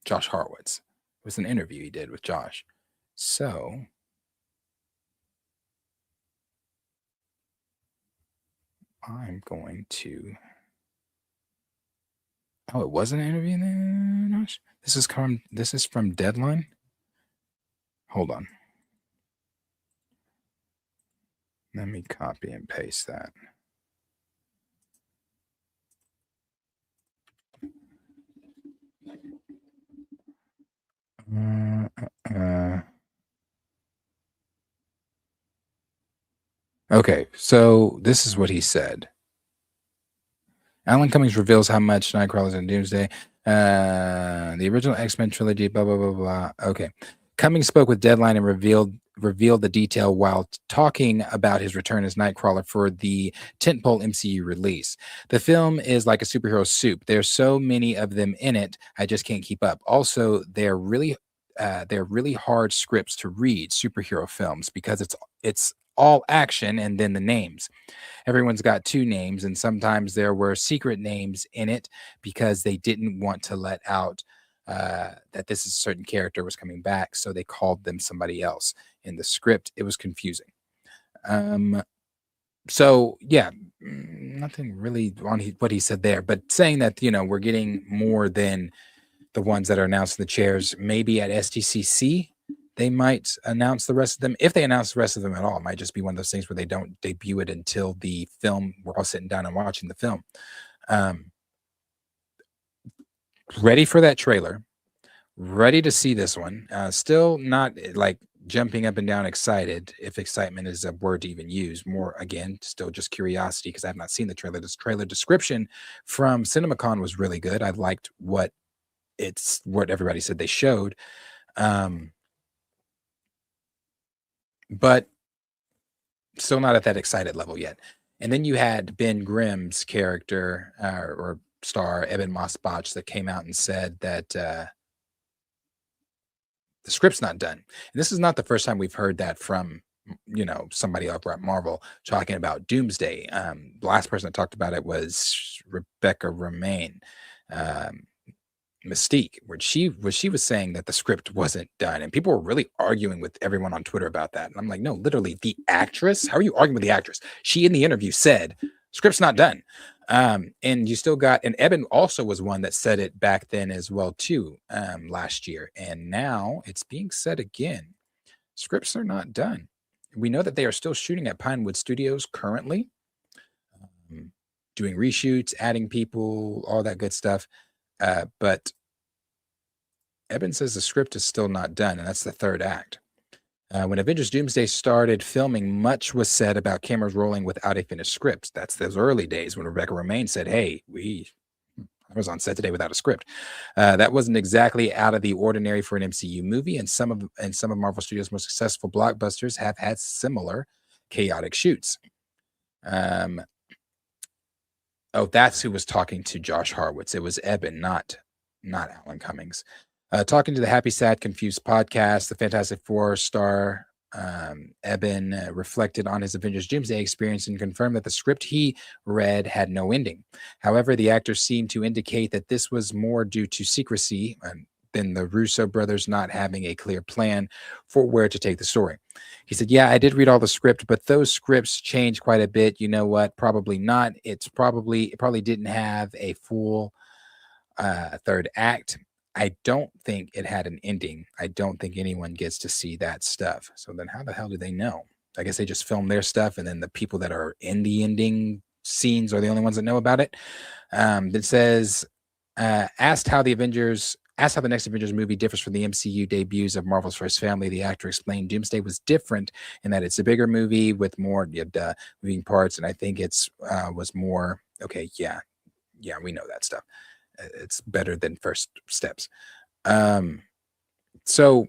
Josh Hartwitz. It was an interview he did with Josh. So I'm going to... Oh, it was an interview there, Josh? This is from Deadline? Hold on. Let me copy and paste that. Okay, so this is what he said. Alan Cummings reveals how much Nightcrawler is in Doomsday. The original X-Men trilogy, blah, blah, blah, blah. Okay. Cummings spoke with Deadline and revealed the detail while talking about his return as Nightcrawler for the tentpole MCU release. The film is like a superhero soup. There's so many of them in it, I just can't keep up. Also, they're really hard scripts to read, superhero films, because it's all action and then the names. Everyone's got two names, and sometimes there were secret names in it because they didn't want to let out that this is a certain character was coming back, so they called them somebody else. In the script, it was confusing. So yeah, nothing really on what he said there, but saying that, we're getting more than the ones that are announced in the chairs. Maybe at SDCC, they might announce the rest of them. If they announce the rest of them at all, it might just be one of those things where they don't debut it until the film. We're all sitting down and watching the film. Ready for that trailer. Ready to see this one. Still not like jumping up and down excited, if excitement is a word to even use. More, again, still just curiosity because I have not seen the trailer. This trailer description from CinemaCon was really good. I liked what everybody said they showed. But still not at that excited level yet. And then you had Ben Grimm's character or star, Eben Moss-Botch, that came out and said that the script's not done. And this is not the first time we've heard that from, somebody over at Marvel talking about Doomsday. The last person that talked about it was Rebecca Romaine, Mystique, where she was saying that the script wasn't done, and people were really arguing with everyone on Twitter about that. And I'm like, no, literally, the actress. How are you arguing with the actress? She in the interview said script's not done. And you still got, and Eben also was one that said it back then as well too, last year, and now it's being said again. Scripts are not done. We know that they are still shooting at Pinewood Studios currently, doing reshoots, adding people, all that good stuff. But Eben says the script is still not done, and that's the third act. When Avengers Doomsday started filming, much was said about cameras rolling without a finished script. That's those early days when Rebecca Romaine said, hey, I was on set today without a script. That wasn't exactly out of the ordinary for an MCU movie, and some of Marvel Studios' most successful blockbusters have had similar chaotic shoots. Oh, that's who was talking to Josh Harwitz. It was Eben, not Alan Cummings. Talking to the Happy, Sad, Confused podcast, the Fantastic Four star Eben reflected on his Avengers Doomsday experience and confirmed that the script he read had no ending. However, the actor seemed to indicate that this was more due to secrecy than the Russo brothers not having a clear plan for where to take the story. He said, "Yeah, I did read all the script, but those scripts changed quite a bit. You know what? Probably not. It probably didn't have a full third act. I don't think it had an ending. I don't think anyone gets to see that stuff. So then how the hell do they know? I guess they just film their stuff, and then the people that are in the ending scenes are the only ones that know about it." That says, asked how the next Avengers movie differs from the MCU debuts of Marvel's First Family, the actor explained Doomsday was different in that it's a bigger movie with more moving parts, and I think it's was more okay. Yeah, we know that stuff. It's better than First Steps. So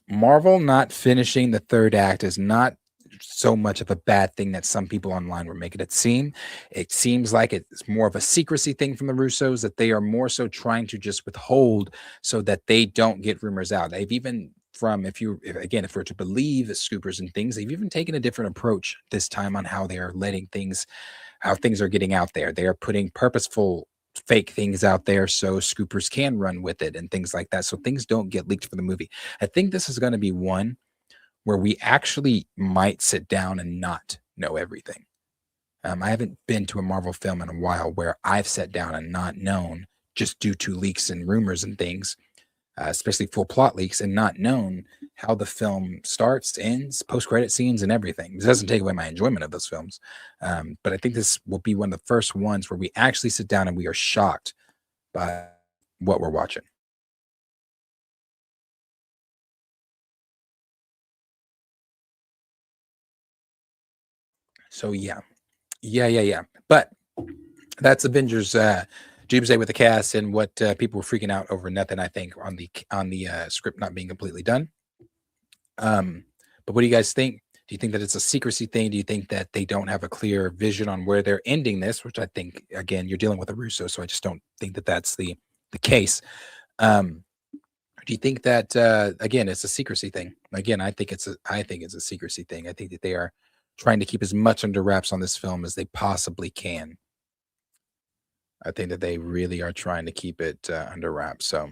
Marvel not finishing the third act is not so much of a bad thing that some people online were making it seem. It seems like it's more of a secrecy thing from the Russos, that they are more so trying to just withhold so that they don't get rumors out. They've even if we're to believe the scoopers and things, they've even taken a different approach this time on how they are how things are getting out there. They are putting purposeful fake things out there so scoopers can run with it and things like that, so things don't get leaked for the movie. I think this is going to be one where we actually might sit down and not know everything. I haven't been to a Marvel film in a while where I've sat down and not known, just due to leaks and rumors and things, especially full plot leaks, and not known how the film starts, ends, post-credit scenes, and everything. This doesn't take away my enjoyment of those films, but I think this will be one of the first ones where we actually sit down and we are shocked by what we're watching. So yeah. But that's Avengers Doomsday with the cast and what people were freaking out over. Nothing, I think, on the script not being completely done. But what do you guys think? Do you think that it's a secrecy thing? Do you think that they don't have a clear vision on where they're ending this? Which I think, again, you're dealing with a Russo, so I just don't think that that's the case. Do you think that again, it's a secrecy thing? Again, I think it's a secrecy thing. I think that they are trying to keep as much under wraps on this film as they possibly can. I think that they really are trying to keep it under wraps. So,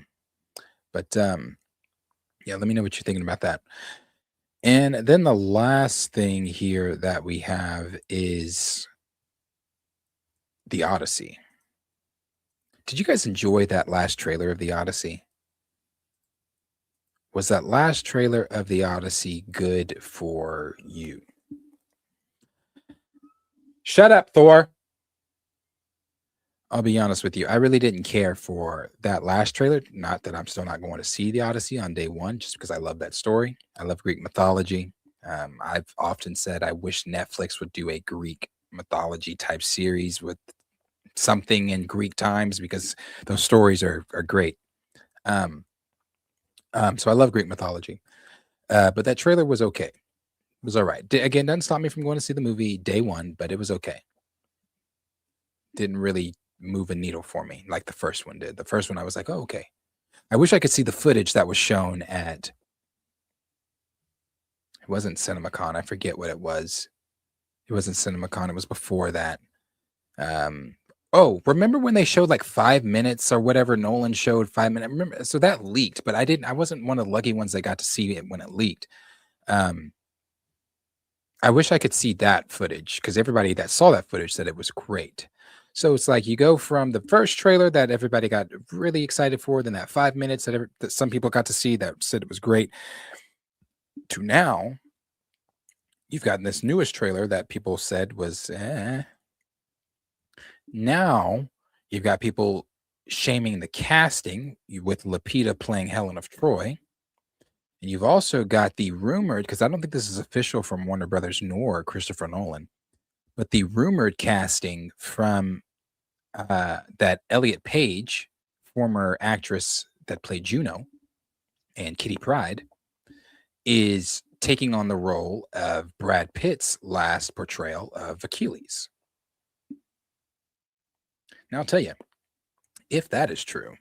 but yeah, let me know what you're thinking about that. And then the last thing here that we have is the Odyssey. Did you guys enjoy that last trailer of the Odyssey? Was that last trailer of the Odyssey good for you? Shut up, Thor. I'll be honest with you. I really didn't care for that last trailer. Not that I'm still not going to see the Odyssey on day one, just because I love that story. I love Greek mythology. I've often said I wish Netflix would do a Greek mythology type series with something in Greek times, because those stories are great. So I love Greek mythology. But that trailer was okay. It was all right. Again, doesn't stop me from going to see the movie day one, but it was okay. Didn't really move a needle for me like the first one did. The first one, I was like, oh, okay. I wish I could see the footage that was shown at, it wasn't CinemaCon. I forget what it was. It wasn't CinemaCon. It was before that. Oh, remember when they showed like 5 minutes or whatever? Nolan showed 5 minutes. Remember, so that leaked, but I wasn't one of the lucky ones that got to see it when it leaked. I wish I could see that footage, because everybody that saw that footage said it was great. So it's like you go from the first trailer that everybody got really excited for, then that 5 minutes that some people got to see that said it was great, to now you've gotten this newest trailer that people said was Now you've got people shaming the casting with Lupita playing Helen of Troy. And you've also got the rumored, because I don't think this is official from Warner Brothers nor Christopher Nolan, but the rumored casting from that Elliot Page, former actress that played Juno and Kitty Pryde, is taking on the role of Brad Pitt's last portrayal of Achilles. Now, I'll tell you, if that is true,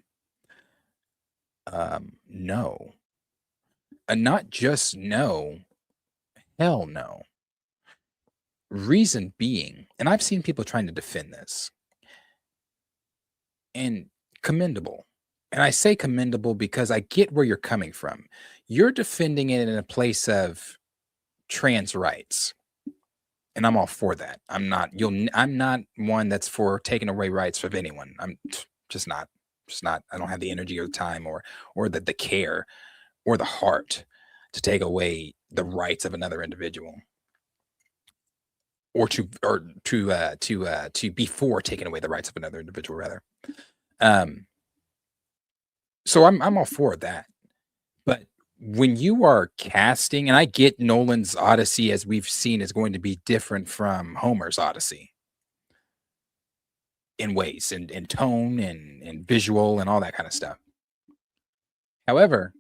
no. Not just no, hell no. Reason being, and I've seen people trying to defend this, and commendable. And I say commendable because I get where you're coming from. You're defending it in a place of trans rights. And I'm all for that. I'm not one that's for taking away rights of anyone. I'm just not. Just not. I don't have the energy or the time or the care or the heart to take away the rights of another individual. Or to before taking away the rights of another individual, rather. So I'm all for that. But when you are casting, and I get Nolan's Odyssey, as we've seen, is going to be different from Homer's Odyssey in ways, and in tone and visual and all that kind of stuff. However,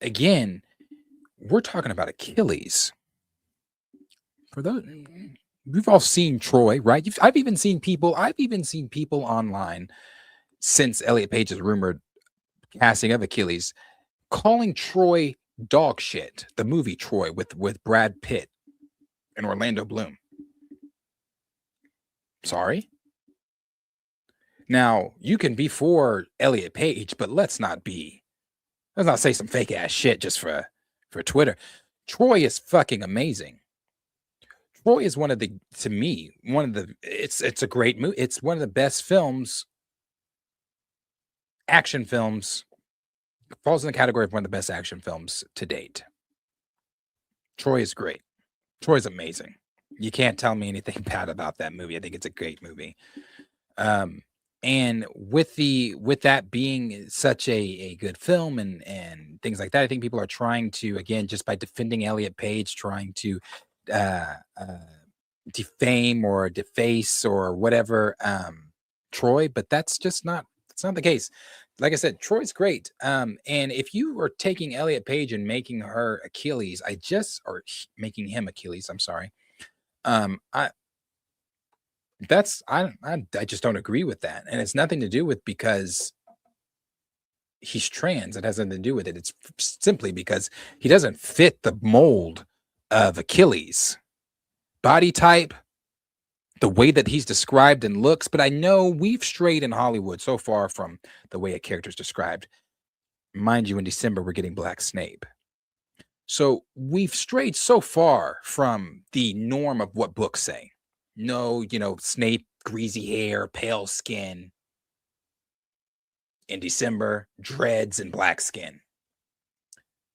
again, we're talking about Achilles. For those, we've all seen Troy, right? I've even seen people online since Elliot Page's rumored casting of Achilles calling Troy dog shit. The movie Troy with Brad Pitt and Orlando Bloom. Sorry. Now, you can be for Elliot Page, but let's not say some fake ass shit just for Twitter. Troy is fucking amazing. Troy is it's a great movie. It's one of the best films, action films, falls in the category of one of the best action films to date. Troy is great. Troy's amazing. You can't tell me anything bad about that movie. I think it's a great movie. And with that being such a good film and things like that, I think people are trying to, again, just by defending Elliot Page, trying to defame or deface or whatever Troy, but that's not the case. Like I said, Troy's great. And if you are taking Elliot Page and making her Achilles, making him Achilles, I'm sorry. I just don't agree with that. And it's nothing to do with because he's trans. It has nothing to do with it. It's simply because he doesn't fit the mold of Achilles. Body type, the way that he's described and looks, but I know we've strayed in Hollywood so far from the way a character is described. Mind you, in December, we're getting Black Snape. So we've strayed so far from the norm of what books say. No, Snape, greasy hair, pale skin. In December, dreads and black skin.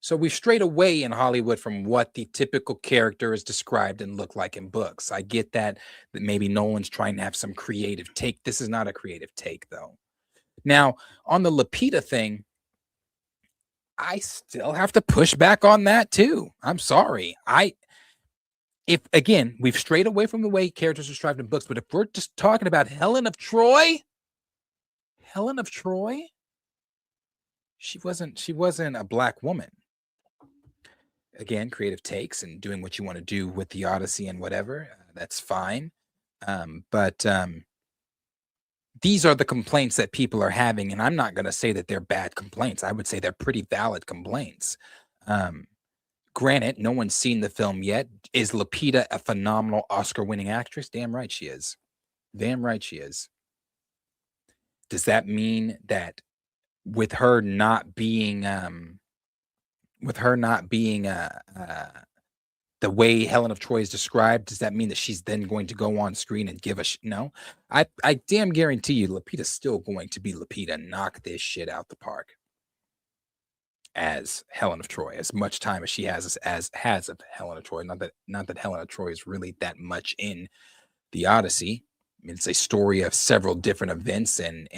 So we've strayed away in Hollywood from what the typical character is described and look like in books. I get that maybe Nolan's trying to have some creative take. This is not a creative take, though. Now, on the Lupita thing, I still have to push back on that, too. I'm sorry. If we've strayed away from the way characters are described in books, but if we're just talking about Helen of Troy, she wasn't a black woman. Again, creative takes and doing what you want to do with the Odyssey and whatever, that's fine. But these are the complaints that people are having, and I'm not going to say that they're bad complaints. I would say they're pretty valid complaints. Granted, no one's seen the film yet. Is Lupita a phenomenal Oscar-winning actress? Damn right she is. Does that mean that with her not being the way Helen of Troy is described, does that mean that she's then going to go on screen and give no? I damn guarantee you Lupita's still going to be Lupita and knock this shit out the park as Helen of Troy, as much time as she has of Helen of Troy. Not that Helen of Troy is really that much in the Odyssey. I mean, it's a story of several different events, and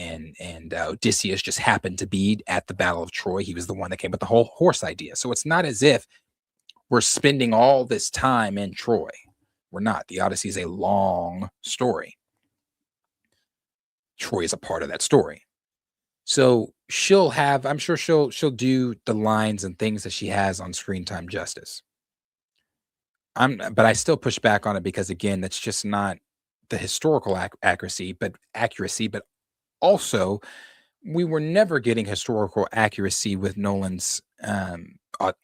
Odysseus just happened to be at the Battle of Troy. He was the one that came with the whole horse idea. So it's not as if we're spending all this time in Troy. We're not. The Odyssey is a long story. Troy is a part of that story. So she'll have, I'm sure she'll do the lines and things that she has on screen time justice. But I still push back on it because again, that's just not the historical accuracy, but also we were never getting historical accuracy with Nolan's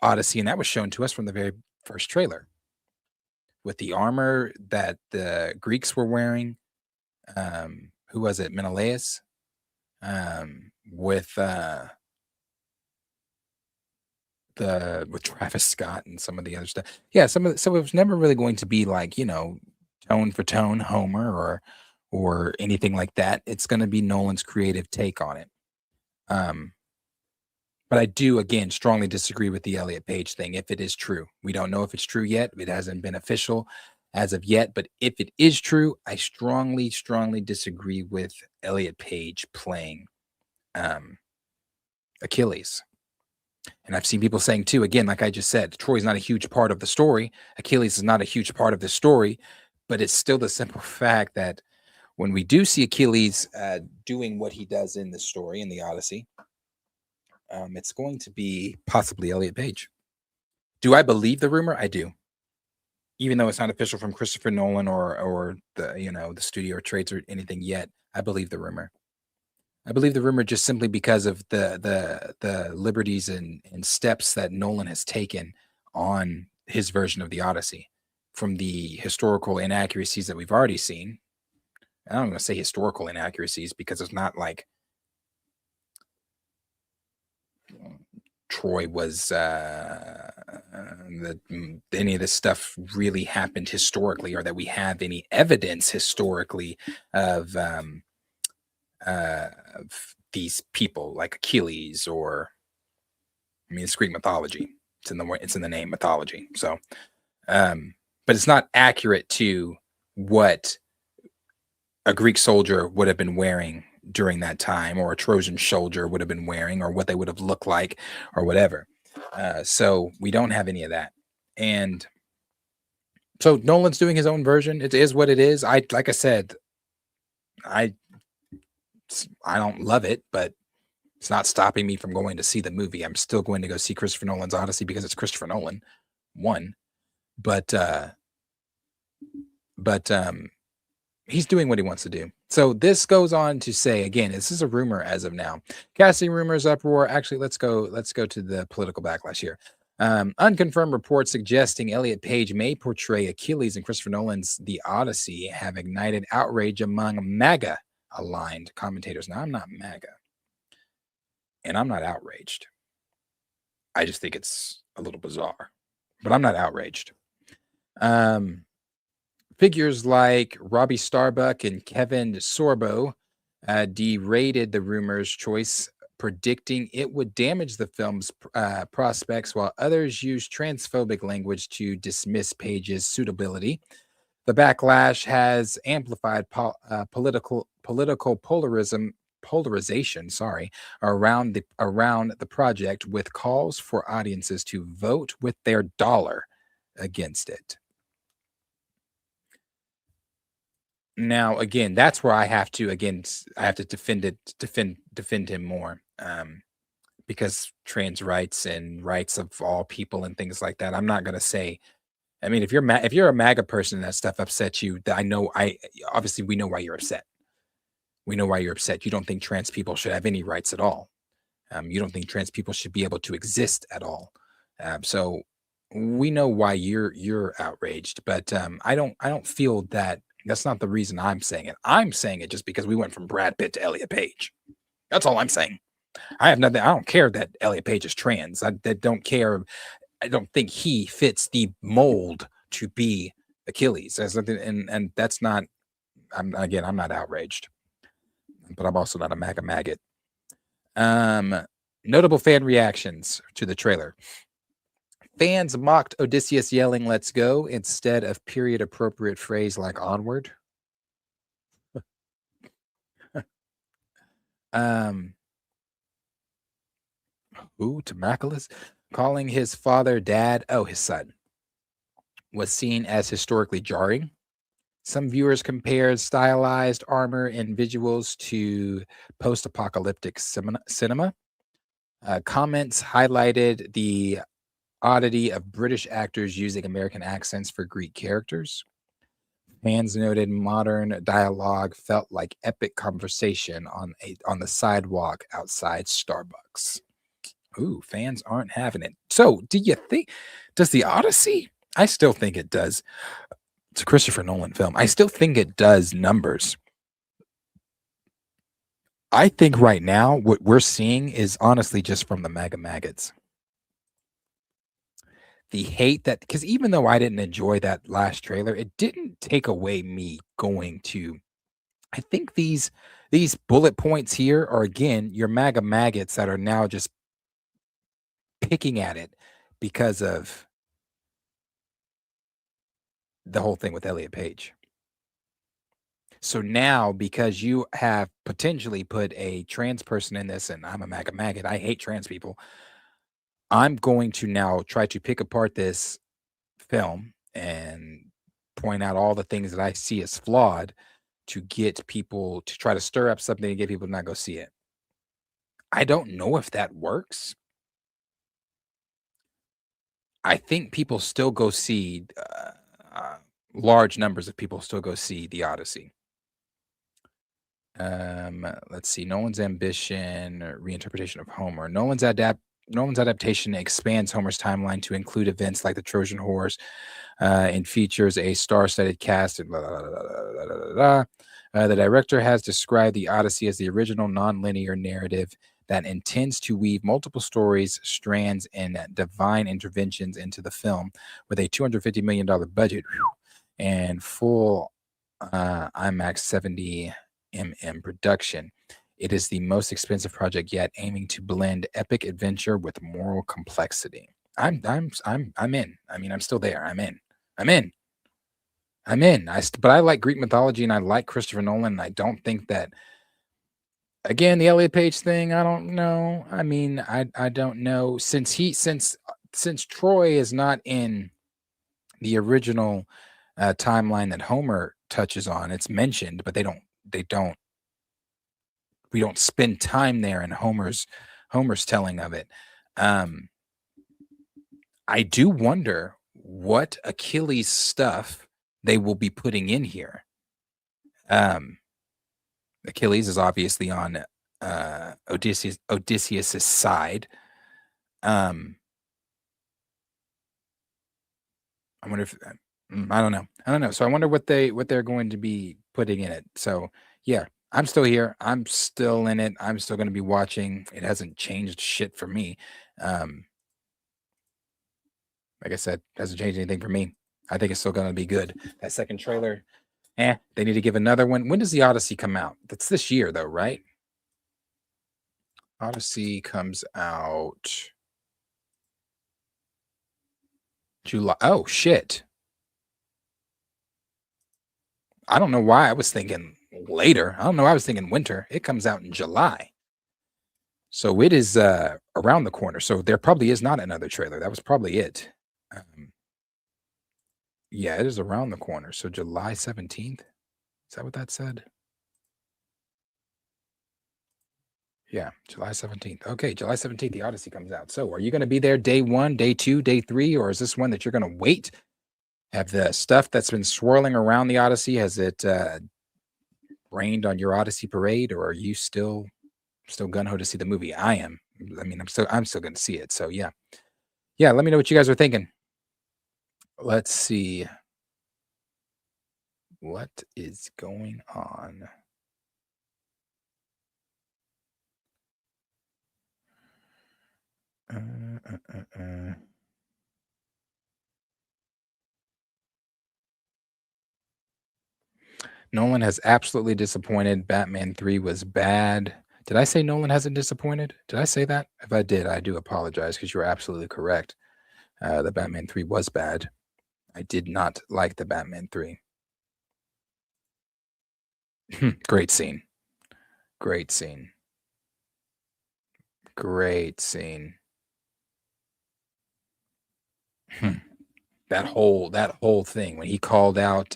Odyssey, and that was shown to us from the very first trailer with the armor that the Greeks were wearing. Who was it? Menelaus, with the with Travis Scott and some of the other stuff. Yeah, so it was never really going to be like, tone for tone Homer or anything like that. It's going to be Nolan's creative take on it. Um, but I do again strongly disagree with the Elliot Page thing. If it is true, we don't know if it's true yet. It hasn't been official as of yet. But if it is true, I strongly, strongly disagree with Elliot Page playing Achilles. And I've seen people saying too, again, like I just said, Troy's not a huge part of the story. Achilles is not a huge part of the story, but it's still the simple fact that when we do see Achilles doing what he does in the story, in the Odyssey, it's going to be possibly Elliot Page. Do I believe the rumor? I do. Even though it's not official from Christopher Nolan or the studio or trades or anything yet, I believe the rumor. I believe the rumor just simply because of the liberties and steps that Nolan has taken on his version of the Odyssey, from the historical inaccuracies that we've already seen. I don't want to say historical inaccuracies because it's not like Troy was any of this stuff really happened historically, or that we have any evidence historically of these people like Achilles, or it's Greek mythology. It's in the name, mythology. So, but it's not accurate to what a Greek soldier would have been wearing during that time, or a Trojan soldier would have been wearing, or what they would have looked like, or whatever. So we don't have any of that, and so Nolan's doing his own version. It is what it is. Like I said, I don't love it, but it's not stopping me from going to see the movie. I'm still going to go see Christopher Nolan's Odyssey because it's Christopher Nolan, one. But he's doing what he wants to do. So this goes on to say, again, this is a rumor as of now. Casting rumors uproar. Actually, let's go to the political backlash here. Unconfirmed reports suggesting Elliot Page may portray Achilles in Christopher Nolan's The Odyssey have ignited outrage among MAGA aligned commentators. Now, I'm not MAGA, and I'm not outraged. I just think it's a little bizarre, but I'm not outraged. Figures like Robbie Starbuck and Kevin Sorbo derated the rumors choice, predicting it would damage the film's prospects, while others used transphobic language to dismiss Page's suitability. The backlash has amplified political polarization, around the project, with calls for audiences to vote with their dollar against it. Now, again, that's where I have to defend him more, because trans rights and rights of all people and things like that. I'm not going to say, if you're a MAGA person and that stuff upsets you, obviously we know why you're upset. We know why you're upset. You don't think trans people should have any rights at all. You don't think trans people should be able to exist at all. So we know why you're outraged, but I don't feel that. That's not the reason I'm saying it. I'm saying it just because we went from Brad Pitt to Elliot Page. That's all I'm saying. I don't care that Elliot Page is trans. I don't care. I don't think he fits the mold to be Achilles. And that's not. I'm not outraged, but I'm also not a MAGA maggot. Notable fan reactions to the trailer. Fans mocked Odysseus yelling "Let's go" instead of period-appropriate phrase like "onward." Temaculus calling his father dad, his son, was seen as historically jarring. Some viewers compared stylized armor and visuals to post-apocalyptic cinema. Comments highlighted the oddity of British actors using American accents for Greek characters. Fans noted modern dialogue felt like epic conversation on the sidewalk outside Starbucks. Ooh, fans aren't having it. So, do you think does the Odyssey? I still think it does. It's a Christopher Nolan film. I still think it does numbers. I think right now what we're seeing is honestly just from the MAGA maggots. The hate that because even though I didn't enjoy that last trailer, it didn't take away me going to. I think these bullet points here are again your MAGA maggots that are now just picking at it because of the whole thing with Elliot Page. So now, because you have potentially put a trans person in this, and I'm a MAGA maggot, I hate trans people. I'm going to now try to pick apart this film and point out all the things that I see as flawed to get people to try to stir up something and get people to not go see it. I don't know if that works. I think people still go see large numbers of people still go see the Odyssey. Let's see. Nolan's ambition, reinterpretation of Homer. Nolan's adaptation expands Homer's timeline to include events like the Trojan Horse, and features a star-studded cast. And blah, blah, blah, blah, blah, blah, blah. The director has described the Odyssey as the original non-linear narrative that intends to weave multiple stories, strands, and divine interventions into the film with a $250 million budget and full IMAX 70 production. It is the most expensive project yet, aiming to blend epic adventure with moral complexity. I'm in. I mean, I'm still there. I'm in. I'm in. I'm in. But I like Greek mythology and I like Christopher Nolan. And I don't think that again the Elliot Page thing. I don't know. I mean, I don't know since Troy is not in the original timeline that Homer touches on. It's mentioned, but they don't. We don't spend time there in Homer's telling of it. I do wonder what Achilles stuff they will be putting in here. Achilles is obviously on Odysseus's side. I wonder if I don't know. So I wonder what they're going to be putting in it. So yeah, I'm still here. I'm still in it. I'm still going to be watching. It hasn't changed shit for me. Like I said, hasn't changed anything for me. I think it's still going to be good. That second trailer, they need to give another one. When does the Odyssey come out? That's this year, though, right? Odyssey comes out July. Oh, shit. I don't know why I was thinking later. I don't know. I was thinking winter. It comes out in July. So it is around the corner. So there probably is not another trailer. That was probably it. Yeah, it is around the corner. So July 17th. Is that what that said? Yeah, July 17th. Okay, July 17th, the Odyssey comes out. So are you going to be there day 1, day 2, day 3, or is this one that you're going to wait? Have the stuff that's been swirling around the Odyssey, has it rained on your Odyssey parade, or are you still gung-ho to see the movie? I am. I mean, I'm still going to see it. So yeah. Yeah, let me know what you guys are thinking. Let's see. What is going on? Nolan has absolutely disappointed. Batman 3 was bad. Did I say Nolan hasn't disappointed? Did I say that? If I did, I do apologize because you were absolutely correct. The Batman 3 was bad. I did not like the Batman 3. Great scene. Great scene. Great scene. That whole thing when he called out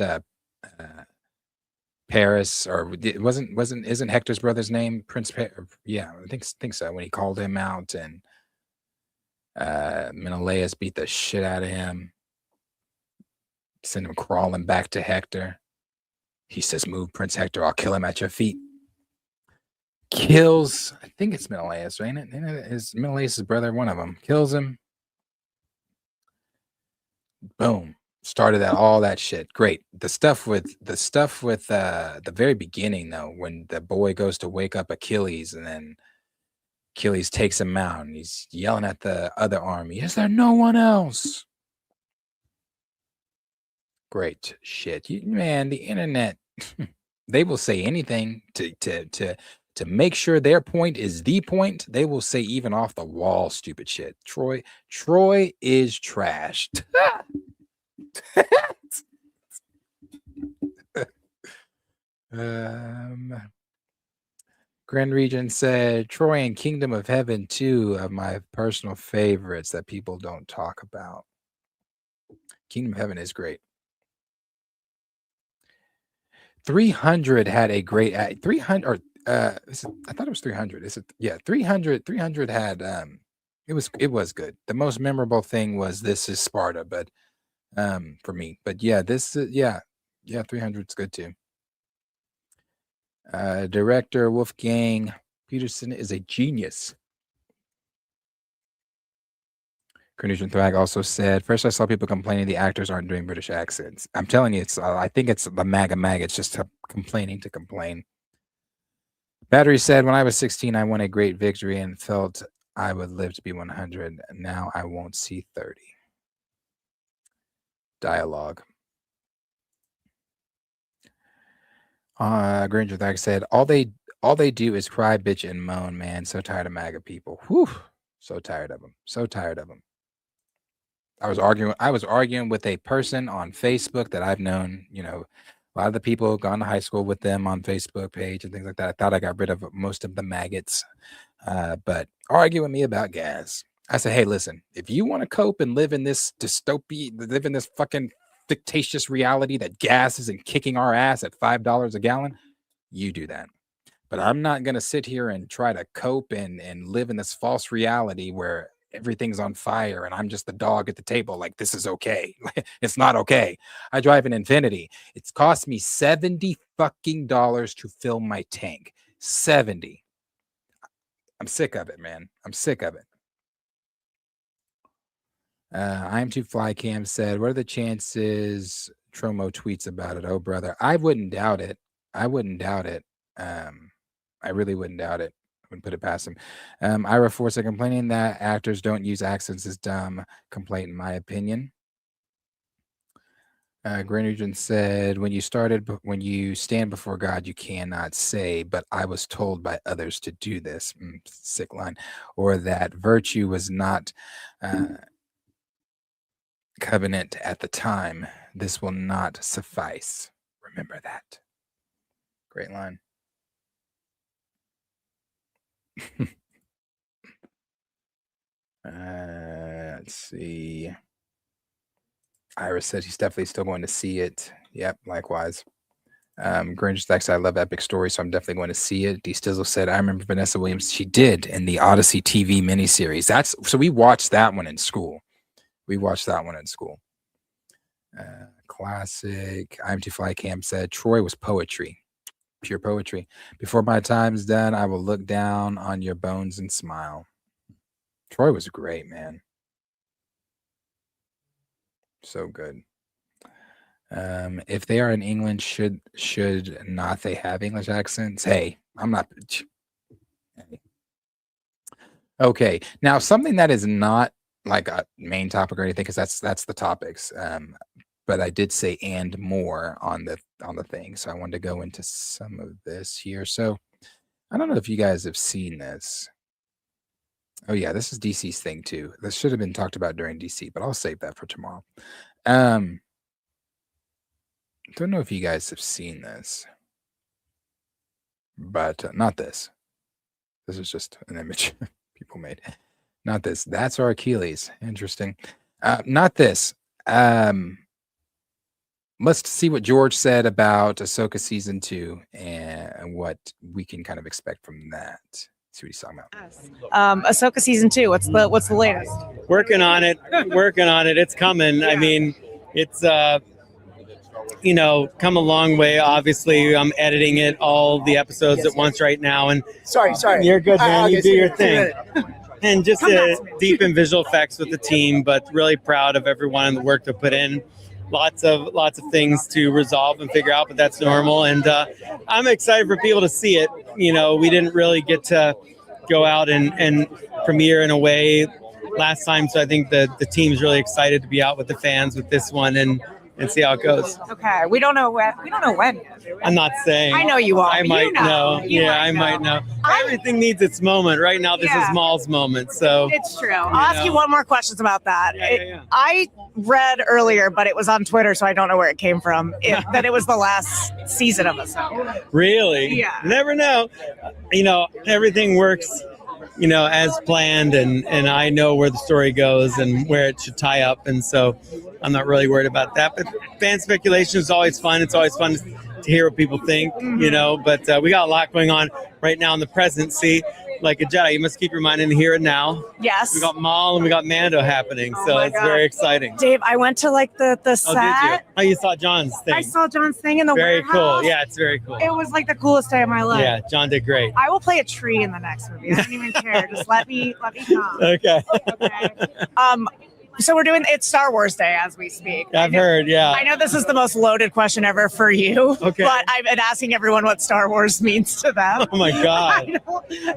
Paris, or isn't Hector's brother's name yeah, I think so. When he called him out, and Menelaus beat the shit out of him, sent him crawling back to Hector. He says, "Move, Prince Hector. I'll kill him at your feet." Kills, I think it's Menelaus, ain't it? Is Menelaus' brother, one of them, kills him. Boom. Started all that shit. Great. The stuff with the very beginning, though, when the boy goes to wake up Achilles, and then Achilles takes him out, and he's yelling at the other army, "Is there no one else?" Great shit. Man, the internet, they will say anything to make sure their point is the point. They will say even off the wall stupid shit. Troy is trashed. Grand Regent said Troy and Kingdom of Heaven, two of my personal favorites that people don't talk about. Kingdom of Heaven is great. 300 had a great 300, or I thought it was 300. Is it? Yeah, 300 had it was good. The most memorable thing was This Is Sparta, but for me. But yeah, this 300 is good too. Director Wolfgang Peterson is a genius. Cornelius Thrag also said, "First I saw people complaining the actors aren't doing British accents. I'm telling you, I think it's the MAGA. It's just complaining to complain." Battery said, "When I was 16, I won a great victory and felt I would live to be 100. Now I won't see 30. Dialogue. Granger Thrag said, all they do is cry, bitch, and moan, man. So tired of MAGA people. Whew. So tired of them. So tired of them. I was arguing with a person on Facebook that I've known, a lot of the people have gone to high school with them on Facebook page and things like that. I thought I got rid of most of the maggots, but arguing with me about gas. I said, hey, listen, if you want to cope and live in this dystopia, live in this fucking fictitious reality that gas isn't kicking our ass at $5 a gallon, you do that. But I'm not going to sit here and try to cope and live in this false reality where everything's on fire and I'm just the dog at the table. Like, this is okay. It's not okay. I drive an Infinity. It's cost me $70 fucking to fill my tank. 70. I'm sick of it, man. I'm sick of it. I'm Too Fly Cam said, what are the chances Tromo tweets about it? Oh, brother. I wouldn't doubt it. I really wouldn't doubt it. I wouldn't put it past him. Ira Forza complaining that actors don't use accents is dumb complaint, in my opinion. Granugin said, when you stand before God, you cannot say, but I was told by others to do this. Sick line. Or that virtue was not covenant at the time. This will not suffice. Remember that. Great line. Let's see. Iris said he's definitely still going to see it. Yep, likewise. Grinch Stacks, I love epic stories, so I'm definitely going to see it. D Stizzle said, I remember Vanessa Williams. She did in the Odyssey TV miniseries. So we watched that one in school. Classic. I'm Too Fly Cam said, Troy was poetry. Pure poetry. Before my time's done, I will look down on your bones and smile. Troy was great, man. So good. If they are in England, should not they have English accents? Hey, I'm not. Okay, now something that is not like a main topic or anything, because that's the topics. But I did say and more on the thing, so I wanted to go into some of this here. So I don't know if you guys have seen this. Oh yeah, this is DC's thing too. This should have been talked about during DC, but I'll save that for tomorrow. Don't know if you guys have seen this, but not this. This is just an image people made. Not this. That's our Achilles. Interesting. Not this. let's see what George said about Ahsoka season 2 and what we can kind of expect from that. See what he's talking about. Ahsoka season 2. What's the latest? Working on it. It's coming. Yeah. I mean, it's come a long way. Obviously, I'm editing it all the episodes at once right now, and Sorry. you're good, man. You do your see thing. And just Come back to me. deep in visual effects with the team, but really proud of everyone and the work they put in. Lots of things to resolve and figure out, but that's normal. And I'm excited for people to see it. We didn't really get to go out and premiere in a way last time, so I think the team's really excited to be out with the fans with this one and see how it goes. Okay, we don't know when. Yet, do we? I'm not saying. I know you are. I might know. I might know. Everything needs its moment. Right now, this is Maul's moment. So it's true. I'll ask you one more question about that. Yeah. I read earlier, but it was on Twitter, so I don't know where it came from. That it was the last season of Ahsoka. Really? Yeah. Never know. Everything works, as planned, and I know where the story goes and where it should tie up, and so I'm not really worried about that. But fan speculation is always fun. It's always fun to hear what people think, but we got a lot going on right now in the present. See, like a Jedi, you must keep your mind in the here and now. Yes. We got Maul and we got Mando happening, so my it's God. very exciting. Dave, I went to the set. Oh, did you? Oh, you saw John's thing. I saw John's thing in the Very warehouse. cool. Yeah, it's very cool. It was like the coolest day of my life. Yeah, John did great. I will play a tree in the next movie. I don't even care. Just let me come. Okay. Okay. So we're doing it's Star Wars Day as we speak. I've heard, yeah. I know this is the most loaded question ever for you. Okay. But I've been asking everyone what Star Wars means to them. Oh my God.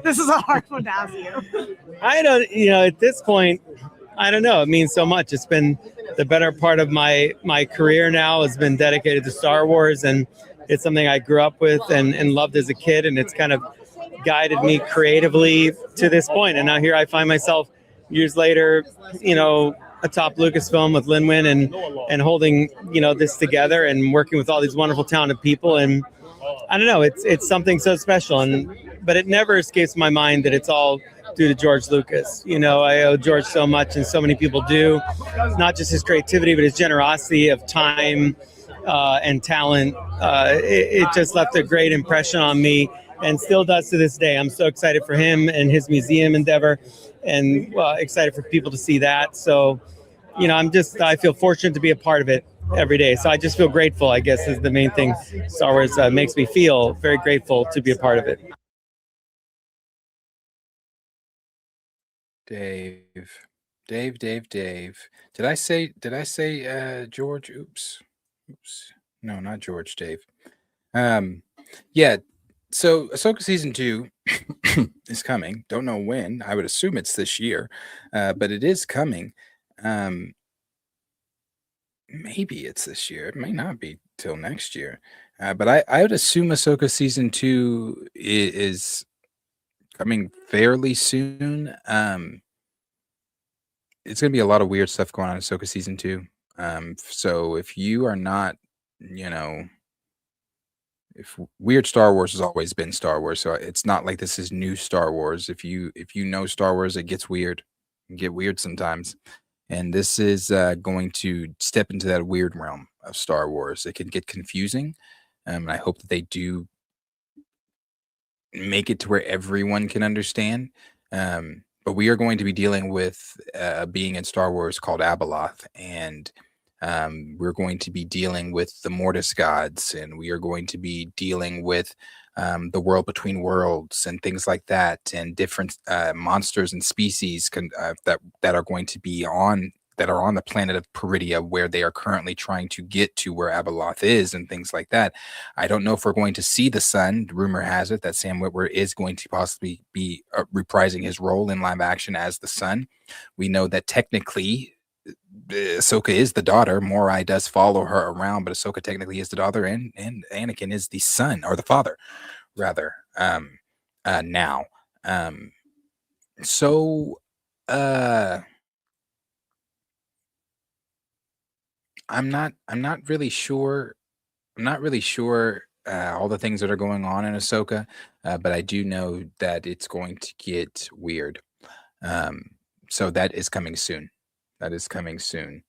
This is a hard one to ask you. I don't, at this point, I don't know. It means so much. It's been the better part of my career now has been dedicated to Star Wars, and it's something I grew up with and loved as a kid, and it's kind of guided me creatively to this point. And now here I find myself years later, atop Lucasfilm with Lin-Win and holding, this together and working with all these wonderful, talented people. And I don't know, it's something so special. But it never escapes my mind that it's all due to George Lucas. I owe George so much, and so many people do. Not just his creativity, but his generosity of time and talent. It just left a great impression on me and still does to this day. I'm so excited for him and his museum endeavor, and excited for people to see that. So, I feel fortunate to be a part of it every day. So I just feel grateful, I guess, is the main thing. Star Wars makes me feel very grateful to be a part of it. Dave. Did I say George? Oops. No, not George, Dave. Yeah. So Ahsoka season 2 is coming. Don't know when. I would assume it's this year, but it is coming. Maybe it's this year. It may not be till next year. But I would assume Ahsoka season 2 is coming fairly soon. It's gonna be a lot of weird stuff going on in Ahsoka season 2. So if you are not, if weird Star Wars has always been Star Wars, so it's not like this is new Star Wars. If you know Star Wars, it gets weird. It get weird sometimes. And this is going to step into that weird realm of Star Wars. It can get confusing. And I hope that they do make it to where everyone can understand. But we are going to be dealing with a being in Star Wars called Abeloth, and we're going to be dealing with the Mortis gods, and we are going to be dealing with the world between worlds and things like that, and different monsters and species that are going to be on the planet of Peridia, where they are currently trying to get to where Abeloth is, and things like that. I don't know if we're going to see the Sun. Rumor has it that Sam Witwer is going to possibly be reprising his role in live action as the Sun. We know that technically Ahsoka is the daughter. Morai does follow her around, but Ahsoka technically is the daughter, and Anakin is the son, or the father, rather. Now, so I'm not really sure. I'm not really sure all the things that are going on in Ahsoka, but I do know that it's going to get weird. So that is coming soon. That is coming soon.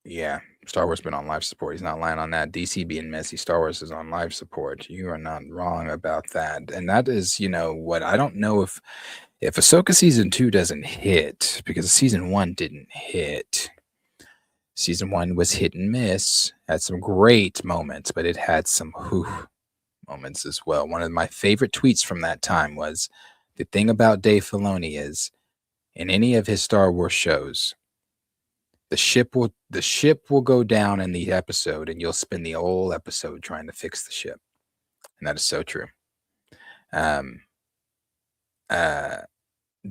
Yeah, Star Wars been on life support. He's not lying on that. DC being messy, Star Wars is on life support. You are not wrong about that. And that is, what I don't know if Ahsoka season 2 doesn't hit, because season 1 didn't hit. Season 1 was hit and miss. Had some great moments, but it had some moments as well. One of my favorite tweets from that time was, the thing about Dave Filoni is, in any of his Star Wars shows, the ship will go down in the episode, and you'll spend the whole episode trying to fix the ship. And that is so true.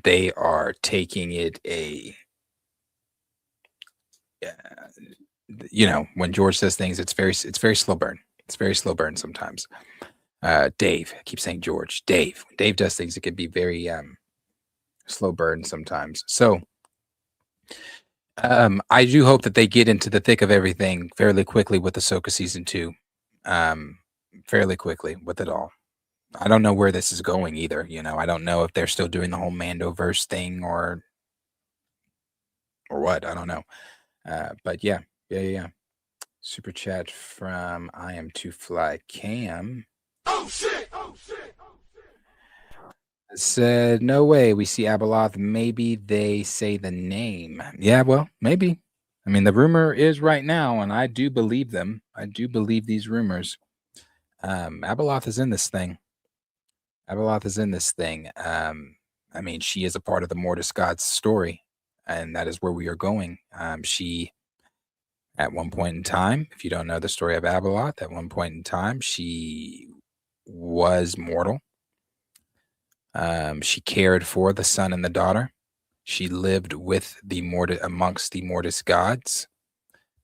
They are taking it when George says things, it's very slow burn. It's very slow burn sometimes. Dave, I keep saying George. Dave. When Dave does things, it can be very slow burn sometimes. So I do hope that they get into the thick of everything fairly quickly with Ahsoka season 2. Fairly quickly with it all. I don't know where this is going either. I don't know if they're still doing the whole Mandoverse thing or what. I don't know. But yeah. Super chat from I am to fly Cam. Oh shit! Said, no way we see Abeloth. Maybe they say the name. Yeah, well, maybe. I mean, the rumor is right now, and I do believe them. I do believe these rumors. Abeloth is in this thing. I mean, she is a part of the Mortis Gods story, and that is where we are going. She, at one point in time, if you don't know the story of Abeloth, at one point in time, she was mortal. She cared for the son and the daughter. She lived with amongst the Mortis gods,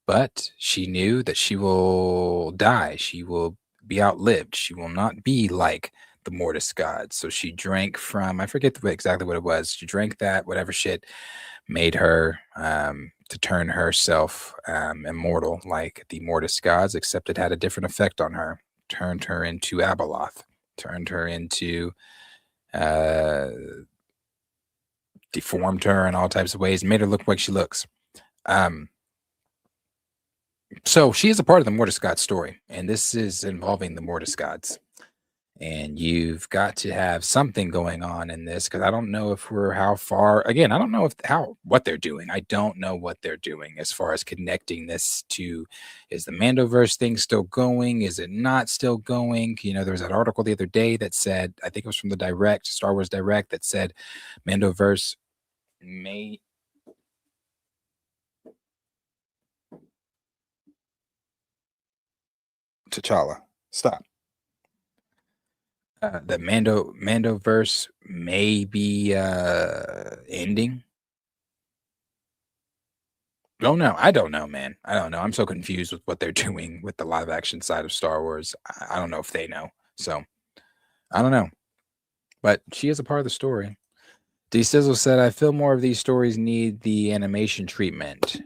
but she knew that she will die. She will be outlived. She will not be like the Mortis gods. So she drank from, I forget exactly what it was. She drank that, whatever shit made her to turn herself immortal like the Mortis gods, except it had a different effect on her. Turned her into Abeloth. Turned her into deformed her in all types of ways, made her look like she looks. So she is a part of the Mortis God story, and this is involving the Mortis gods. And you've got to have something going on in this, because I don't know if I don't know what they're doing. I don't know what they're doing as far as connecting this to, is the Mandoverse thing still going? Is it not still going? There was that article the other day that said, I think it was from the Star Wars Direct, that said Mandoverse may T'Challa, stop. The Mandoverse may be ending. Oh no, I don't know, man. I don't know. I'm so confused with what they're doing with the live action side of Star Wars. I don't know if they know. So I don't know. But she is a part of the story. D Sizzle said, I feel more of these stories need the animation treatment.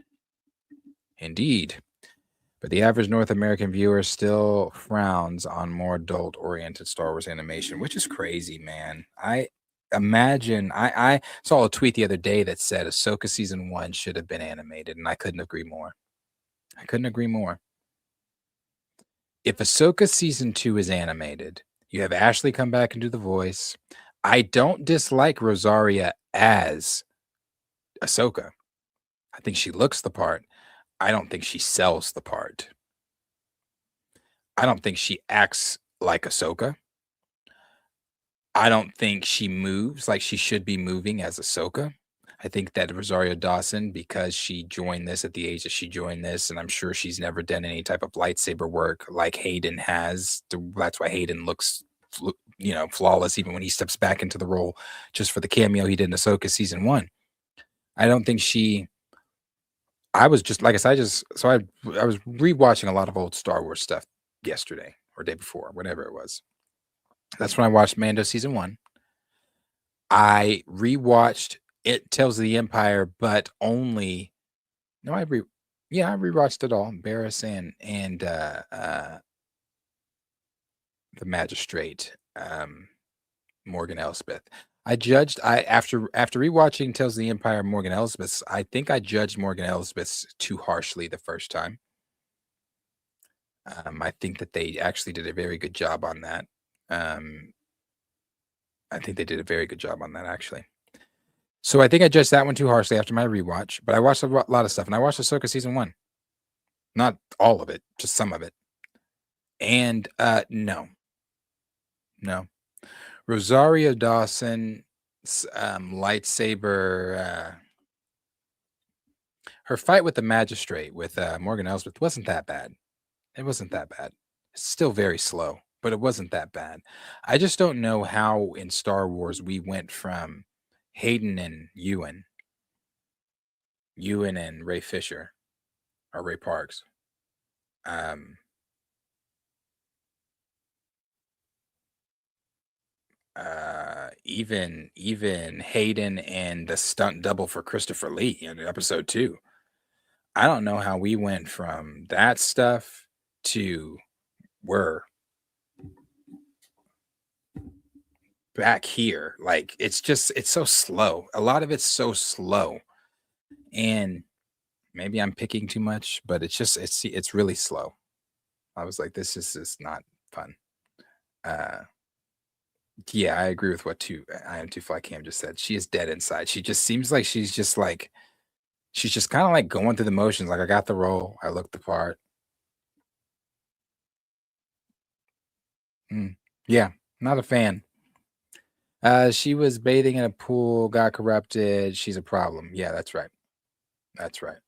Indeed. But the average North American viewer still frowns on more adult-oriented Star Wars animation, which is crazy, man. I saw a tweet the other day that said Ahsoka season 1 should have been animated, and I couldn't agree more. If Ahsoka season 2 is animated, you have Ashley come back and do the voice. I don't dislike Rosaria as Ahsoka. I think she looks the part. I don't think she sells the part. I don't think she acts like Ahsoka. I don't think she moves like she should be moving as Ahsoka. I think that Rosario Dawson, because she joined this at the age that she joined this, and I'm sure she's never done any type of lightsaber work like Hayden has. That's why Hayden looks, flawless even when he steps back into the role just for the cameo he did in Ahsoka season 1. I don't think I was just, like I said, I was rewatching a lot of old Star Wars stuff yesterday or day before, whatever it was. That's when I watched Mando season 1. I rewatched It Tells of the Empire, but only I rewatched it all. Barris and the Magistrate, Morgan Elspeth. I judged after rewatching Tales of the Empire Morgan Elsbeth, I think I judged Morgan Elsbeth too harshly the first time. I think that they actually did a very good job on that. I think they did a very good job on that, actually. So I think I judged that one too harshly after my rewatch, but I watched a lot of stuff, and I watched Ahsoka season 1. Not all of it, just some of it. And no. Rosario Dawson's lightsaber, her fight with the magistrate with Morgan Elsbeth wasn't that bad. It wasn't that bad. It's still very slow, but it wasn't that bad. I just don't know how in Star Wars we went from Hayden and Ewan and Ray Fisher or Ray Parks. Even Hayden and the stunt double for Christopher Lee in episode 2. I don't know how we went from that stuff to we're back here. Like it's so slow. A lot of it's so slow. And maybe I'm picking too much, but it's really slow. I was like, this is just not fun. Yeah, I agree with what I am too fly Cam just said. She is dead inside. She just seems like she's just kind of like going through the motions. Like I got the role, I looked the part. Yeah, not a fan. She was bathing in a pool, got corrupted. She's a problem. Yeah, that's right. That's right.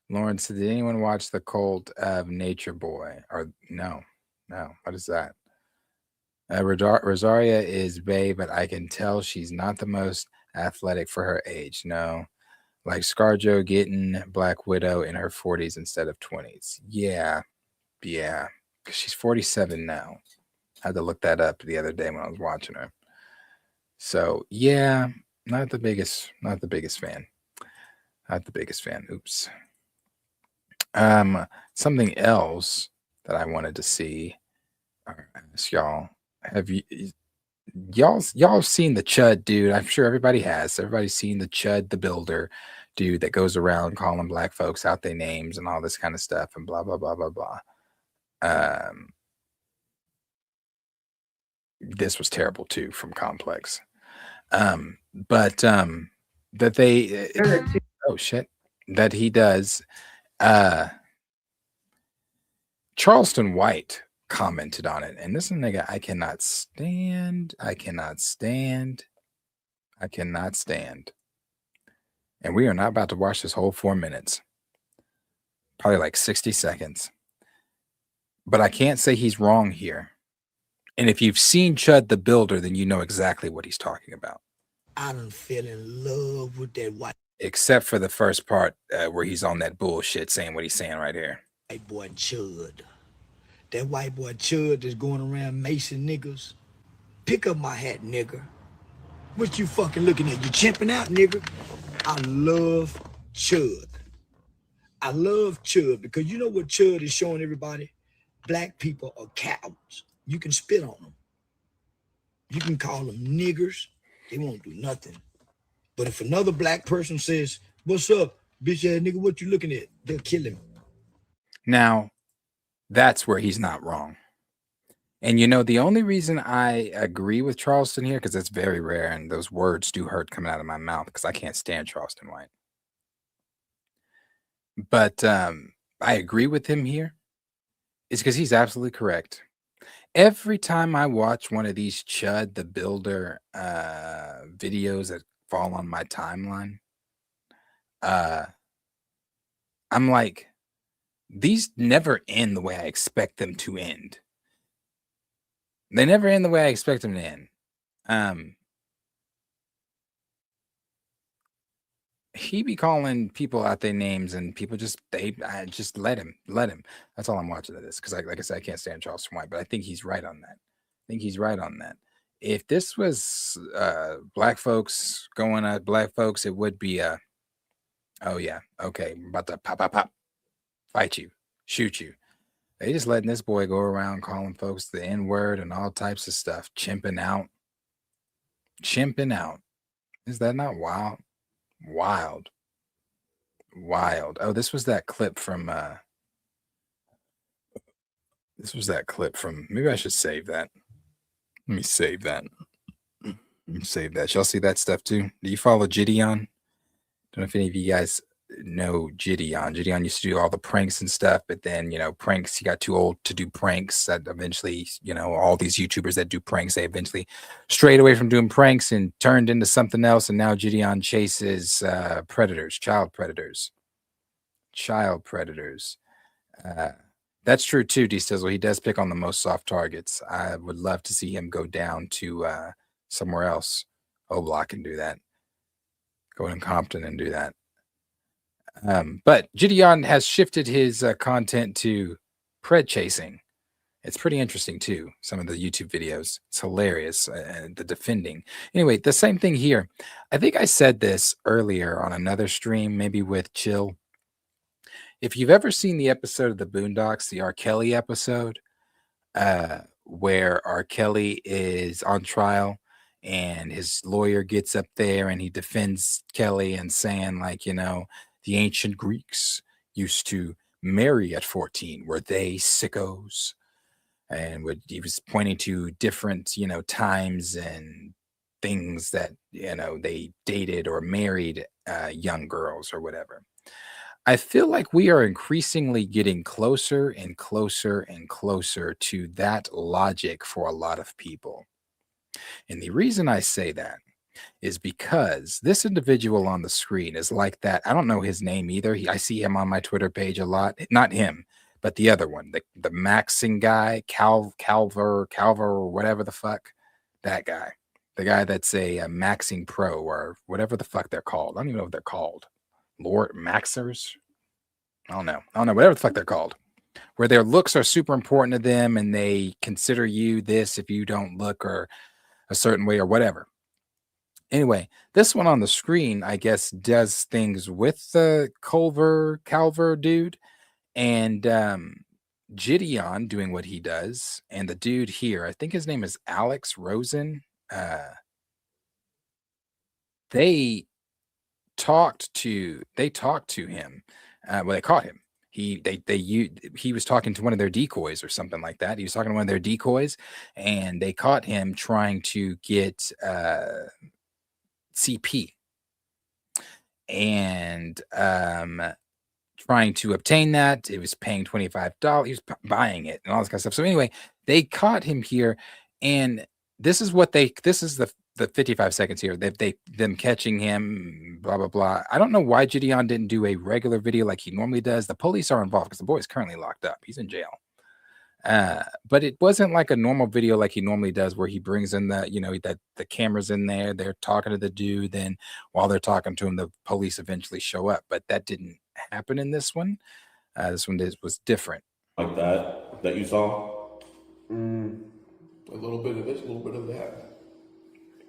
Lawrence, did anyone watch The Cult of Nature Boy? Or no. What is that? Rosaria is bae, but I can tell she's not the most athletic for her age. No. Like ScarJo getting Black Widow in her 40s instead of 20s. Yeah. Because she's 47 now. I had to look that up the other day when I was watching her. So yeah, not the biggest fan. Not the biggest fan. Oops. Something else that I wanted to see or ask y'all. Have y'all seen the Chud dude? I'm sure everybody has. Everybody's seen the Chud the Builder dude that goes around calling black folks out their names and all this kind of stuff and blah blah blah blah blah. This was terrible too from Complex. But that they oh shit that he does. Charleston White commented on it, and this is a nigga I cannot stand. And we are not about to watch this whole 4 minutes. Probably like 60 seconds. But I can't say he's wrong here. And if you've seen Chud the Builder, then you know exactly what he's talking about. I done fell in love with that white Except for the first part where he's on that bullshit saying what he's saying right here. boy Chud. That white boy Chud that's going around macing niggas. Pick up my hat, nigga. What you fucking looking at? You chimping out, nigga? I love Chud. I love Chud because you know what Chud is showing everybody? Black people are cowards. You can spit on them. You can call them niggers. They won't do nothing. But if another black person says, "What's up, bitch ass nigga, what you looking at?" They'll kill him. Now, that's where he's not wrong. And you know, the only reason I agree with Charleston here, because it's very rare and those words do hurt coming out of my mouth because I can't stand Charleston White. But I agree with him here is because he's absolutely correct. Every time I watch one of these Chud the Builder videos that fall on my timeline, I'm like, these never end the way I expect them to end. They never end the way I expect them to end. He be calling people out their names and people just just let him. That's all I'm watching of this because like I said, I can't stand Charleston White, but I think he's right on that. If this was black folks going at black folks, it would be oh yeah, okay, I'm about to pop, fight you, shoot you. They just letting this boy go around calling folks the N-word and all types of stuff, chimping out. Chimping out. Is that not wild? Wild. Wild. Oh, this was that clip from maybe I should save that. Let me save that. Let me save that. Y'all see that stuff too? Do you follow Gideon? Don't know if any of you guys know Gideon. Gideon used to do all the pranks and stuff, but then, pranks, he got too old to do pranks. That eventually, all these YouTubers that do pranks, they eventually strayed away from doing pranks and turned into something else. And now Gideon chases predators, child predators. That's true too, D Stizzle. He does pick on the most soft targets. I would love to see him go down to somewhere else. Oblock and do that. Go in Compton and do that. But Gideon has shifted his content to pred chasing. It's pretty interesting too. Some of the YouTube videos. It's hilarious. The defending. Anyway, the same thing here. I think I said this earlier on another stream, maybe with Chill. If you've ever seen the episode of the Boondocks, the R. Kelly episode, where R. Kelly is on trial and his lawyer gets up there and he defends Kelly and saying, like, the ancient Greeks used to marry at 14. Were they sickos? And he was pointing to different, times and things that, they dated or married young girls or whatever. I feel like we are increasingly getting closer and closer and closer to that logic for a lot of people. And the reason I say that is because this individual on the screen is like that. I don't know his name either. I see him on my Twitter page a lot. Not him, but the other one, the maxing guy, Calver, or whatever the fuck, that guy. The guy that's a maxing pro or whatever the fuck they're called. I don't even know what they're called. Lord Maxers? I don't know. Whatever the fuck they're called. Where their looks are super important to them and they consider you this if you don't look or a certain way or whatever. Anyway, this one on the screen, I guess, does things with the Calver dude and Gideon doing what he does. And the dude here, I think his name is Alex Rosen. They talked to him. They caught him. He was talking to one of their decoys or something like that. He was talking to one of their decoys, and they caught him trying to get CP and trying to obtain that. It was paying $25. He was buying it and all this kind of stuff. So anyway, they caught him here, and this is the 55 seconds here. Them catching him, blah blah blah. I don't know why Gideon didn't do a regular video like he normally does. The police are involved because the boy is currently locked up. He's in jail. But it wasn't like a normal video like he normally does, where he brings in the cameras in there. They're talking to the dude. Then while they're talking to him, the police eventually show up. But that didn't happen in this one. This one was different. Like that you saw? A little bit of this, a little bit of that.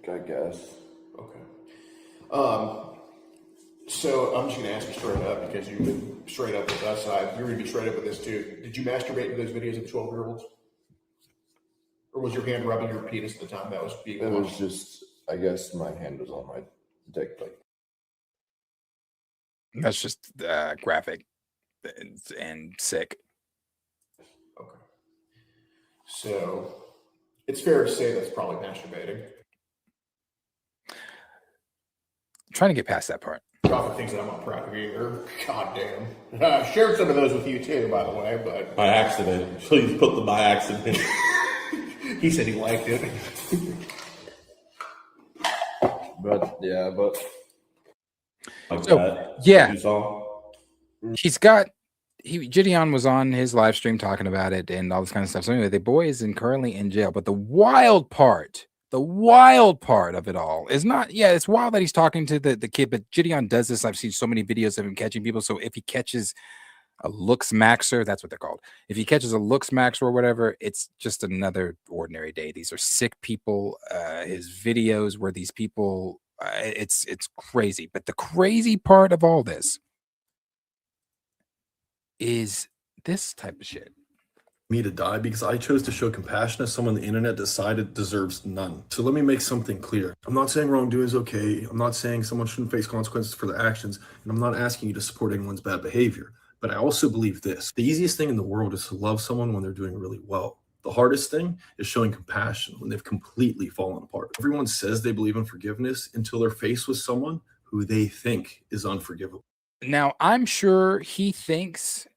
I guess. Okay. So I'm just going to ask you straight up, because you've been straight up with us. You're going to be straight up with this too. Did you masturbate to those videos of 12-year-olds? Or was your hand rubbing your penis at the time that was being It watched? was just, I guess my hand was on my dick. Like, That's just graphic and sick. Okay. So it's fair to say that's probably masturbating. Trying to get past that part. Probably things that I'm not proud of either. Goddamn. I shared some of those with you too, by the way, but by accident. Please put them by accident. he said he liked it. But like So, that. yeah. You saw? Gideon was on his live stream talking about it and all this kind of stuff. So anyway, the boy is currently in jail. But the wild part of it all is not, it's wild that he's talking to the kid, but Gideon does this. I've seen so many videos of him catching people. So if he catches a looks maxer, that's what they're called. If he catches a looks maxer or whatever, it's just another ordinary day. These are sick people. His videos where these people, it's crazy. But the crazy part of all this is this type of shit. me to die because I chose to show compassion as someone the internet decided deserves none. So let me make something clear. I'm not saying wrongdoing is okay. I'm not saying someone shouldn't face consequences for their actions. And I'm not asking you to support anyone's bad behavior. But I also believe this. The easiest thing in the world is to love someone when they're doing really well. The hardest thing is showing compassion when they've completely fallen apart. Everyone says they believe in forgiveness until they're faced with someone who they think is unforgivable. Now, I'm sure he thinks,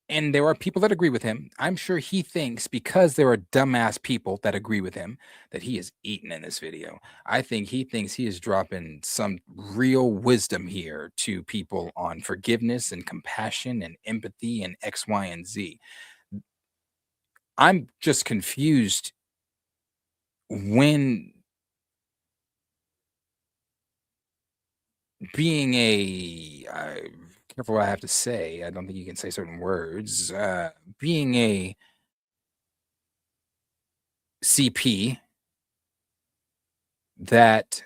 and there are people that agree with him. I'm sure he thinks because there are dumbass people that agree with him that he is eating in this video. I think he thinks he is dropping some real wisdom here to people on forgiveness and compassion and empathy and X, Y, and Z. I'm just confused when being careful what I have to say. I don't think you can say certain words. Being a CP that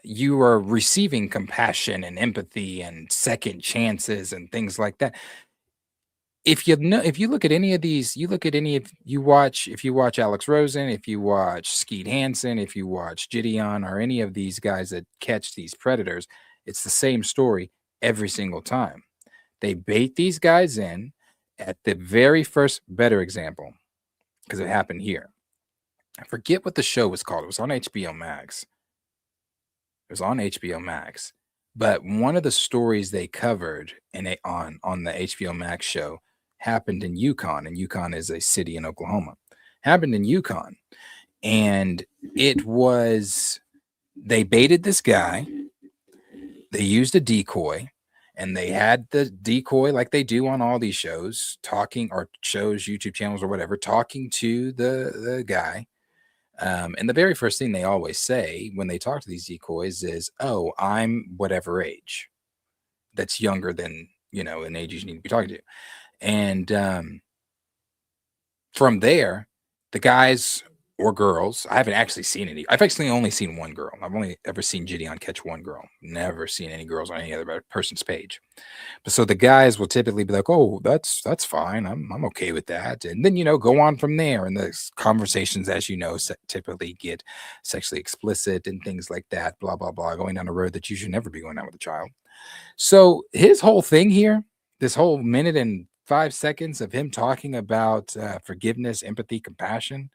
you are receiving compassion and empathy and second chances and things like that. If you look at any of these, if you watch Alex Rosen, if you watch Skeet Hansen, if you watch Gideon or any of these guys that catch these predators, it's the same story every single time. They bait these guys in at the very first better example, because it happened here. I forget what the show was called. It was on HBO Max. But one of the stories they covered on the HBO Max show happened in Yukon, and Yukon is a city in Oklahoma. Happened in Yukon, and they baited this guy. They used a decoy, and they had the decoy like they do on all these shows, YouTube channels or whatever, talking to the guy. And the very first thing they always say when they talk to these decoys is, "Oh, I'm whatever age that's younger than, an age you need to be talking to." And from there, the guys or girls, I haven't actually seen any. I've actually only seen one girl. I've only ever seen Gideon catch one girl. Never seen any girls on any other person's page. But so the guys will typically be like, "Oh, that's fine. I'm okay with that." And then, go on from there. And the conversations, as typically get sexually explicit and things like that, blah, blah, blah, going down a road that you should never be going down with a child. So his whole thing here, this whole minute and 5 seconds of him talking about forgiveness, empathy, compassion,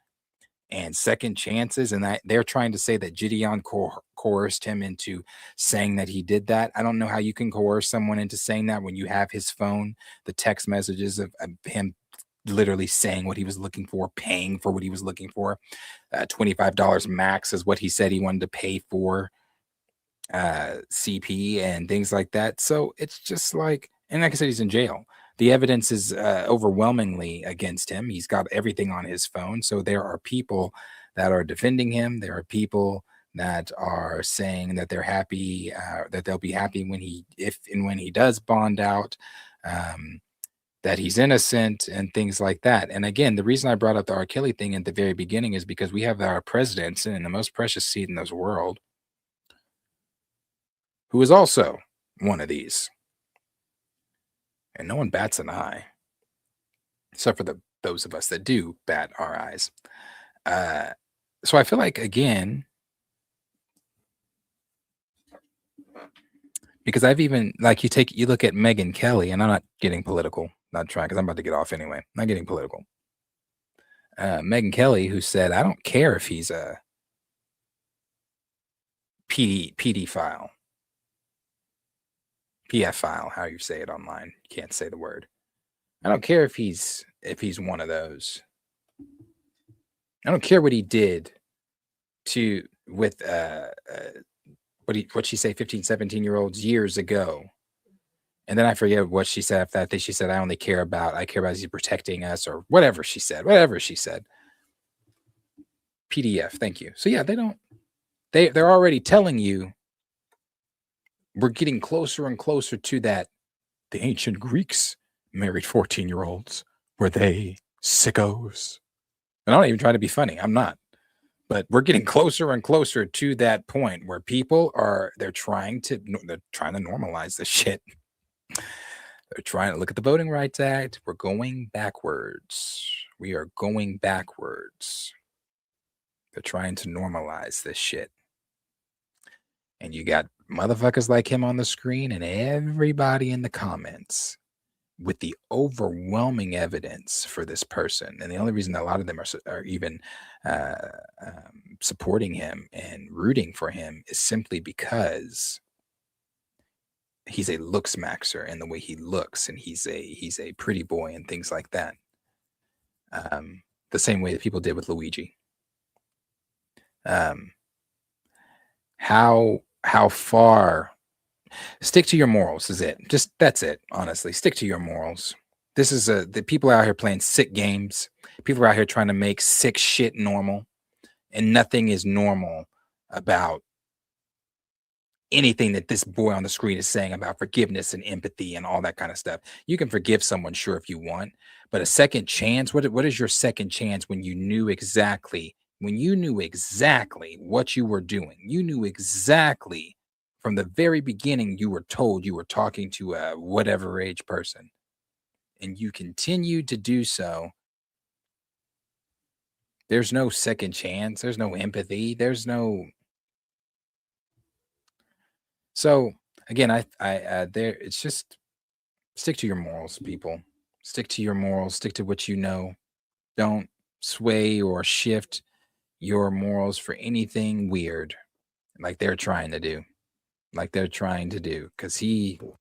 and second chances, and that they're trying to say that Gideon coerced him into saying that he did that. I don't know how you can coerce someone into saying that when you have his phone, the text messages of him literally saying what he was looking for, paying for what he was looking for. $25 max is what he said he wanted to pay for CP and things like that. So it's just like, and like I said, he's in jail. The evidence is overwhelmingly against him. He's got everything on his phone. So there are people that are defending him. There are people that are saying that they're happy, that they'll be happy when he does bond out, that he's innocent and things like that. And again, the reason I brought up the R. Kelly thing at the very beginning is because we have our president in the most precious seat in this world, who is also one of these. And no one bats an eye, except for those of us that do bat our eyes. So I feel like, again, because I've even, like, you look at Megyn Kelly, and I'm not getting political, not trying, because I'm about to get off anyway. Not getting political. Megyn Kelly, who said, "I don't care if he's a PD file. PF file, how you say it online. You can't say the word. I don't care if he's one of those. I don't care what he did with what she say 15, 17-year-olds years ago." And then I forget what she said after that. She said, I care about he's protecting us, or whatever she said. PDF, thank you. So yeah, they're already telling you we're getting closer and closer to that. The ancient Greeks married 14-year-olds. Were they sickos? And I'm not even trying to be funny. I'm not. But we're getting closer and closer to that point where people they're trying to normalize this shit. They're trying to look at the Voting Rights Act. We're going backwards. We are going backwards. They're trying to normalize this shit. And you got motherfuckers like him on the screen and everybody in the comments with the overwhelming evidence for this person. And the only reason a lot of them are even supporting him and rooting for him is simply because he's a looks maxer in the way he looks, and he's a pretty boy and things like that. The same way that people did with Luigi. How far? Stick to your morals is it. Just that's it. Honestly, stick to your morals. This is the people out here playing sick games. People are out here trying to make sick shit normal, and nothing is normal about anything that this boy on the screen is saying about forgiveness and empathy and all that kind of stuff. You can forgive someone, sure, if you want, but a second chance. What is your second chance when you knew exactly what you were doing? You knew exactly from the very beginning. You were told you were talking to a whatever age person, and you continued to do so. There's no second chance. There's no empathy. There's no. So again, there. It's just stick to your morals, people. Stick to your morals. Stick to what you know. Don't sway or shift your morals for anything weird, like they're trying to do. Because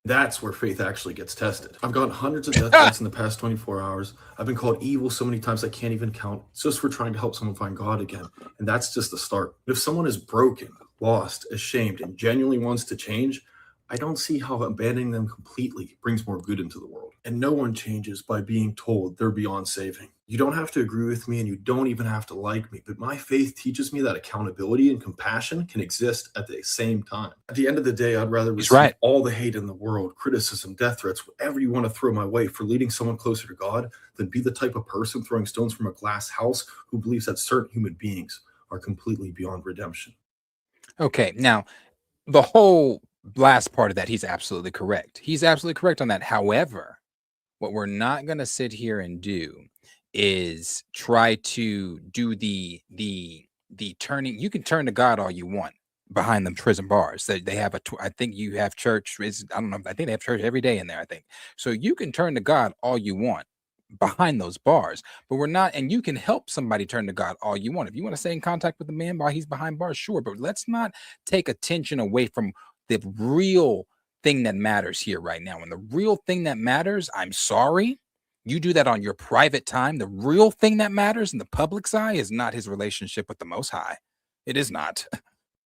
That's where faith actually gets tested. I've gotten hundreds of death threats in the past 24 hours. I've been called evil so many times I can't even count. It's just for trying to help someone find God again. And that's just the start. If someone is broken, lost, ashamed, and genuinely wants to change, I don't see how abandoning them completely brings more good into the world. And no one changes by being told they're beyond saving. You don't have to agree with me, and you don't even have to like me, but my faith teaches me that accountability and compassion can exist at the same time. At the end of the day, I'd rather receive all the hate in the world, criticism, death threats, whatever you want to throw my way for leading someone closer to God, than be the type of person throwing stones from a glass house who believes that certain human beings are completely beyond redemption. Okay, now the whole last part of that, he's absolutely correct. He's absolutely correct on that. However, what we're not going to sit here and do is try to do the turning. You can turn to God all you want behind them prison bars. They have I think you have church. I don't know. I think they have church every day in there. I think so. You can turn to God all you want behind those bars, but we're not. And you can help somebody turn to God all you want. If you want to stay in contact with the man while he's behind bars, sure. But let's not take attention away from the real thing that matters here right now. And the real thing that matters, I'm sorry, you do that on your private time. The real thing that matters in the public's eye is not his relationship with the Most High. It is not.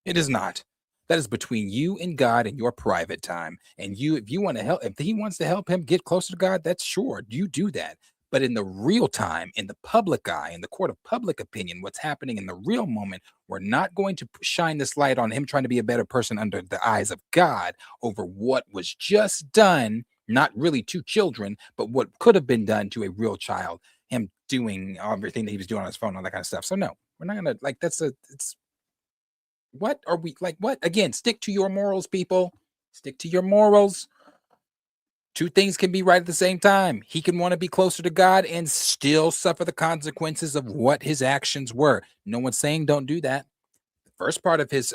It is not. That is between you and God and your private time. And if you want to help, if he wants to help him get closer to God, that's sure. You do that. But in the real time, in the public eye, in the court of public opinion, what's happening in the real moment, we're not going to shine this light on him trying to be a better person under the eyes of God over what was just done, not really to children, but what could have been done to a real child, him doing everything that he was doing on his phone, all that kind of stuff. So no, we're not going to what are we like? What? Again, stick to your morals, people. Stick to your morals. Two things can be right at the same time. He can want to be closer to God and still suffer the consequences of what his actions were. No one's saying don't do that. The first part of his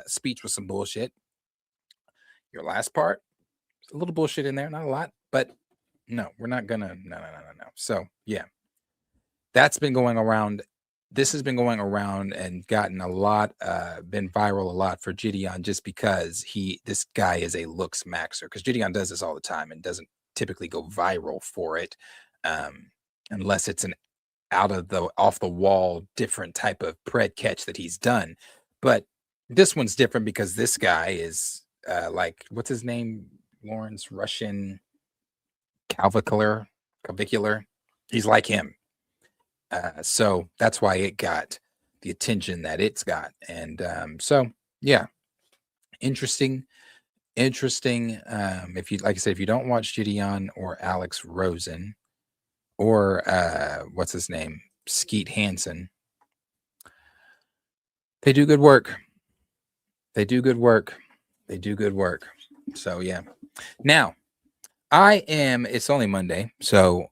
speech was some bullshit. Your last part, a little bullshit in there, not a lot, but no, we're not gonna no. So yeah, that's been going around. This has been going around and gotten a lot, been viral a lot for Gideon, just because this guy is a looks maxer. Because Gideon does this all the time and doesn't typically go viral for it, unless it's an off the wall different type of pred catch that he's done. But this one's different because this guy is like, what's his name? Lawrence Russian Clavicular. He's like him. So that's why it got the attention that it's got. And so yeah, interesting. If you, like I said, if you don't watch Gideon or Alex Rosen or what's his name, Skeet Hansen, they do good work. So yeah. Now It's only Monday, so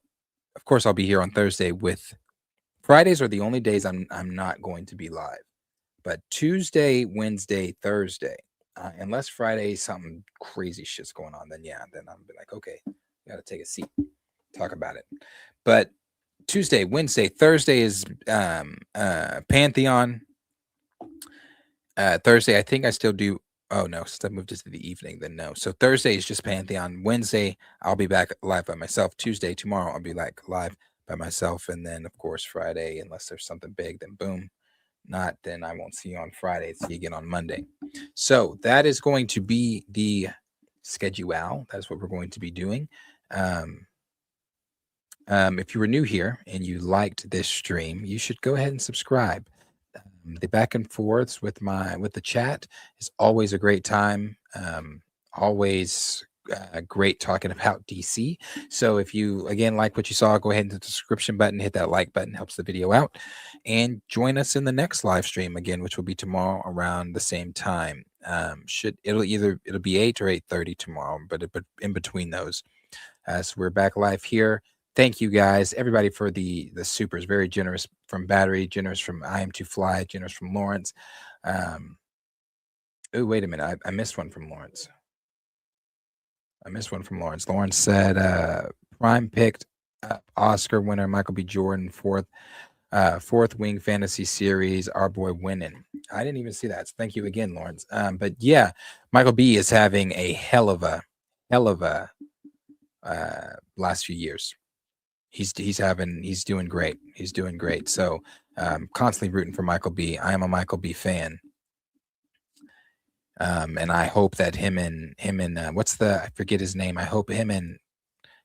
of course I'll be here on Thursday. With Fridays are the only days I'm not going to be live. But Tuesday, Wednesday, Thursday, unless Friday something crazy shit's going on, then I'll be like, okay, got to take a seat, talk about it. But Tuesday, Wednesday, Thursday is Pantheon. Thursday, I think I still do. Oh no, since I moved it to the evening, then no. So Thursday is just Pantheon. Wednesday, I'll be back live by myself. Tuesday, tomorrow, I'll be like live by myself, and then of course Friday, unless there's something big, then boom. Not, then I won't see you on Friday. See you again on Monday. So that is going to be the schedule. That's what we're going to be doing. If you were new here and you liked this stream, you should go ahead and subscribe. The back and forths with the chat is always a great time. Always great talking about DC. So if you again like what you saw, go ahead and hit the subscription button, hit that like button, helps the video out, and join us in the next live stream again, which will be tomorrow around the same time. It'll be 8 or 8:30 tomorrow, but in between those. So we're back live here. Thank you guys, everybody, for the supers. Very generous from Battery, generous from I Am To Fly, generous from Lawrence. Oh, wait a minute. I missed one from Lawrence. Lawrence said Prime picked Oscar winner Michael B. Jordan, fourth Wing Fantasy Series, our boy winning. I didn't even see that. So thank you again, Lawrence. But yeah, Michael B. is having a hell of a last few years. He's doing great. He's doing great. So constantly rooting for Michael B. I am a Michael B. fan. And I hope that him and I forget his name. I hope him and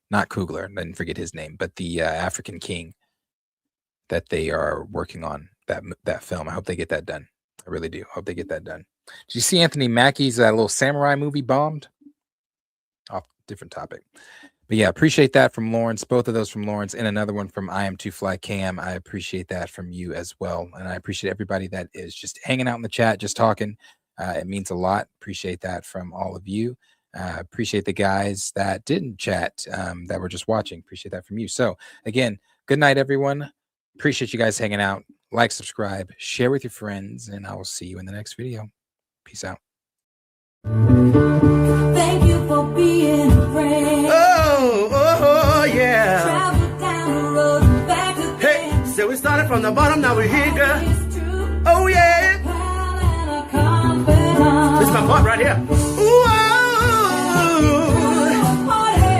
not Coogler, I didn't forget his name, but the African King, that they are working on that film. I hope they get that done. I really do. Hope they get that done. Did you see Anthony Mackie's little samurai movie bombed? Off different topic. But yeah, appreciate that from Lawrence. Both of those from Lawrence, and another one from I Am To Fly Cam. I appreciate that from you as well. And I appreciate everybody that is just hanging out in the chat, just talking. It means a lot. Appreciate that from all of you. Appreciate the guys that didn't chat, that were just watching. Appreciate that from you. So again, good night, everyone. Appreciate you guys hanging out. Like, subscribe, share with your friends, and I will see you in the next video. Peace out. Thank you for being a friend. Oh, yeah. Travel down the road and back again. Hey, so we started from the bottom, now we're here, girl. It's true. Oh, yeah. Pal and a confidant. This is my part right here. Ooh, oh.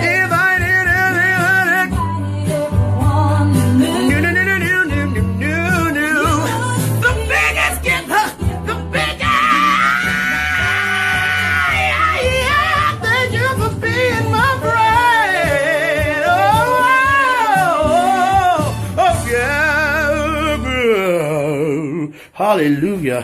If I did everything, the biggest gift, the biggest. Yeah, thank you for being my friend. Oh, yeah. Hallelujah.